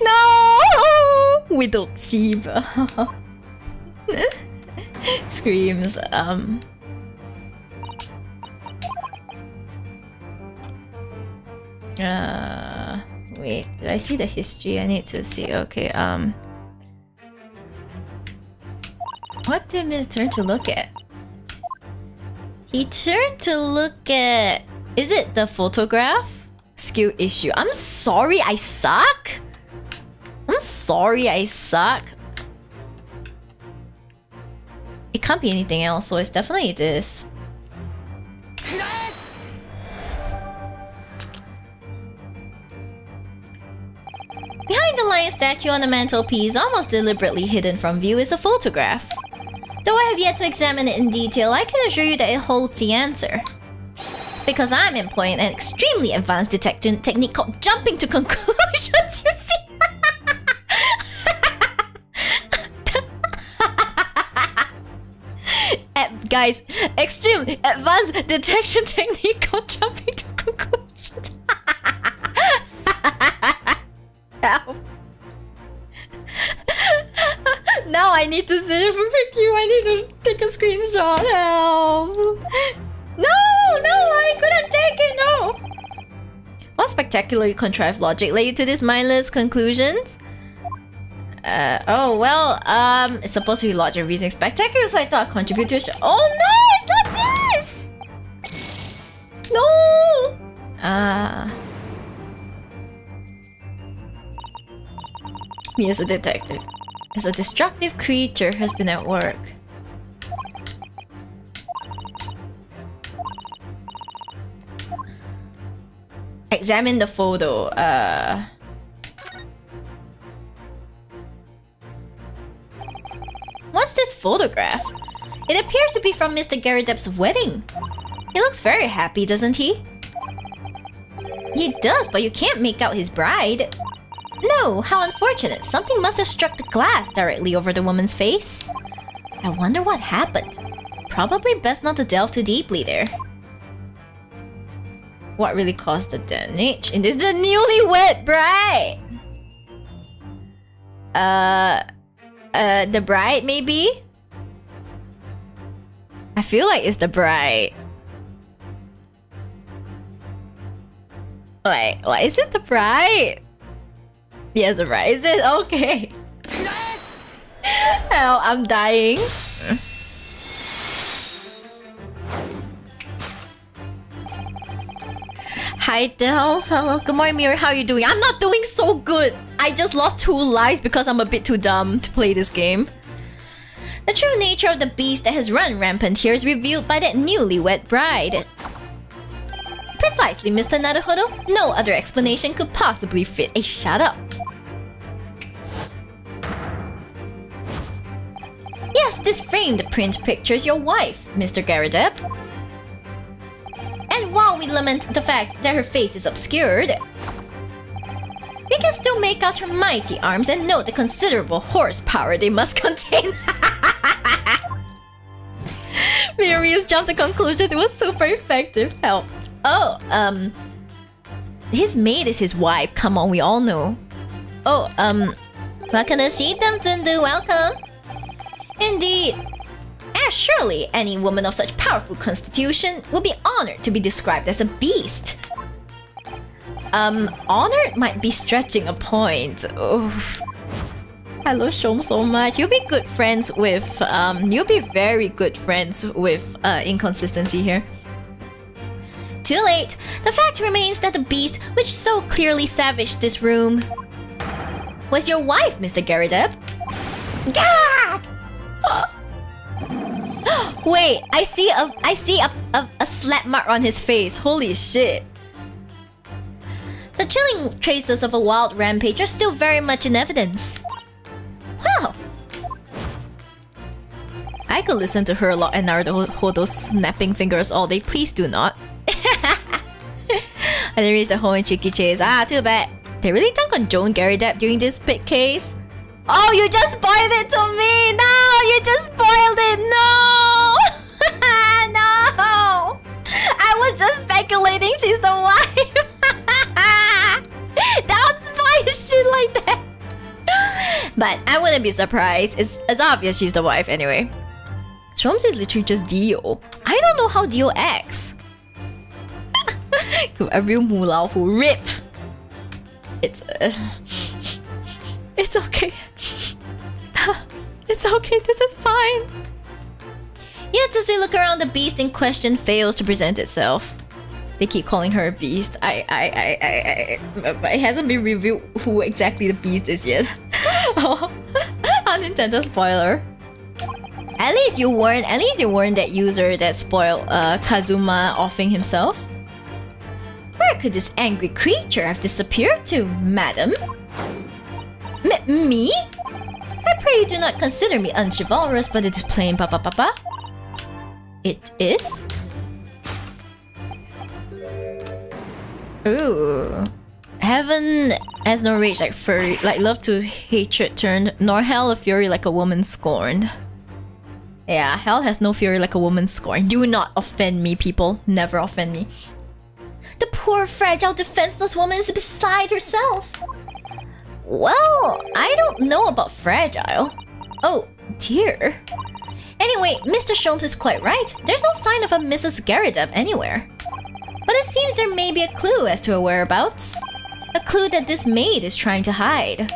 No! Widowed Shiba. Screams. Wait, did I see the history? I need to see. Okay, what did Miz turn to look at? He turned to look at... Is it the photograph? Skill issue. I'm sorry, I suck? I'm sorry, I suck. It can't be anything else, so it's definitely this. Behind the lion statue on the mantelpiece, almost deliberately hidden from view, is a photograph. Though I have yet to examine it in detail, I can assure you that it holds the answer. Because I'm employing an extremely advanced detection technique called jumping to conclusions, you see? Guys, extreme advanced detection technique called jumping to conclusions. Help. Now I need to save for you. I need to take a screenshot. Help. No, I couldn't take it, no. What spectacularly contrived logic led you to these mindless conclusions? It's supposed to be logic reasoning spectacular, so I thought I'd contribute to a show. Oh no, it's not this! No! Me as a detective. As a destructive creature has been at work. Examine the photo. What's this photograph? It appears to be from Mr. Garrideb's wedding. He looks very happy, doesn't he? He does, but you can't make out his bride. No, how unfortunate. Something must have struck the glass directly over the woman's face. I wonder what happened. Probably best not to delve too deeply there. What really caused the damage? And this is the newlywed bride! The bride, maybe? I feel like it's the bride. Like, what, is it the bride? Yes, the bride. Is it? Okay. Hell, I'm dying. Hi, Dels. Hello. Good morning, Miyori. How are you doing? I'm not doing so good. I just lost 2 lives because I'm a bit too dumb to play this game. The true nature of the beast that has run rampant here is revealed by that newlywed bride. Precisely, Mr. Naruhodo. No other explanation could possibly fit a shut up. Yes, this framed print pictures your wife, Mr. Garrideb. And while we lament the fact that her face is obscured, we can still make out her mighty arms and note the considerable horsepower they must contain. Miyori's jumped to conclusion it was super effective. Help. Oh, his maid is his wife. Come on, we all know. Oh, welcome to Shibdom Rules. Welcome. Indeed. As surely any woman of such powerful constitution will be honored to be described as a beast. Honored might be stretching a point. Oh. I love Shom so much. You'll be good friends with, you'll be very good friends with, inconsistency here. Too late. The fact remains that the beast which so clearly savaged this room was your wife, Mr. Garrideb. Gah! Wait, I see a slap mark on his face. Holy shit. The chilling traces of a wild rampage are still very much in evidence. Wow. I could listen to Herlock and Naruhodo snapping fingers all day. Please do not. I didn't reach the home in Cheeky Chase. Ah, too bad. They really dunk on Joan Garrideb during this big case. Oh, you just spoiled it to me! No! You just spoiled it! No! No! I was just speculating she's the wife! Don't spoil shit like that! But I wouldn't be surprised. It's obvious she's the wife anyway. Stroms is literally just Dio. I don't know how Dio acts. A real mulao who rip! It's okay. It's okay, this is fine. Yet as we look around, the beast in question fails to present itself. They keep calling her a beast. It hasn't been revealed who exactly the beast is yet. Oh, unintended spoiler. At least you warned that user that spoiled Kazuma offing himself. Where could this angry creature have disappeared to, madam? Me? I pray you do not consider me unchivalrous, but it is plain papa. It is? Ooh. Heaven has no rage like fury, like love to hatred turned, nor hell a fury like a woman scorned. Yeah, hell has no fury like a woman scorned. Do not offend me, people. Never offend me. The poor, fragile, defenseless woman is beside herself. Well, I don't know about fragile. Oh, dear. Anyway, Mr. Sholmes is quite right. There's no sign of a Mrs. Garrideb anywhere. But it seems there may be a clue as to her whereabouts. A clue that this maid is trying to hide.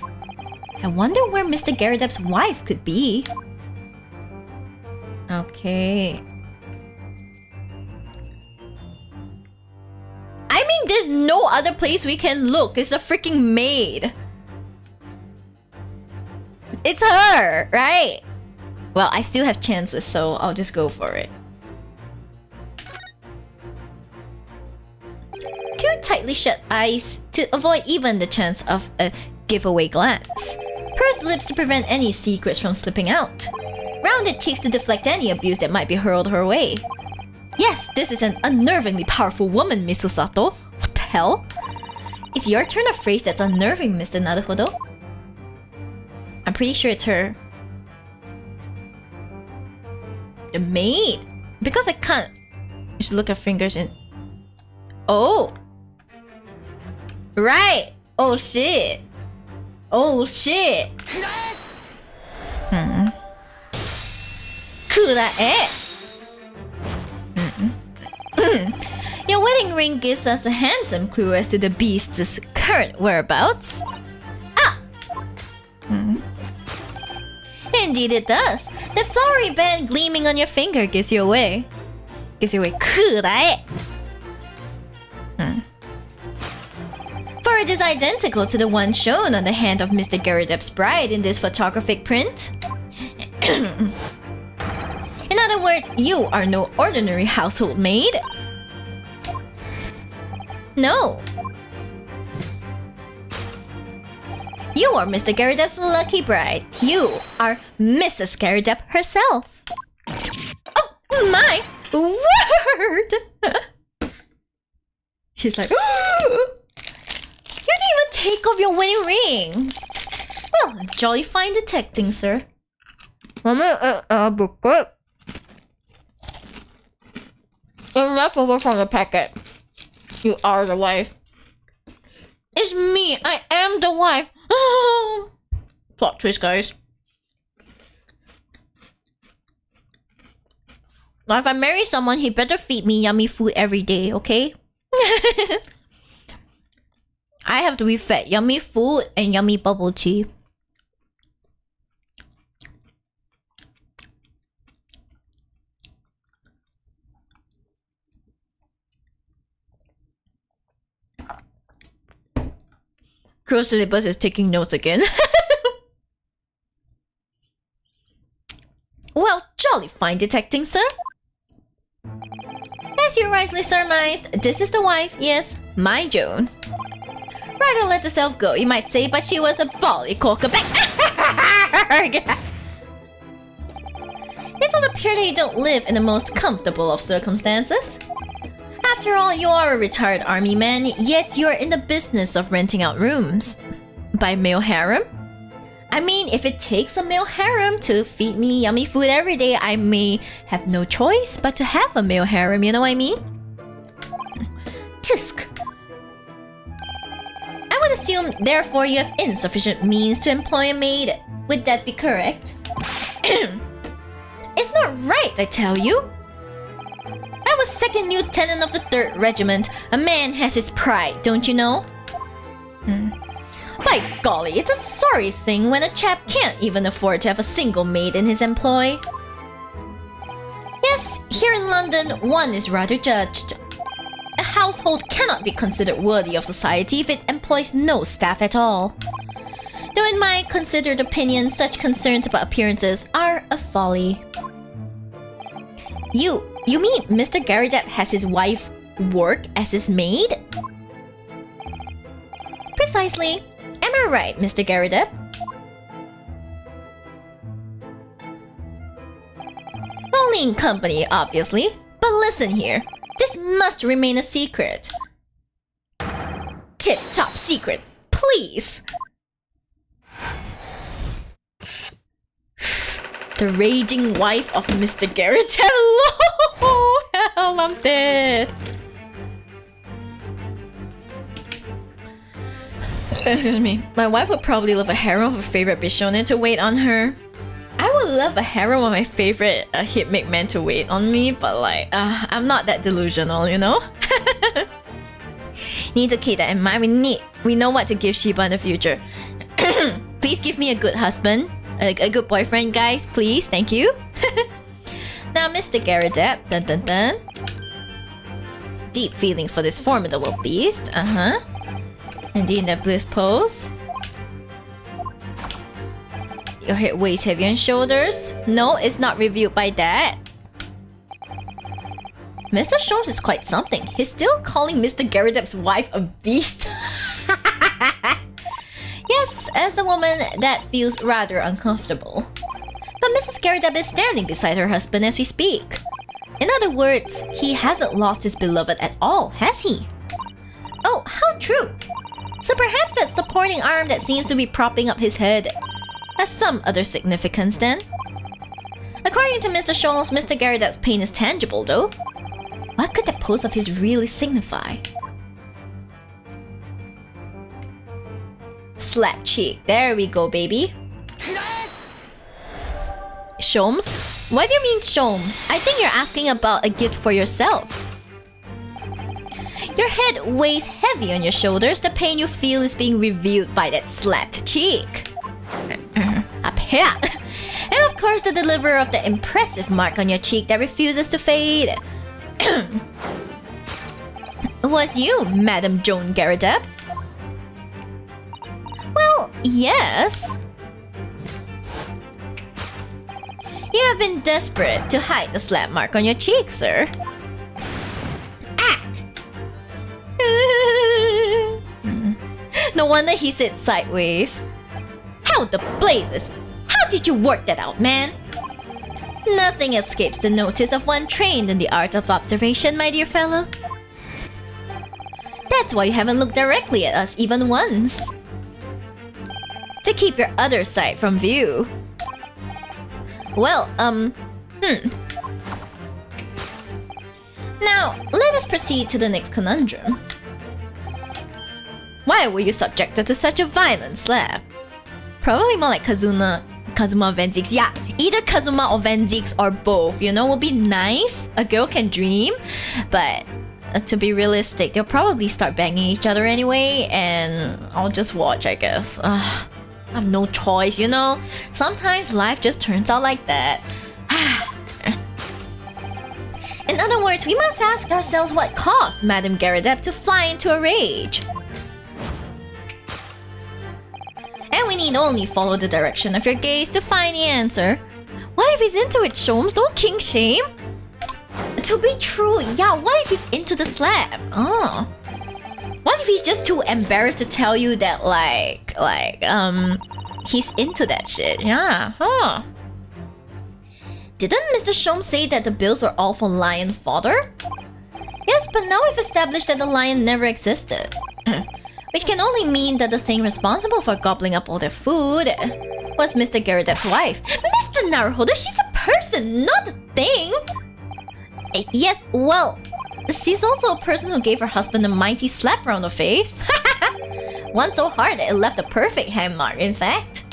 I wonder where Mr. Garrideb's wife could be. Okay. I mean, there's no other place we can look. It's a freaking maid. It's her, right? Well, I still have chances, so I'll just go for it. Two tightly shut eyes to avoid even the chance of a giveaway glance. Pursed lips to prevent any secrets from slipping out. Rounded cheeks to deflect any abuse that might be hurled her way. Yes, this is an unnervingly powerful woman, Miss Osato. What the hell? It's your turn of phrase that's unnerving, Mr. Naruhodo. I'm pretty sure it's her. The maid? Because I can't... You should look at fingers in... Oh! Right! Oh shit! Oh shit! Kurae! Your wedding ring gives us a handsome clue as to the beast's current whereabouts. Ah! Indeed it does. The flowery band gleaming on your finger gives you away. Kurae! For it is identical to the one shown on the hand of Mr. Garrideb's bride in this photographic print. In other words, you are no ordinary household maid. No. You are Mr. Garrideb's lucky bride. You are Mrs. Garrideb herself. Oh my word! She's like, you didn't even take off your wedding ring. Well, jolly fine detecting, sir. Book it. Leftover from the packet. You are the wife. It's me. I am the wife. Plot twist, guys. Now, if I marry someone, he better feed me yummy food every day, okay? I have to be fed. Yummy food and yummy bubble tea. Crow Syllabus is taking notes again. Well, jolly fine detecting, sir. As you rightly surmised, this is the wife, yes, my Joan. Rather let herself go, you might say, but she was a bally cockabag. It would appear that you don't live in the most comfortable of circumstances. After all, you are a retired army man, yet you're in the business of renting out rooms. By male harem? I mean, if it takes a male harem to feed me yummy food every day, I may have no choice but to have a male harem, you know what I mean? Tisk. I would assume, therefore, you have insufficient means to employ a maid. Would that be correct? It's not right, I tell you. I was second lieutenant of the 3rd Regiment. A man has his pride, don't you know? By golly, it's a sorry thing when a chap can't even afford to have a single maid in his employ. Yes, here in London, one is rather judged. A household cannot be considered worthy of society if it employs no staff at all. Though in my considered opinion, such concerns about appearances are a folly. You mean Mr. Garrideb has his wife work as his maid? Precisely. Am I right, Mr. Garrideb? Only in company, obviously. But listen here, this must remain a secret. Tip-top secret, please. The raging wife of Mr. Garrett. Hello! Hell, I'm dead. Excuse me. My wife would probably love a harem of her favorite Bishonen to wait on her. I would love a harem of my favorite hitmate man to wait on me, but like, I'm not that delusional, you know? Need to keep that in mind. We know what to give Shiba in the future. Please give me a good husband. A good boyfriend, guys, please. Thank you. Now, Mr. Garrett, dun dun dun. Deep feelings for this formidable beast. Indeed, in the bliss pose. Your head weighs heavy on shoulders. No, it's not reviewed by that. Mr. Sholmes is quite something. He's still calling Mr. Garrett's wife a beast. Yes, as a woman, that feels rather uncomfortable. But Mrs. Garrett is standing beside her husband as we speak. In other words, he hasn't lost his beloved at all, has he? Oh, how true. So perhaps that supporting arm that seems to be propping up his head has some other significance then? According to Mr. Sholmes, Mr. Garrett's pain is tangible though. What could that pose of his really signify? Slap cheek. There we go, baby. Sholmes? What do you mean, Sholmes? I think you're asking about a gift for yourself. Your head weighs heavy on your shoulders. The pain you feel is being revealed by that slapped cheek. Up here. And of course, the deliverer of the impressive mark on your cheek that refuses to fade. Was you, Madam Joan Garredeb? Well, yes. You have been desperate to hide the slap mark on your cheek, sir. No wonder he sits sideways. How the blazes! How did you work that out, man? Nothing escapes the notice of one trained in the art of observation, my dear fellow. That's why you haven't looked directly at us even once. To keep your other side from view. Well, Now, let us proceed to the next conundrum. Why were you subjected to such a violent slap? Probably more like Kazuma or Van Zieks. Yeah, either Kazuma or Van Zieks or both, you know, would be nice. A girl can dream. But to be realistic, they'll probably start banging each other anyway, and I'll just watch, I guess. I have no choice, you know? Sometimes life just turns out like that. In other words, we must ask ourselves what caused Madame Garredeb to fly into a rage. And we need only follow the direction of your gaze to find the answer. What if he's into it, Sholmes? Don't king shame. To be true, yeah, what if he's into the slap? Oh. What if he's just too embarrassed to tell you that, he's into that shit? Yeah, huh. Didn't Mr. Sholmes say that the bills were all for lion fodder? Yes, but now we've established that the lion never existed. Which can only mean that the thing responsible for gobbling up all their food was Mr. Garredeb's wife. Mr. Naruhodo, she's a person, not a thing! Yes, well, she's also a person who gave her husband a mighty slap round the face. One so hard that it left a perfect hand mark, in fact.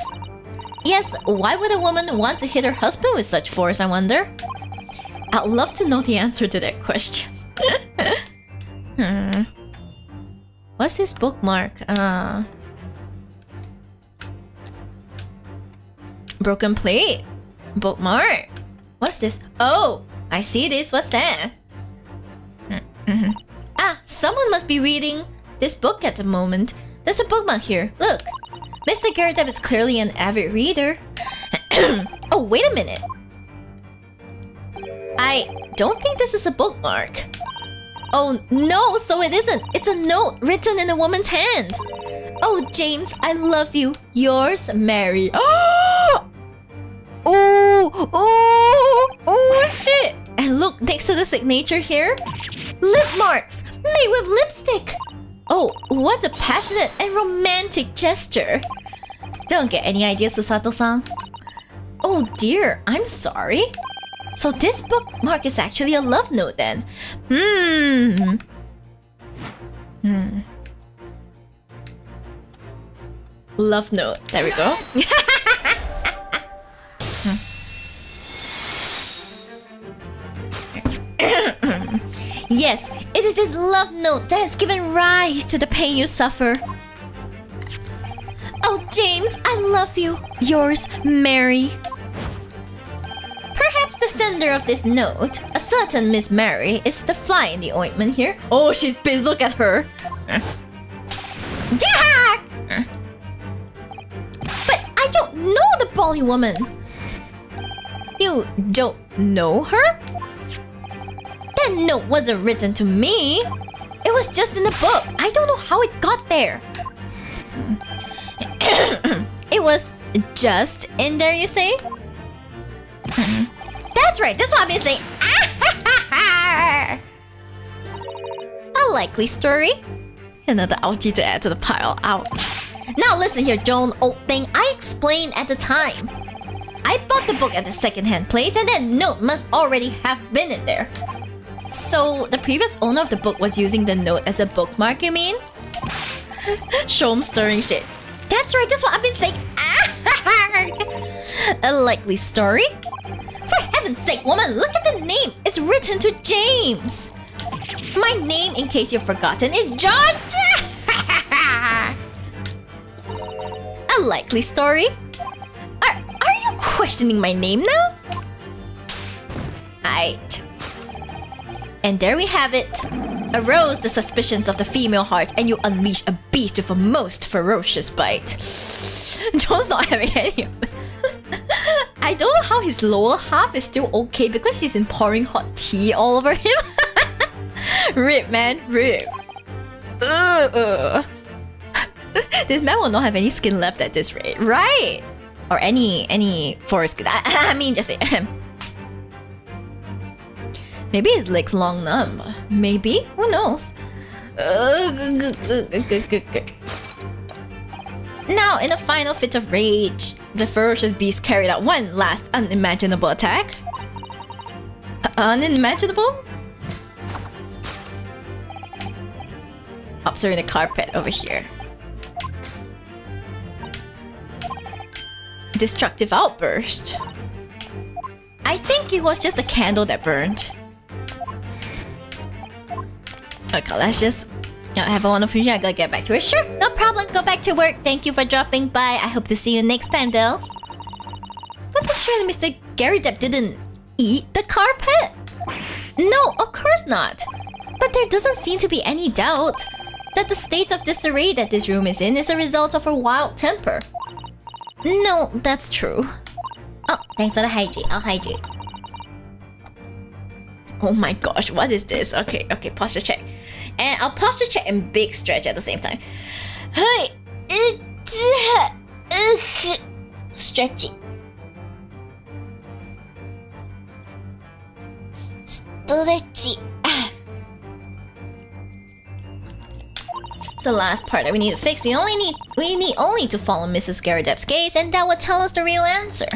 Yes, why would a woman want to hit her husband with such force, I wonder? I'd love to know the answer to that question. What's this bookmark? Broken plate? Bookmark? What's this? Oh, I see this. What's that? Someone must be reading this book at the moment. There's a bookmark here. Look. Mr. Garredeb is clearly an avid reader. Oh, wait a minute. I don't think this is a bookmark. Oh, no, so it isn't. It's a note written in a woman's hand. Oh, James, I love you. Yours, Mary. Oh, shit. to the signature here. Lip marks made with lipstick. Oh, what a passionate and romantic gesture. Don't get any ideas, Susato-san. Oh dear, I'm sorry. So this bookmark is actually a love note then. Love note. There we go. Yes, it is this love note that has given rise to the pain you suffer. Oh, James, I love you. Yours, Mary. Perhaps the sender of this note, a certain Miss Mary, is the fly in the ointment here. Oh, she's pissed. Look at her. Yeah! But I don't know the Polly woman. You don't know her? That note wasn't written to me. It was just in the book. I don't know how it got there. It was just in there, you say? That's right, that's what I've been saying. A likely story. Another ouchie to add to the pile. Ouch. Now listen here, Joan, old thing. I explained at the time. I bought the book at the second-hand place and that note must already have been in there. So the previous owner of the book was using the note as a bookmark, you mean? Shom stirring shit. That's right, that's what I've been saying. A likely story? For heaven's sake, woman, look at the name. It's written to James. My name, in case you've forgotten, is John. A likely story? Are you questioning my name now? And there we have it. Arouse the suspicions of the female heart and you unleash a beast with a most ferocious bite. John's not having any of it. I don't know how his lower half is still okay because she's been pouring hot tea all over him. Rip, man, rip. This man will not have any skin left at this rate, right? Or any forest skin. I mean, just say maybe his leg's long numb. Maybe? Who knows? Now, in a final fit of rage, the ferocious beast carried out one last unimaginable attack. Unimaginable? Observing the carpet over here. Destructive outburst. I think it was just a candle that burned. Okay, let's just have a wonderful day. I gotta get back to it. Sure, no problem. Go back to work. Thank you for dropping by. I hope to see you next time, Dells. But surely Mr. Gary Depp didn't eat the carpet? No, of course not. But there doesn't seem to be any doubt that the state of disarray that this room is in is a result of her wild temper. No, that's true. Oh, thanks for the hydrate. I'll hydrate. Oh my gosh, what is this? Okay, posture check. And I'll posture check and big stretch at the same time. Stretching. Stretchy. It's the last part that we need to fix. We need only to follow Mrs. Garridep's gaze, and that will tell us the real answer.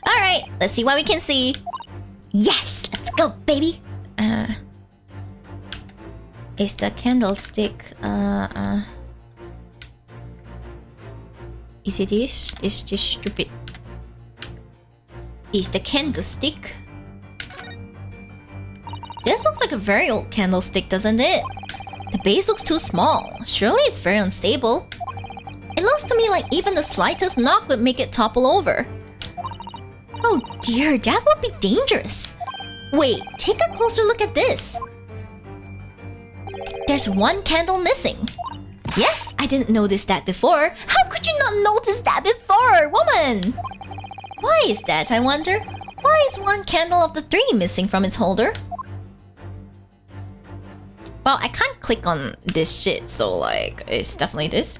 Alright, let's see what we can see. Yes! Let's go, baby! Is the candlestick... Is it this? It's just stupid. Is the candlestick... This looks like a very old candlestick, doesn't it? The base looks too small. Surely it's very unstable. It looks to me like even the slightest knock would make it topple over. Oh dear, that would be dangerous. Wait, take a closer look at this. There's one candle missing. Yes, I didn't notice that before. How could you not notice that before, woman? Why is that, I wonder? Why is one candle of the three missing from its holder? Well, I can't click on this shit, so like, it's definitely this.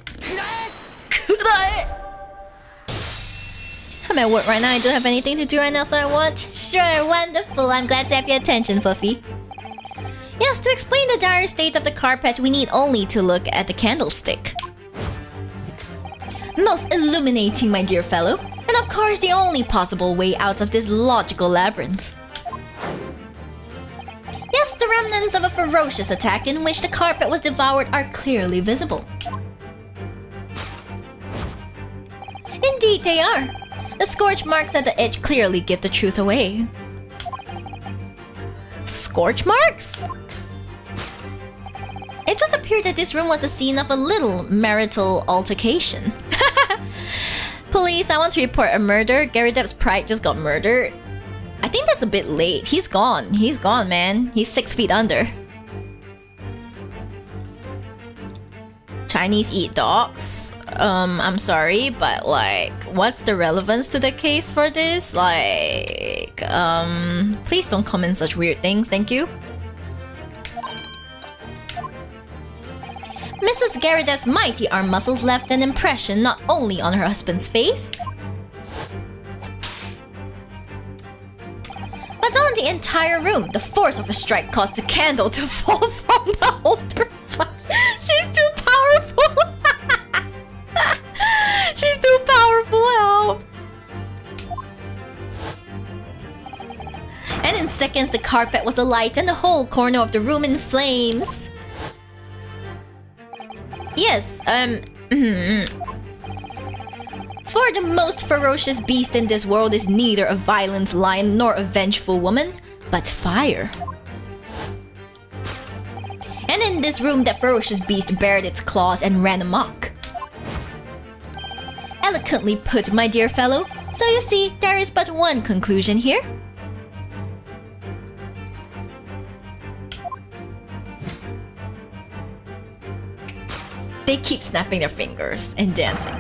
I'm at work right now. I don't have anything to do right now, so I watch. Sure, wonderful. I'm glad to have your attention, Fluffy. Yes, to explain the dire state of the carpet, we need only to look at the candlestick. Most illuminating, my dear fellow. And of course, the only possible way out of this logical labyrinth. Yes, the remnants of a ferocious attack in which the carpet was devoured are clearly visible. Indeed, they are. The scorch marks at the edge clearly give the truth away. Scorch marks? It would appear that this room was the scene of a little marital altercation. Police, I want to report a murder. Gary Depp's pride just got murdered. I think that's a bit late. He's gone. He's gone, man. He's 6 feet under. Chinese eat dogs? I'm sorry, but like, what's the relevance to the case for this? Like, please don't comment such weird things, thank you. Mrs. Garrida's mighty arm muscles left an impression not only on her husband's face, but on the entire room. The force of a strike caused the candle to fall from the holder. She's too powerful! She's too powerful, help! And in seconds, the carpet was alight and the whole corner of the room in flames. Yes, for the most ferocious beast in this world is neither a violent lion nor a vengeful woman, but fire. And in this room, that ferocious beast bared its claws and ran amok. Eloquently put, my dear fellow. So you see, there is but one conclusion here. They keep snapping their fingers and dancing.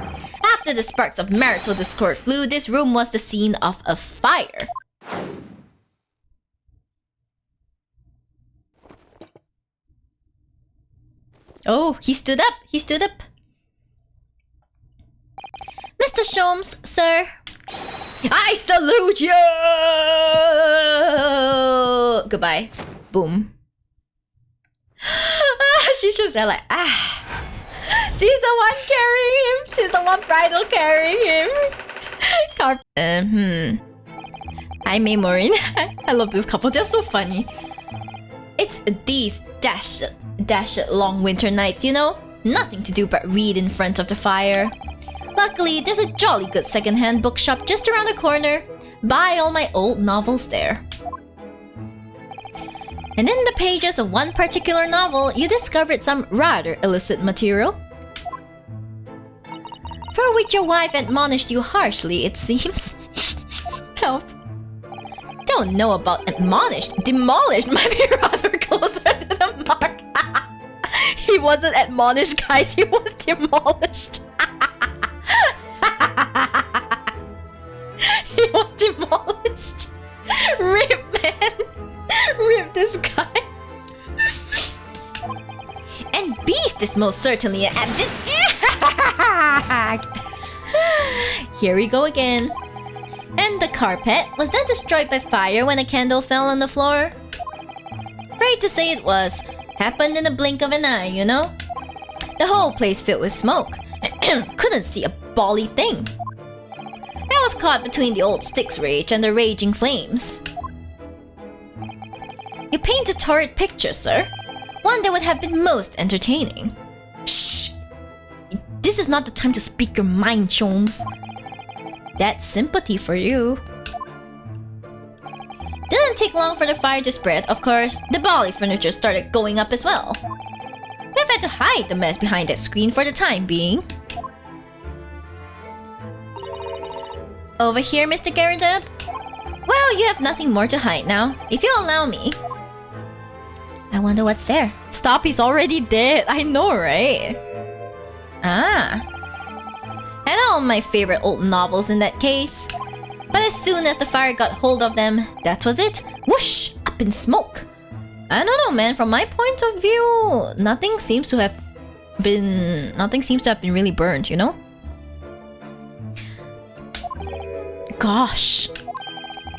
After the sparks of marital discord flew, this room was the scene of a fire. Oh, he stood up. He stood up. Mr. Sholmes, sir. I salute you! Goodbye. Boom. She's just there like, ah. She's the one carrying him. She's the one bridal carrying him. Hi, Maureen. I love this couple. They're so funny. It's these dashed long winter nights, you know? Nothing to do but read in front of the fire. Luckily, there's a jolly good second-hand bookshop just around the corner. Buy all my old novels there. And in the pages of one particular novel, you discovered some rather illicit material. For which your wife admonished you harshly, it seems. Help. Don't know about admonished. Demolished might be rather closer to the mark. He wasn't admonished, guys. He was demolished. He was demolished. Rip, man. Rip this guy. And Beast is most certainly an apt. Here we go again. And the carpet was then destroyed by fire when a candle fell on the floor. Afraid to say it was. Happened in the blink of an eye, you know? The whole place filled with smoke. Couldn't see a bally thing. I was caught between the old Styx rage and the raging flames. You paint a torrid picture, sir. One that would have been most entertaining. Shh! This is not the time to speak your mind, Sholmes. That's sympathy for you. Didn't take long for the fire to spread, of course. The bally furniture started going up as well. We've had to hide the mess behind that screen for the time being. Over here, Mr. Garrideb? Well, you have nothing more to hide now, if you'll allow me. I wonder what's there. Stop, he's already dead. I know, right? Ah. And all my favorite old novels in that case. But as soon as the fire got hold of them, that was it. Whoosh! Up in smoke. I don't know, man. From my point of view, nothing seems to have been really burned, you know? gosh.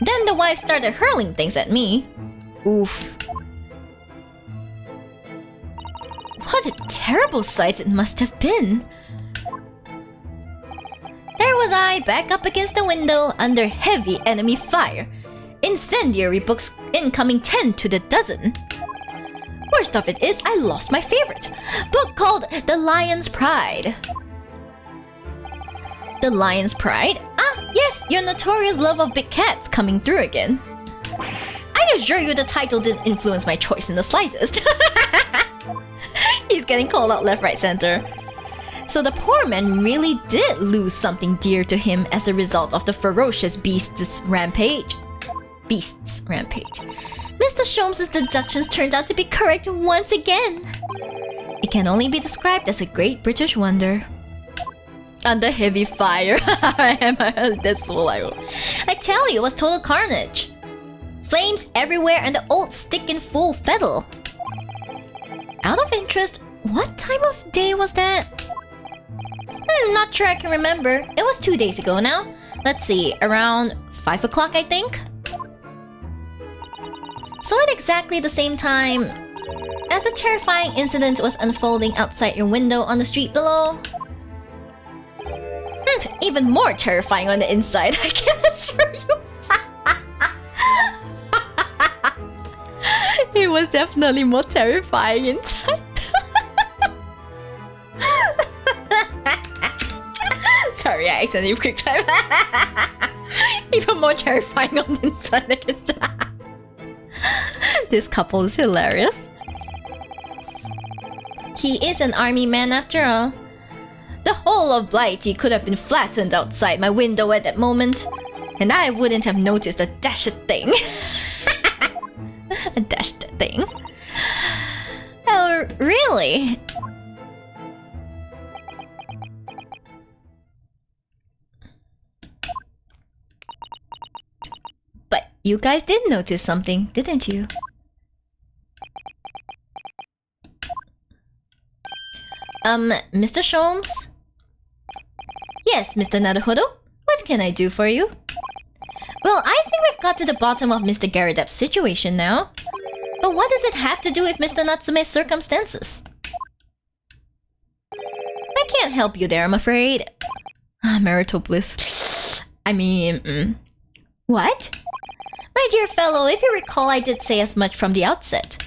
Then the wife started hurling things at me. Oof. What a terrible sight it must have been. There was I, back up against the window, under heavy enemy fire. Incendiary books incoming 10 to the dozen. Worst of it is, I lost my favorite book called The Lion's Pride. The Lion's Pride? Ah, yes, your notorious love of big cats coming through again. I assure you the title didn't influence my choice in the slightest. He's getting called out left, right, center. So the poor man really did lose something dear to him as a result of the ferocious beast's rampage. Mr. Sholmes' deductions turned out to be correct once again. It can only be described as a great British wonder. Under heavy fire. That's all I will. I tell you, it was total carnage. Flames everywhere and the old stick in full fiddle. Out of interest, what time of day was that? Not sure I can remember. It was 2 days ago now. Let's see, around 5 o'clock I think? So at exactly the same time as a terrifying incident was unfolding outside your window on the street below. Even more terrifying on the inside, I can assure you. It was definitely more terrifying inside. Sorry, I accidentally quick time. Even more terrifying on the inside, I guess. This couple is hilarious. He is an army man after all. The whole of Blighty could have been flattened outside my window at that moment, and I wouldn't have noticed a dashed thing. A dashed thing? Oh, really? But you guys did notice something, didn't you? Mr. Sholmes? Yes, Mr. Naruhodo? What can I do for you? Well, I think we've got to the bottom of Mr. Garridep's situation now. But what does it have to do with Mr. Natsume's circumstances? I can't help you there, I'm afraid. Marital bliss. I mean... What? My dear fellow, if you recall, I did say as much from the outset.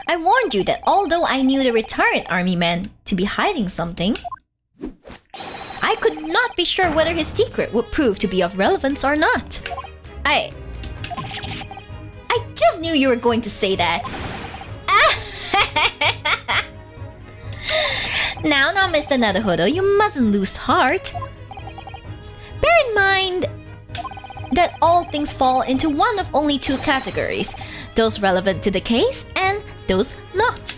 I warned you that although I knew the retired army man to be hiding something, I could not be sure whether his secret would prove to be of relevance or not. I just knew you were going to say that. Now, Mr. Naruhodo, you mustn't lose heart. Bear in mind that all things fall into one of only two categories, those relevant to the case and those not.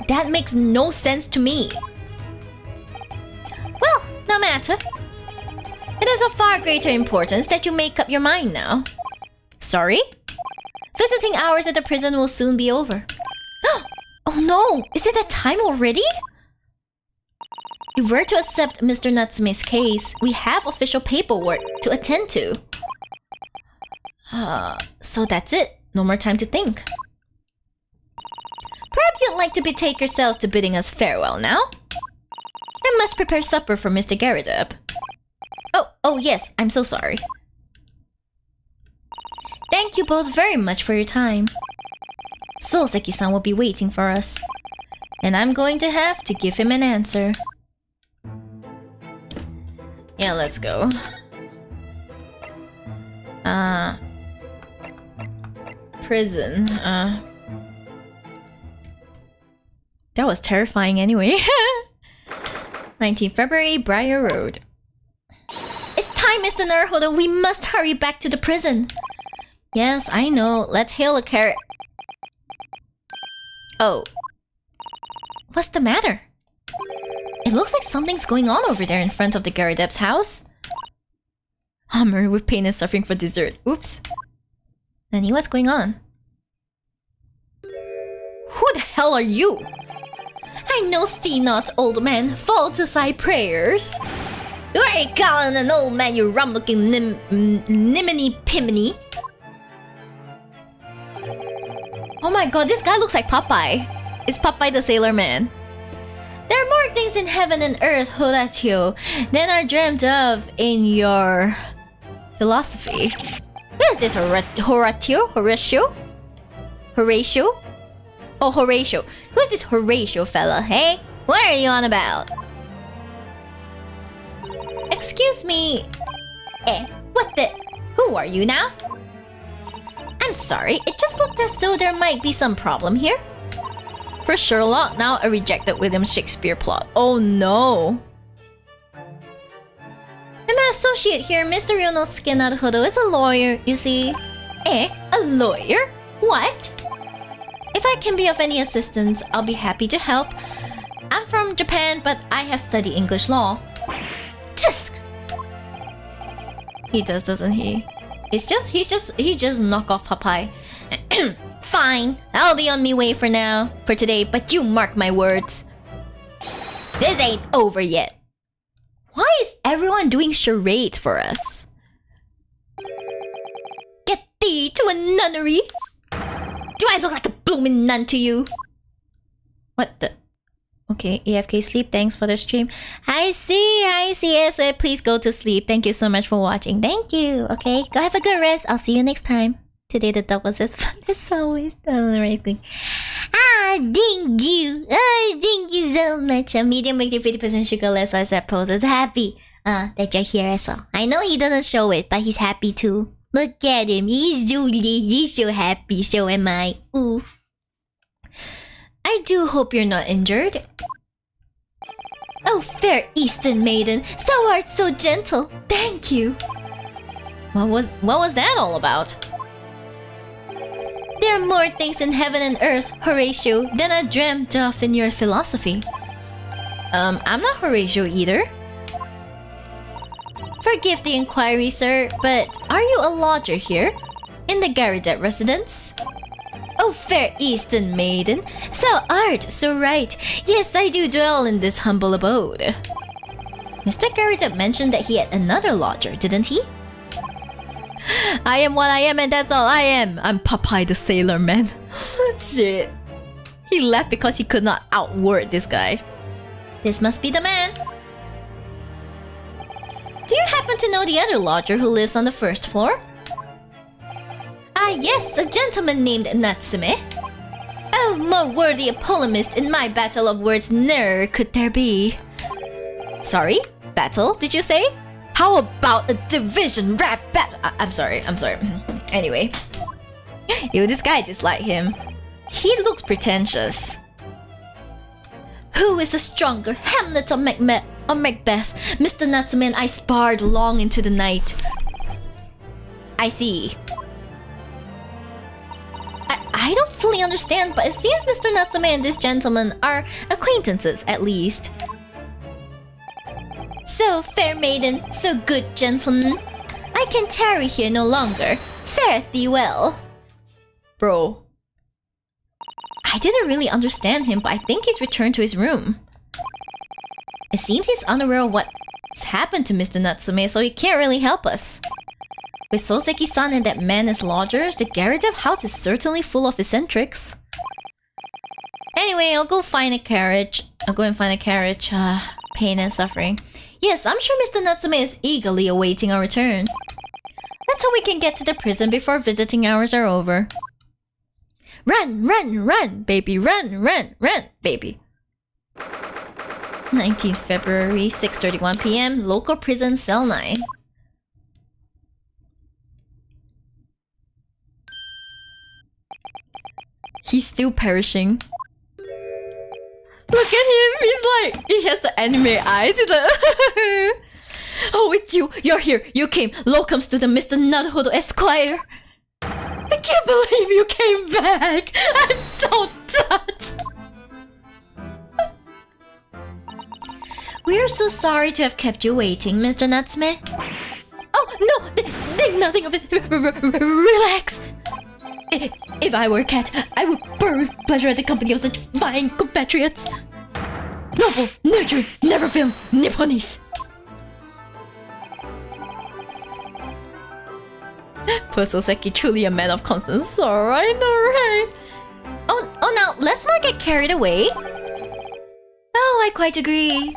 That makes no sense to me. Well, no matter. It is of far greater importance that you make up your mind now. Sorry? Visiting hours at the prison will soon be over. Oh no! Is it that time already? If we're to accept Mr. Natsume's case, we have official paperwork to attend to. So that's it. No more time to think. Perhaps you'd like to betake yourselves to bidding us farewell now? I must prepare supper for Mr. Garridep. Oh yes, I'm so sorry. Thank you both very much for your time. Soseki-san will be waiting for us. And I'm going to have to give him an answer. Yeah, let's go. Prison. That was terrifying anyway. 19 February, Briar Road. It's time, Mr. Naruhodo. We must hurry back to the prison. Yes, I know. Let's hail a carrot. Oh. What's the matter? It looks like something's going on over there in front of the Garridep's house. Hammer with pain and suffering for dessert. Oops. Nani, what's going on? Who the hell are you? I know thee not, old man. Fall to thy prayers. Who are you calling an old man, you rum-looking niminy-piminy? Oh my god, this guy looks like Popeye. It's Popeye the Sailor Man. There are more things in heaven and earth, Horatio, than are dreamt of in your philosophy. Who is this Horatio? Horatio? Horatio? Oh, Horatio. Who is this Horatio fella, hey? What are you on about? Excuse me. What the? Who are you now? I'm sorry, it just looked as though there might be some problem here. For Sherlock, now a rejected William Shakespeare plot. Oh no. And my associate here, Mr. Ryonosuke Naruhodo, is a lawyer, you see. A lawyer? What? If I can be of any assistance, I'll be happy to help. I'm from Japan, but I have studied English law. Tisk! He does, doesn't he? He's just knockoff Popeye. Fine, I'll be on me way for today, but you mark my words. This ain't over yet. Why is everyone doing charades for us? Get thee to a nunnery? Do I look like a bloomin' nun to you? What the? Okay, AFK sleep, thanks for the stream. I see, yes, so please go to sleep. Thank you so much for watching. Thank you, okay? Go have a good rest. I'll see you next time. Today the dog was as fun as always. Done the right thing. Thank you. Thank you so much. A medium make you 50% sugar less, I suppose. Is happy that you're here as well. I know he doesn't show it, but he's happy too. Look at him. He's so happy. So am I. Ooh. I do hope you're not injured. Oh, fair Eastern maiden, thou art so gentle. Thank you. What was that all about? There are more things in heaven and earth, Horatio, than I dreamt of in your philosophy. I'm not Horatio either. Forgive the inquiry, sir, but are you a lodger here? In the Garridet residence? Oh, fair Eastern maiden, thou art so right. Yes, I do dwell in this humble abode. Mr. Garridet mentioned that he had another lodger, didn't he? I am what I am and that's all I am. I'm Popeye the Sailor Man. Shit. He left because he could not outword this guy. This must be the man. Do you happen to know the other lodger who lives on the first floor? Ah yes, a gentleman named Natsume. Oh, more worthy a polemist in my battle of words ne'er could there be. Sorry? Battle, did you say? How about a division rap battle? I'm sorry. Anyway. Ew, this guy dislike him. He looks pretentious. Who is the stronger, Hamlet or Macbeth? Mr. Natsume and I sparred long into the night. I see. I don't fully understand, but it seems Mr. Natsume and this gentleman are acquaintances, at least. So, fair maiden, so good gentleman, I can tarry here no longer. Fare thee well. Bro. I didn't really understand him, but I think he's returned to his room. It seems he's unaware of what's happened to Mr. Natsume, so he can't really help us. With Soseki-san and that man as lodgers, the Garridet house is certainly full of eccentrics. Anyway, I'll go find a carriage. Pain and suffering. Yes, I'm sure Mr. Natsume is eagerly awaiting our return. Let's hope we can get to the prison before visiting hours are over. Run, baby, run, baby. 19th February, 6:31 p.m. Local prison, cell 9. He's still perishing. Look at him, he's like, he has the anime eyes. He's like, oh, it's you, you're here, you came. Welcomes to the Mr. Naruhodo Esquire. I can't believe you came back. I'm so touched. We're so sorry to have kept you waiting, Mr. Natsume. Oh, no, think nothing of it. Relax. If I were a cat, I would purr with pleasure at the company of such fine compatriots. Noble, nurturing, never fail, Nipponese. Pusoseki truly a man of constant sorrow, I know, right? Oh, now, let's not get carried away. Oh, I quite agree.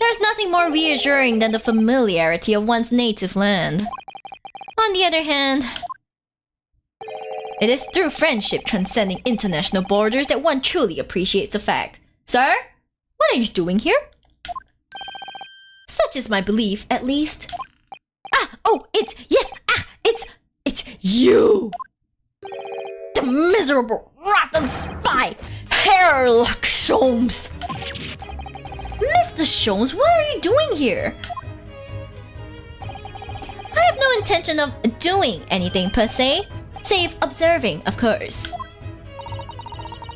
There's nothing more reassuring than the familiarity of one's native land. On the other hand, it is through friendship transcending international borders that one truly appreciates the fact. Sir? What are you doing here? Such is my belief, at least. It's you! The miserable, rotten spy, Herlock Shibs! Mr. Shibs, what are you doing here? I have no intention of doing anything per se, save observing, of course.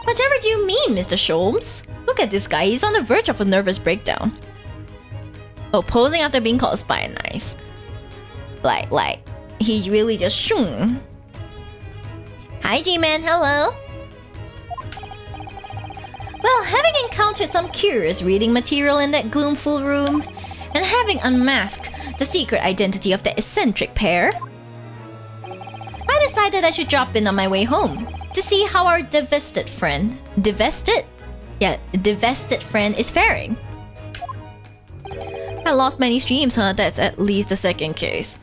Whatever do you mean, Mr. Shibs? Look at this guy, he's on the verge of a nervous breakdown. Oh, posing after being called a spy, nice. Like, he really just shoom. Hi, G-Man, hello. Well, having encountered some curious reading material in that gloomful room, and having unmasked the secret identity of the eccentric pair, I decided I should drop in on my way home to see how our divested friend is faring. I lost many streams, huh? That's at least the second case.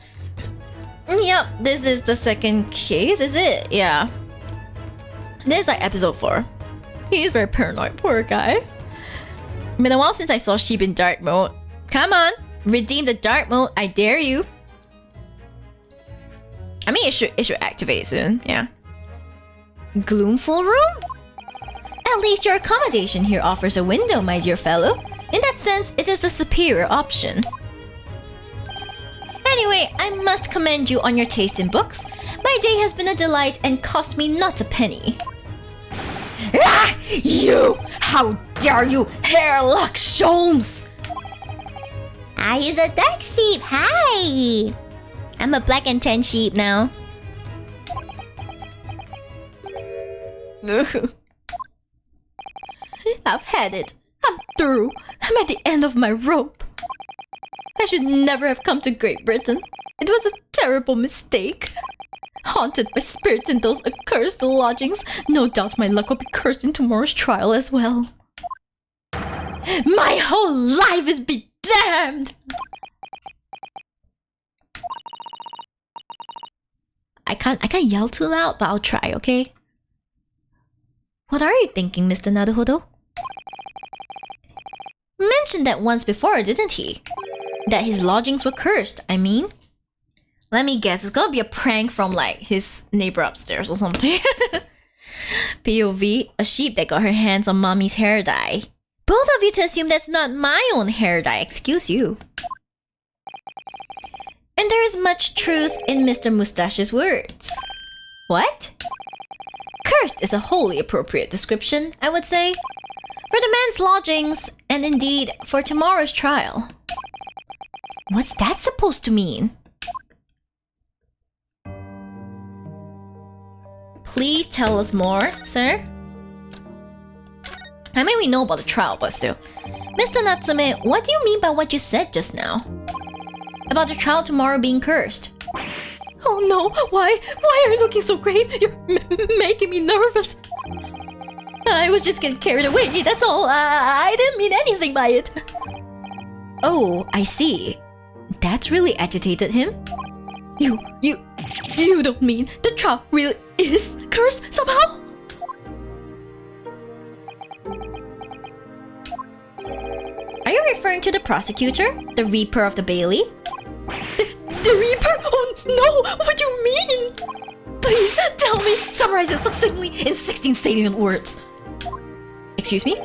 Yep, this is the second case, is it? Yeah. This is like episode 4. He's very paranoid, poor guy. Been a while since I saw Shiba in dark mode. Come on, redeem the dark mode, I dare you. I mean, it should activate soon, yeah. Gloomful room? At least your accommodation here offers a window, my dear fellow. In that sense, it is the superior option. Anyway, I must commend you on your taste in books. My day has been a delight and cost me not a penny. Ah! You! How dare you, Herlock Shibs! He's a dark sheep, hi! I'm a black and tan sheep now. I've had it. I'm through. I'm at the end of my rope. I should never have come to Great Britain. It was a terrible mistake. Haunted by spirits in those accursed lodgings, no doubt my luck will be cursed in tomorrow's trial as well. My whole life is be damned! I can't yell too loud, but I'll try, okay? What are you thinking, Mr. Naruhodo? Mentioned that once before, didn't he? That his lodgings were cursed, I mean. Let me guess, it's gonna be a prank from like his neighbor upstairs or something. POV, a sheep that got her hands on mommy's hair dye. Both of you to assume that's not my own hair dye, excuse you. And there is much truth in Mr. Mustache's words. What? Cursed is a wholly appropriate description, I would say. For the man's lodgings, and indeed for tomorrow's trial. What's that supposed to mean? Please tell us more, sir. I mean, we know about the trial, but still. Mr. Natsume, what do you mean by what you said just now? About the trial tomorrow being cursed? Oh no, why are you looking so grave? You're making me nervous. I was just getting carried away, that's all. I didn't mean anything by it. Oh, I see. That's really agitated him? You don't mean the trial really is cursed somehow? Are you referring to the prosecutor? The Reaper of the Bailey? The Reaper? Oh no! What do you mean? Please, tell me! Summarize it succinctly in 16 salient words. Excuse me?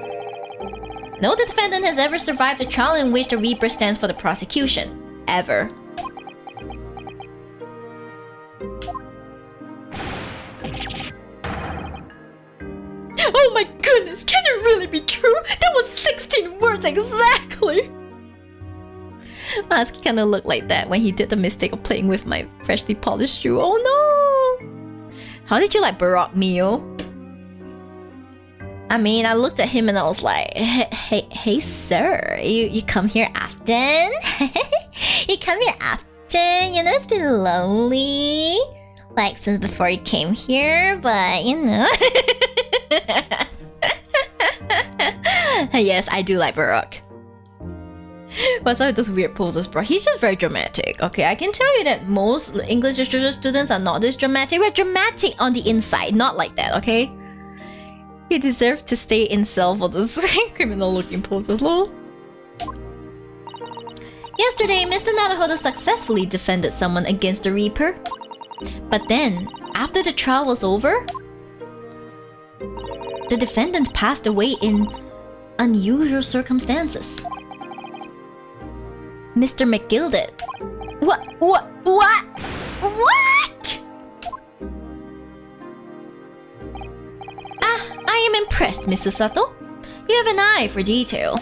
No defendant has ever survived a trial in which the Reaper stands for the prosecution. Ever. Oh my goodness, can it really be true? That was 16 words exactly! Mask kinda looked like that when he did the mistake of playing with my freshly polished shoe. Oh no! How did you like Barack Mio? I mean, I looked at him and I was like, hey sir, you come here often? You come here often? Captain. You know, it's been lonely. Like, since before you came here, but, you know. Yes, I do like Baroque. But some of those weird poses, bro. He's just very dramatic. Okay, I can tell you that most English literature students are not this dramatic. We're dramatic on the inside, not like that, okay? You deserve to stay in cell for those criminal-looking poses, lol. Yesterday, Mr. Naruhodo successfully defended someone against the Reaper. But then, after the trial was over, the defendant passed away in unusual circumstances. Mr. McGilded. What? I am impressed, Mrs. Sato. You have an eye for detail.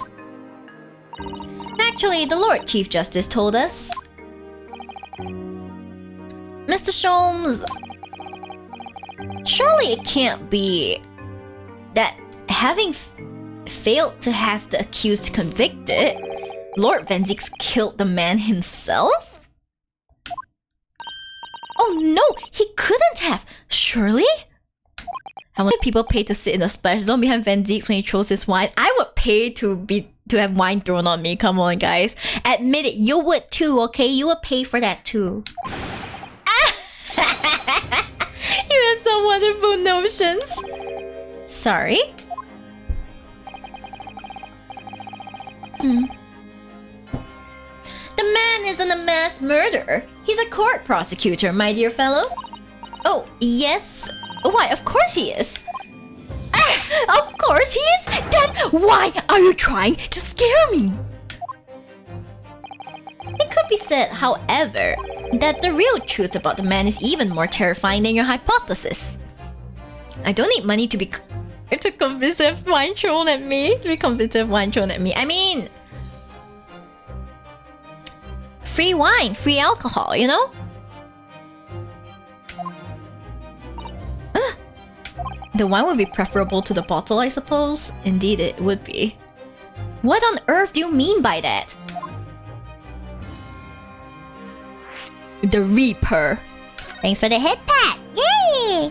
Actually, the Lord Chief Justice told us. Mr. Sholmes, surely it can't be that having failed to have the accused convicted, Lord Van Zieks killed the man himself? Oh no, he couldn't have, surely? How many people pay to sit in the splash zone behind Van Zieks when he throws his wine? I would pay to have wine thrown on me, come on guys. Admit it, you would too, okay? You would pay for that too. You have some wonderful notions. Sorry? The man isn't a mass murderer. He's a court prosecutor, my dear fellow. Oh, yes? Why, of course he is. Of course he is? Then why are you trying to scare me? It could be said, however, that the real truth about the man is even more terrifying than your hypothesis. I don't need money to convince of wine thrown at me. I mean, free wine, free alcohol, you know? The wine would be preferable to the bottle, I suppose. Indeed, it would be. What on earth do you mean by that? The Reaper. Thanks for the head pat. Yay!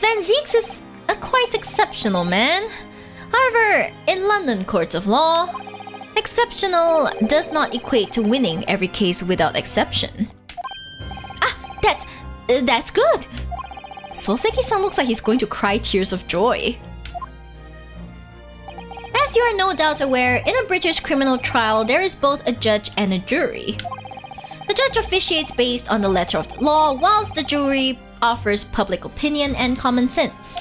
Van Zieks is a quite exceptional man. However, in London courts of law, exceptional does not equate to winning every case without exception. Ah, that's good. Soseki-san looks like he's going to cry tears of joy. As you are no doubt aware, in a British criminal trial, there is both a judge and a jury. The judge officiates based on the letter of the law, whilst the jury offers public opinion and common sense.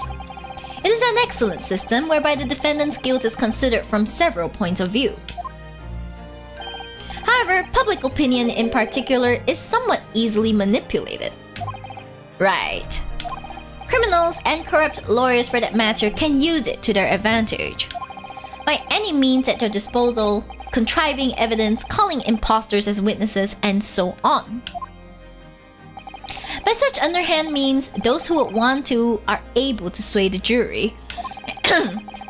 It is an excellent system whereby the defendant's guilt is considered from several points of view. However, public opinion in particular is somewhat easily manipulated. Right. Criminals and corrupt lawyers for that matter can use it to their advantage. By any means at their disposal, contriving evidence, calling imposters as witnesses, and so on. By such underhand means, those who would want to are able to sway the jury.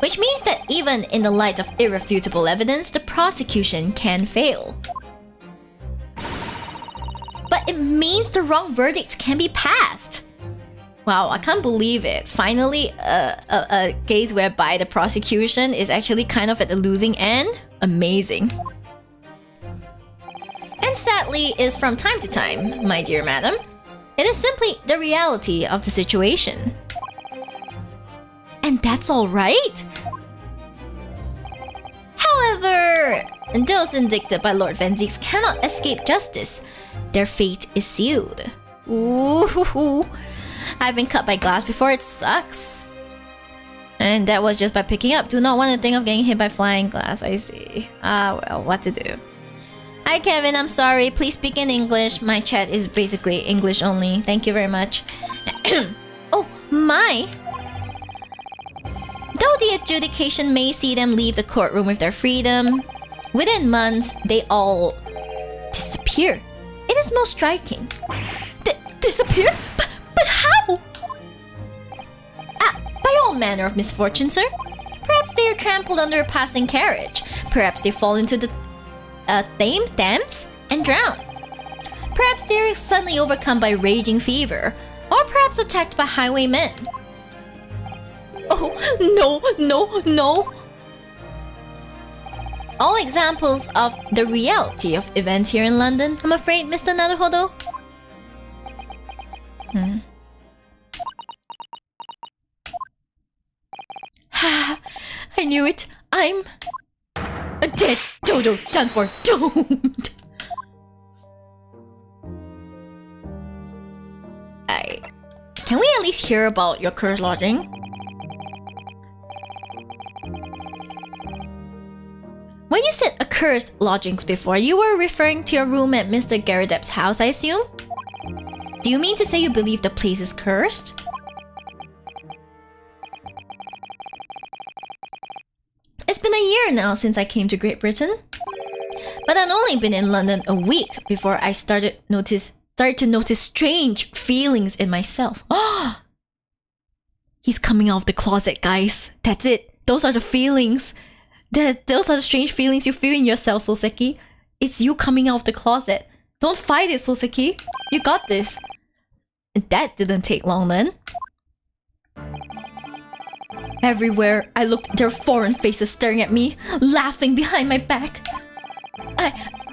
Which means that even in the light of irrefutable evidence, the prosecution can fail. But it means the wrong verdict can be passed. Wow, I can't believe it. Finally, a case whereby the prosecution is actually kind of at the losing end. Amazing. And sadly, is from time to time, my dear madam. It is simply the reality of the situation. And that's alright? However, those indicted by Lord Van Zieks cannot escape justice. Their fate is sealed. Ooh. I've been cut by glass before, it sucks. And that was just by picking up. Do not want to think of getting hit by flying glass, I see. Ah, well, what to do. Hi Kevin, I'm sorry. Please speak in English. My chat is basically English only. Thank you very much. Oh, my. Though the adjudication may see them leave the courtroom with their freedom, within months, they all disappear. It is most striking. Disappear? But how? By all manner of misfortune, sir. Perhaps they are trampled under a passing carriage. Perhaps they fall into the Thames and drown. Perhaps they're suddenly overcome by raging fever, or perhaps attacked by highwaymen. Oh, no. All examples of the reality of events here in London, I'm afraid, Mr. Naruhodo. I knew it. I'm dead. Dodo, done for. Don't. Can we at least hear about your cursed lodging? When you said accursed lodgings before, you were referring to your room at Mr. Garadep's house, I assume? Do you mean to say you believe the place is cursed? It's been a year now since I came to Great Britain. But I'd only been in London a week before I started to notice strange feelings in myself. He's coming out of the closet, guys. That's it. Those are the feelings. Those are the strange feelings you feel in yourself, Soseki. It's you coming out of the closet. Don't fight it, Soseki. You got this. And that didn't take long then. Everywhere I looked, there were foreign faces staring at me, laughing behind my back.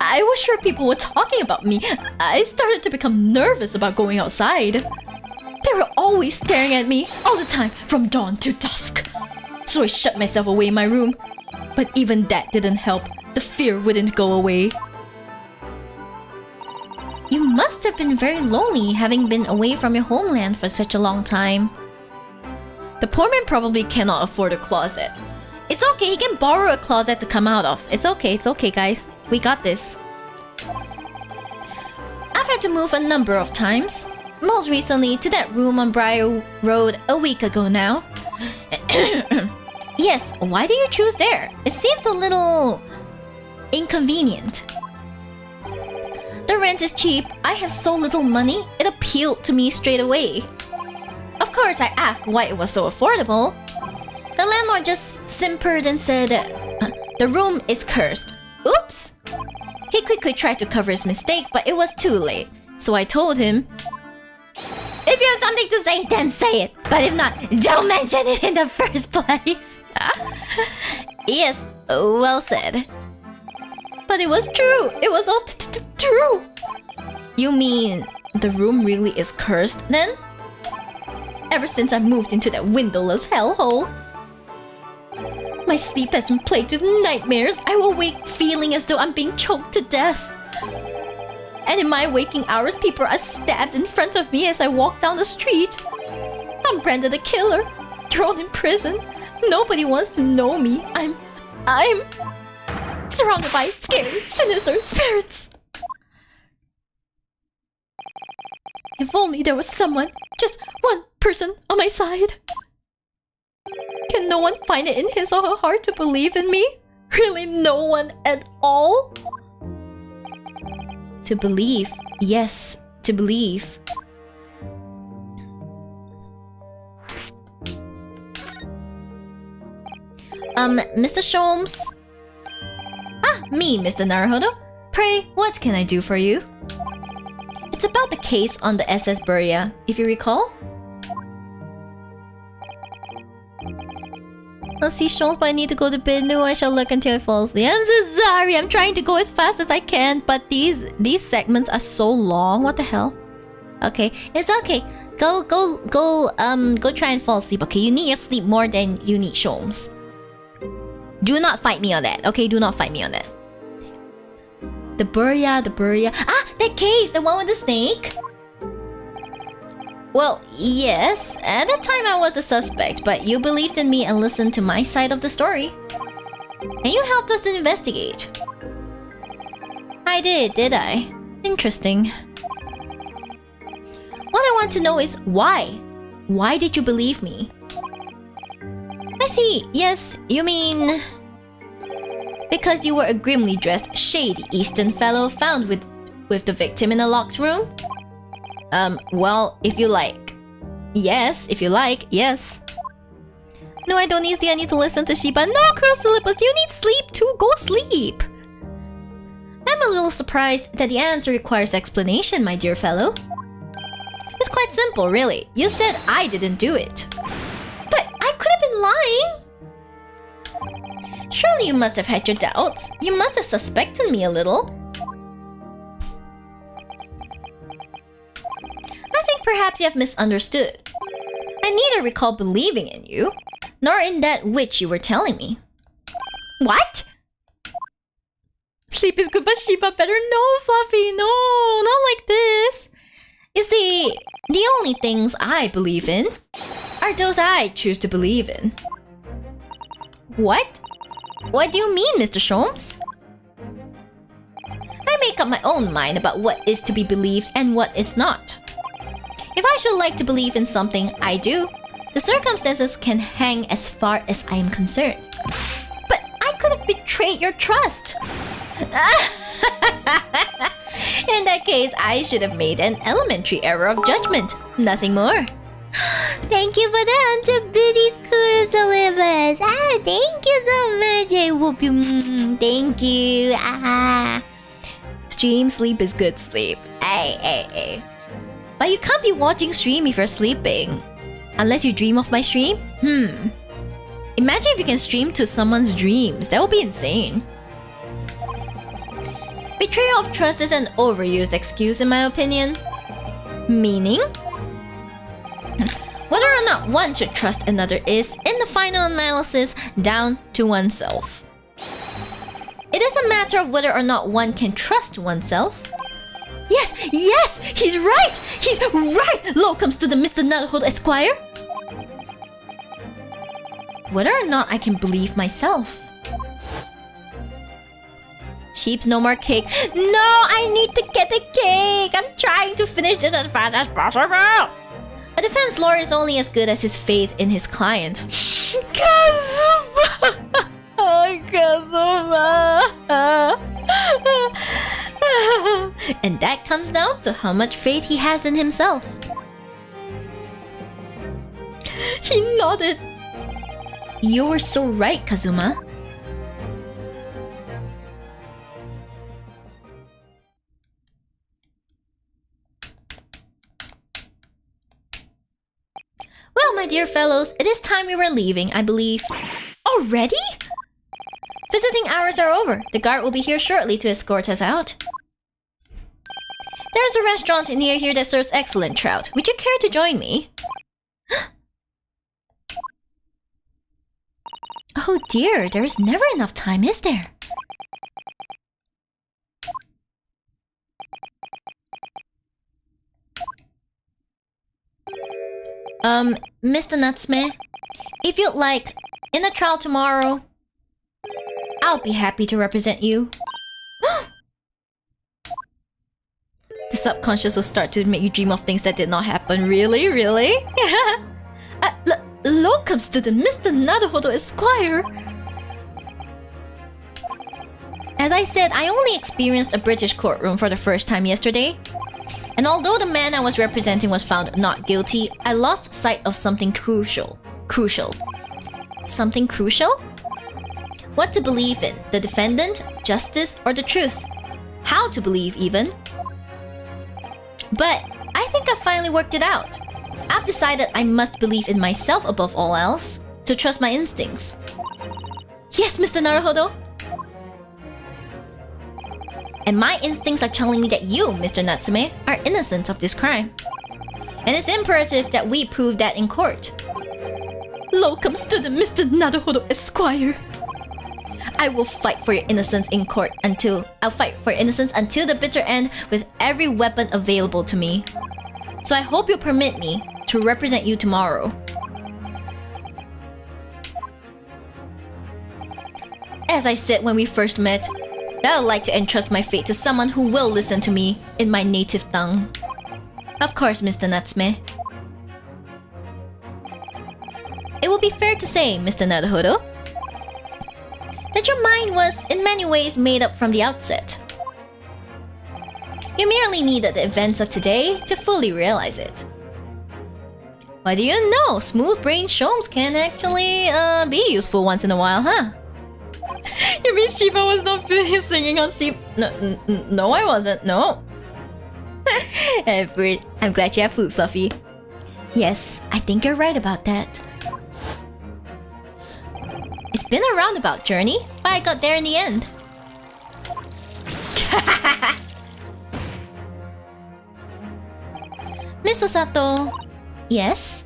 I was sure people were talking about me. I started to become nervous about going outside. They were always staring at me, all the time, from dawn to dusk. So I shut myself away in my room. But even that didn't help. The fear wouldn't go away. You must have been very lonely, having been away from your homeland for such a long time. The poor man probably cannot afford a closet. It's okay, he can borrow a closet to come out of. It's okay, guys. We got this. I've had to move a number of times. Most recently to that room on Briar Road a week ago now. Yes, why do you choose there? It seems a little inconvenient. The rent is cheap. I have so little money, it appealed to me straight away. Of course, I asked why it was so affordable. The landlord just simpered and said, the room is cursed. Oops! He quickly tried to cover his mistake, but it was too late. So I told him, if you have something to say, then say it. But if not, don't mention it in the first place. Yes, well said. But it was true. It was all true. You mean the room really is cursed then? Ever since I moved into that windowless hellhole. My sleep has been plagued with nightmares. I will wake feeling as though I'm being choked to death. And in my waking hours, people are stabbed in front of me as I walk down the street. I'm branded a killer, thrown in prison. Nobody wants to know me. I'm surrounded by scary, sinister spirits. If only there was someone, just one person on my side. Can no one find it in his or her heart to believe in me? Really no one at all? To believe. Yes, to believe. Mr. Sholmes? Ah, me, Mr. Naruhodo. Pray, what can I do for you? It's about the case on the SS Buria, if you recall. I'll see Sholmes, but I need to go to bed. No, I shall look until it falls asleep. I'm so sorry. I'm trying to go as fast as I can, but these segments are so long. What the hell? Okay, it's okay. Go try and fall asleep. Okay, you need your sleep more than you need Sholmes. Do not fight me on that. Okay, do not fight me on that. The Buria. Ah, that case, the one with the snake. Well, yes. At that time I was a suspect, but you believed in me and listened to my side of the story. And you helped us to investigate. I did I? Interesting. What I want to know is why? Why did you believe me? I see. Yes, you mean... because you were a grimly dressed, shady Eastern fellow found with the victim in a locked room? Well, if you like. Yes, if you like, yes. No, I don't need to. I need to listen to Shiba. No, Curl Syllabus, you need sleep too. Go sleep. I'm I'm a little surprised that the answer requires explanation, my dear fellow. It's quite simple, really. You said I didn't do it. But I could have been lying. Surely you must have had your doubts. You must have suspected me a little. I think perhaps you have misunderstood. I neither recall believing in you, nor in that which you were telling me. What? Sleep is good, but Shiba better. No, Fluffy, no, not like this. You see, the only things I believe in are those I choose to believe in. What? What do you mean, Mr. Sholmes? I make up my own mind about what is to be believed and what is not. If I should like to believe in something, I do. The circumstances can hang as far as I am concerned. But I could have betrayed your trust. In that case, I should have made an elementary error of judgment. Nothing more. Thank you for the 100 biddies, Kurosalivas. Thank you so much. I whoop you. Thank you. Stream sleep is good sleep. Ay. But you can't be watching stream if you're sleeping. Unless you dream of my stream? Imagine if you can stream to someone's dreams. That would be insane. Betrayal of trust is an overused excuse in my opinion. Meaning? Whether or not one should trust another is, in the final analysis, down to oneself. It is a matter of whether or not one can trust oneself. Yes! He's right! He's right! Low comes to the Mr. Naruhodo Esquire. Whether or not I can believe myself. Sheeps, no more cake. No, I need to get the cake. I'm trying to finish this as fast as possible. A defense lawyer is only as good as his faith in his client. Kazuma! And that comes down to how much faith he has in himself. He nodded. You were so right, Kazuma. Well, my dear fellows, it is time we were leaving, I believe. Already? Visiting hours are over. The guard will be here shortly to escort us out. There's a restaurant near here that serves excellent trout. Would you care to join me? Oh dear, there is never enough time, is there? Mr. Natsume, if you'd like, in the trial tomorrow, I'll be happy to represent you. The subconscious will start to make you dream of things that did not happen. Really? Low comes to the Mr. Naruhodo Esquire. As I said, I only experienced a British courtroom for the first time yesterday. And although the man I was representing was found not guilty, I lost sight of something crucial. Something crucial? What to believe in, the defendant, justice, or the truth? How to believe, even. But I think I finally worked it out. I've decided I must believe in myself above all else, to trust my instincts. Yes, Mr. Naruhodo! And my instincts are telling me that you, Mr. Natsume, are innocent of this crime. And it's imperative that we prove that in court. Low comes to the Mr. Naruhodo Esquire. I will fight for your innocence in court until the bitter end with every weapon available to me. So I hope you'll permit me to represent you tomorrow. As I said when we first met, that I'd like to entrust my fate to someone who will listen to me in my native tongue. Of course, Mr. Natsume. It would be fair to say, Mr. Naruhodo, that your mind was in many ways made up from the outset. You merely needed the events of today to fully realize it. What do you know? Smooth-brained Sholmes can actually be useful once in a while, huh? You mean Shiba was not feeling singing on Shiba? No, I wasn't. No. I'm glad you have food, Fluffy. Yes, I think you're right about that. It's been a roundabout journey, but I got there in the end. Miss Osato. Yes?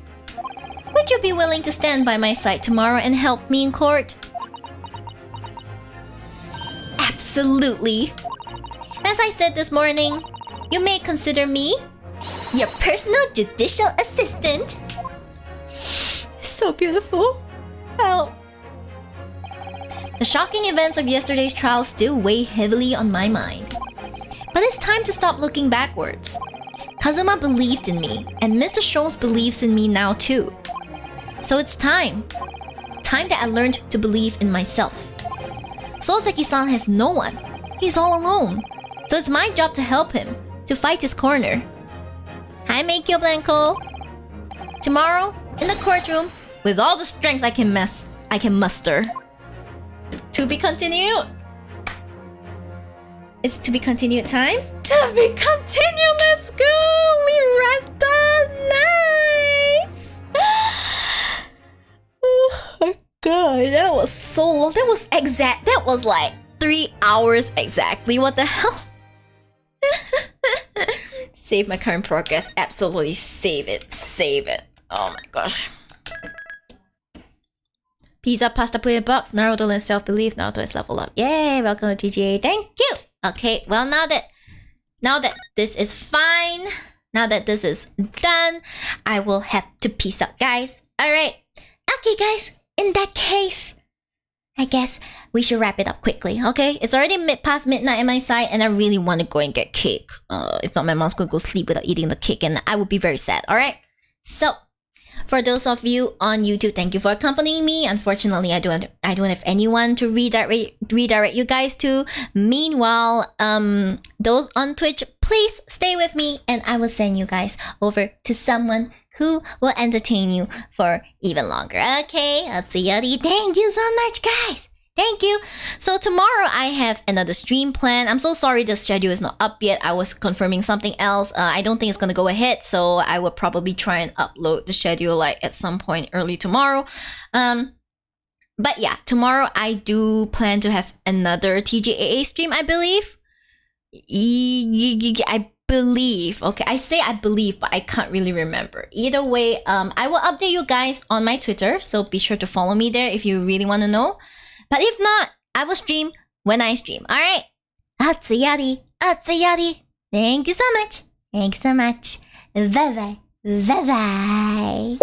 Would you be willing to stand by my side tomorrow and help me in court? Absolutely. As I said this morning, you may consider me your personal judicial assistant. So beautiful. Wow. The shocking events of yesterday's trial still weigh heavily on my mind. But it's time to stop looking backwards. Kazuma believed in me, and Mr. Schultz believes in me now too. So it's time. Time that I learned to believe in myself. Soseki-san has no one. He's all alone. So it's my job to help him, to fight his corner. Hi, Meikyo Blanco. Tomorrow, in the courtroom, with all the strength I can muster. To be continued. It's to be continued time? To be continued, let's go! We wrapped up, nice! Oh my god, that was so long. That was like 3 hours exactly, what the hell? Save my current progress, absolutely save it. Oh my gosh. Pizza, pasta, pudding box, Naruto and self-belief. Naruto is level up. Yay, welcome to TGA. Thank you. Okay, well now that this is fine, now that this is done, I will have to peace out, guys. Alright. Okay, guys, in that case, I guess we should wrap it up quickly, okay? It's already past midnight at my side, and I really want to go and get cake. If not, my mom's gonna go sleep without eating the cake, and I would be very sad, alright? So, for those of you on YouTube, thank you for accompanying me. Unfortunately, I don't have anyone to redirect you guys to. Meanwhile, those on Twitch, please stay with me, and I will send you guys over to someone who will entertain you for even longer. Okay, Atsuyori, thank you so much, guys. Thank you. So tomorrow I have another stream plan. I'm so sorry the schedule is not up yet. I was confirming something else. I don't think it's gonna go ahead, so I will probably try and upload the schedule like at some point early tomorrow. But yeah, tomorrow I do plan to have another TGAA stream, I believe. I believe. Okay, I say I believe, but I can't really remember. Either way, I will update you guys on my Twitter, so be sure to follow me there if you really want to know. But if not, I will stream when I stream. Alright? Atsuyori. Thank you so much. Bye bye.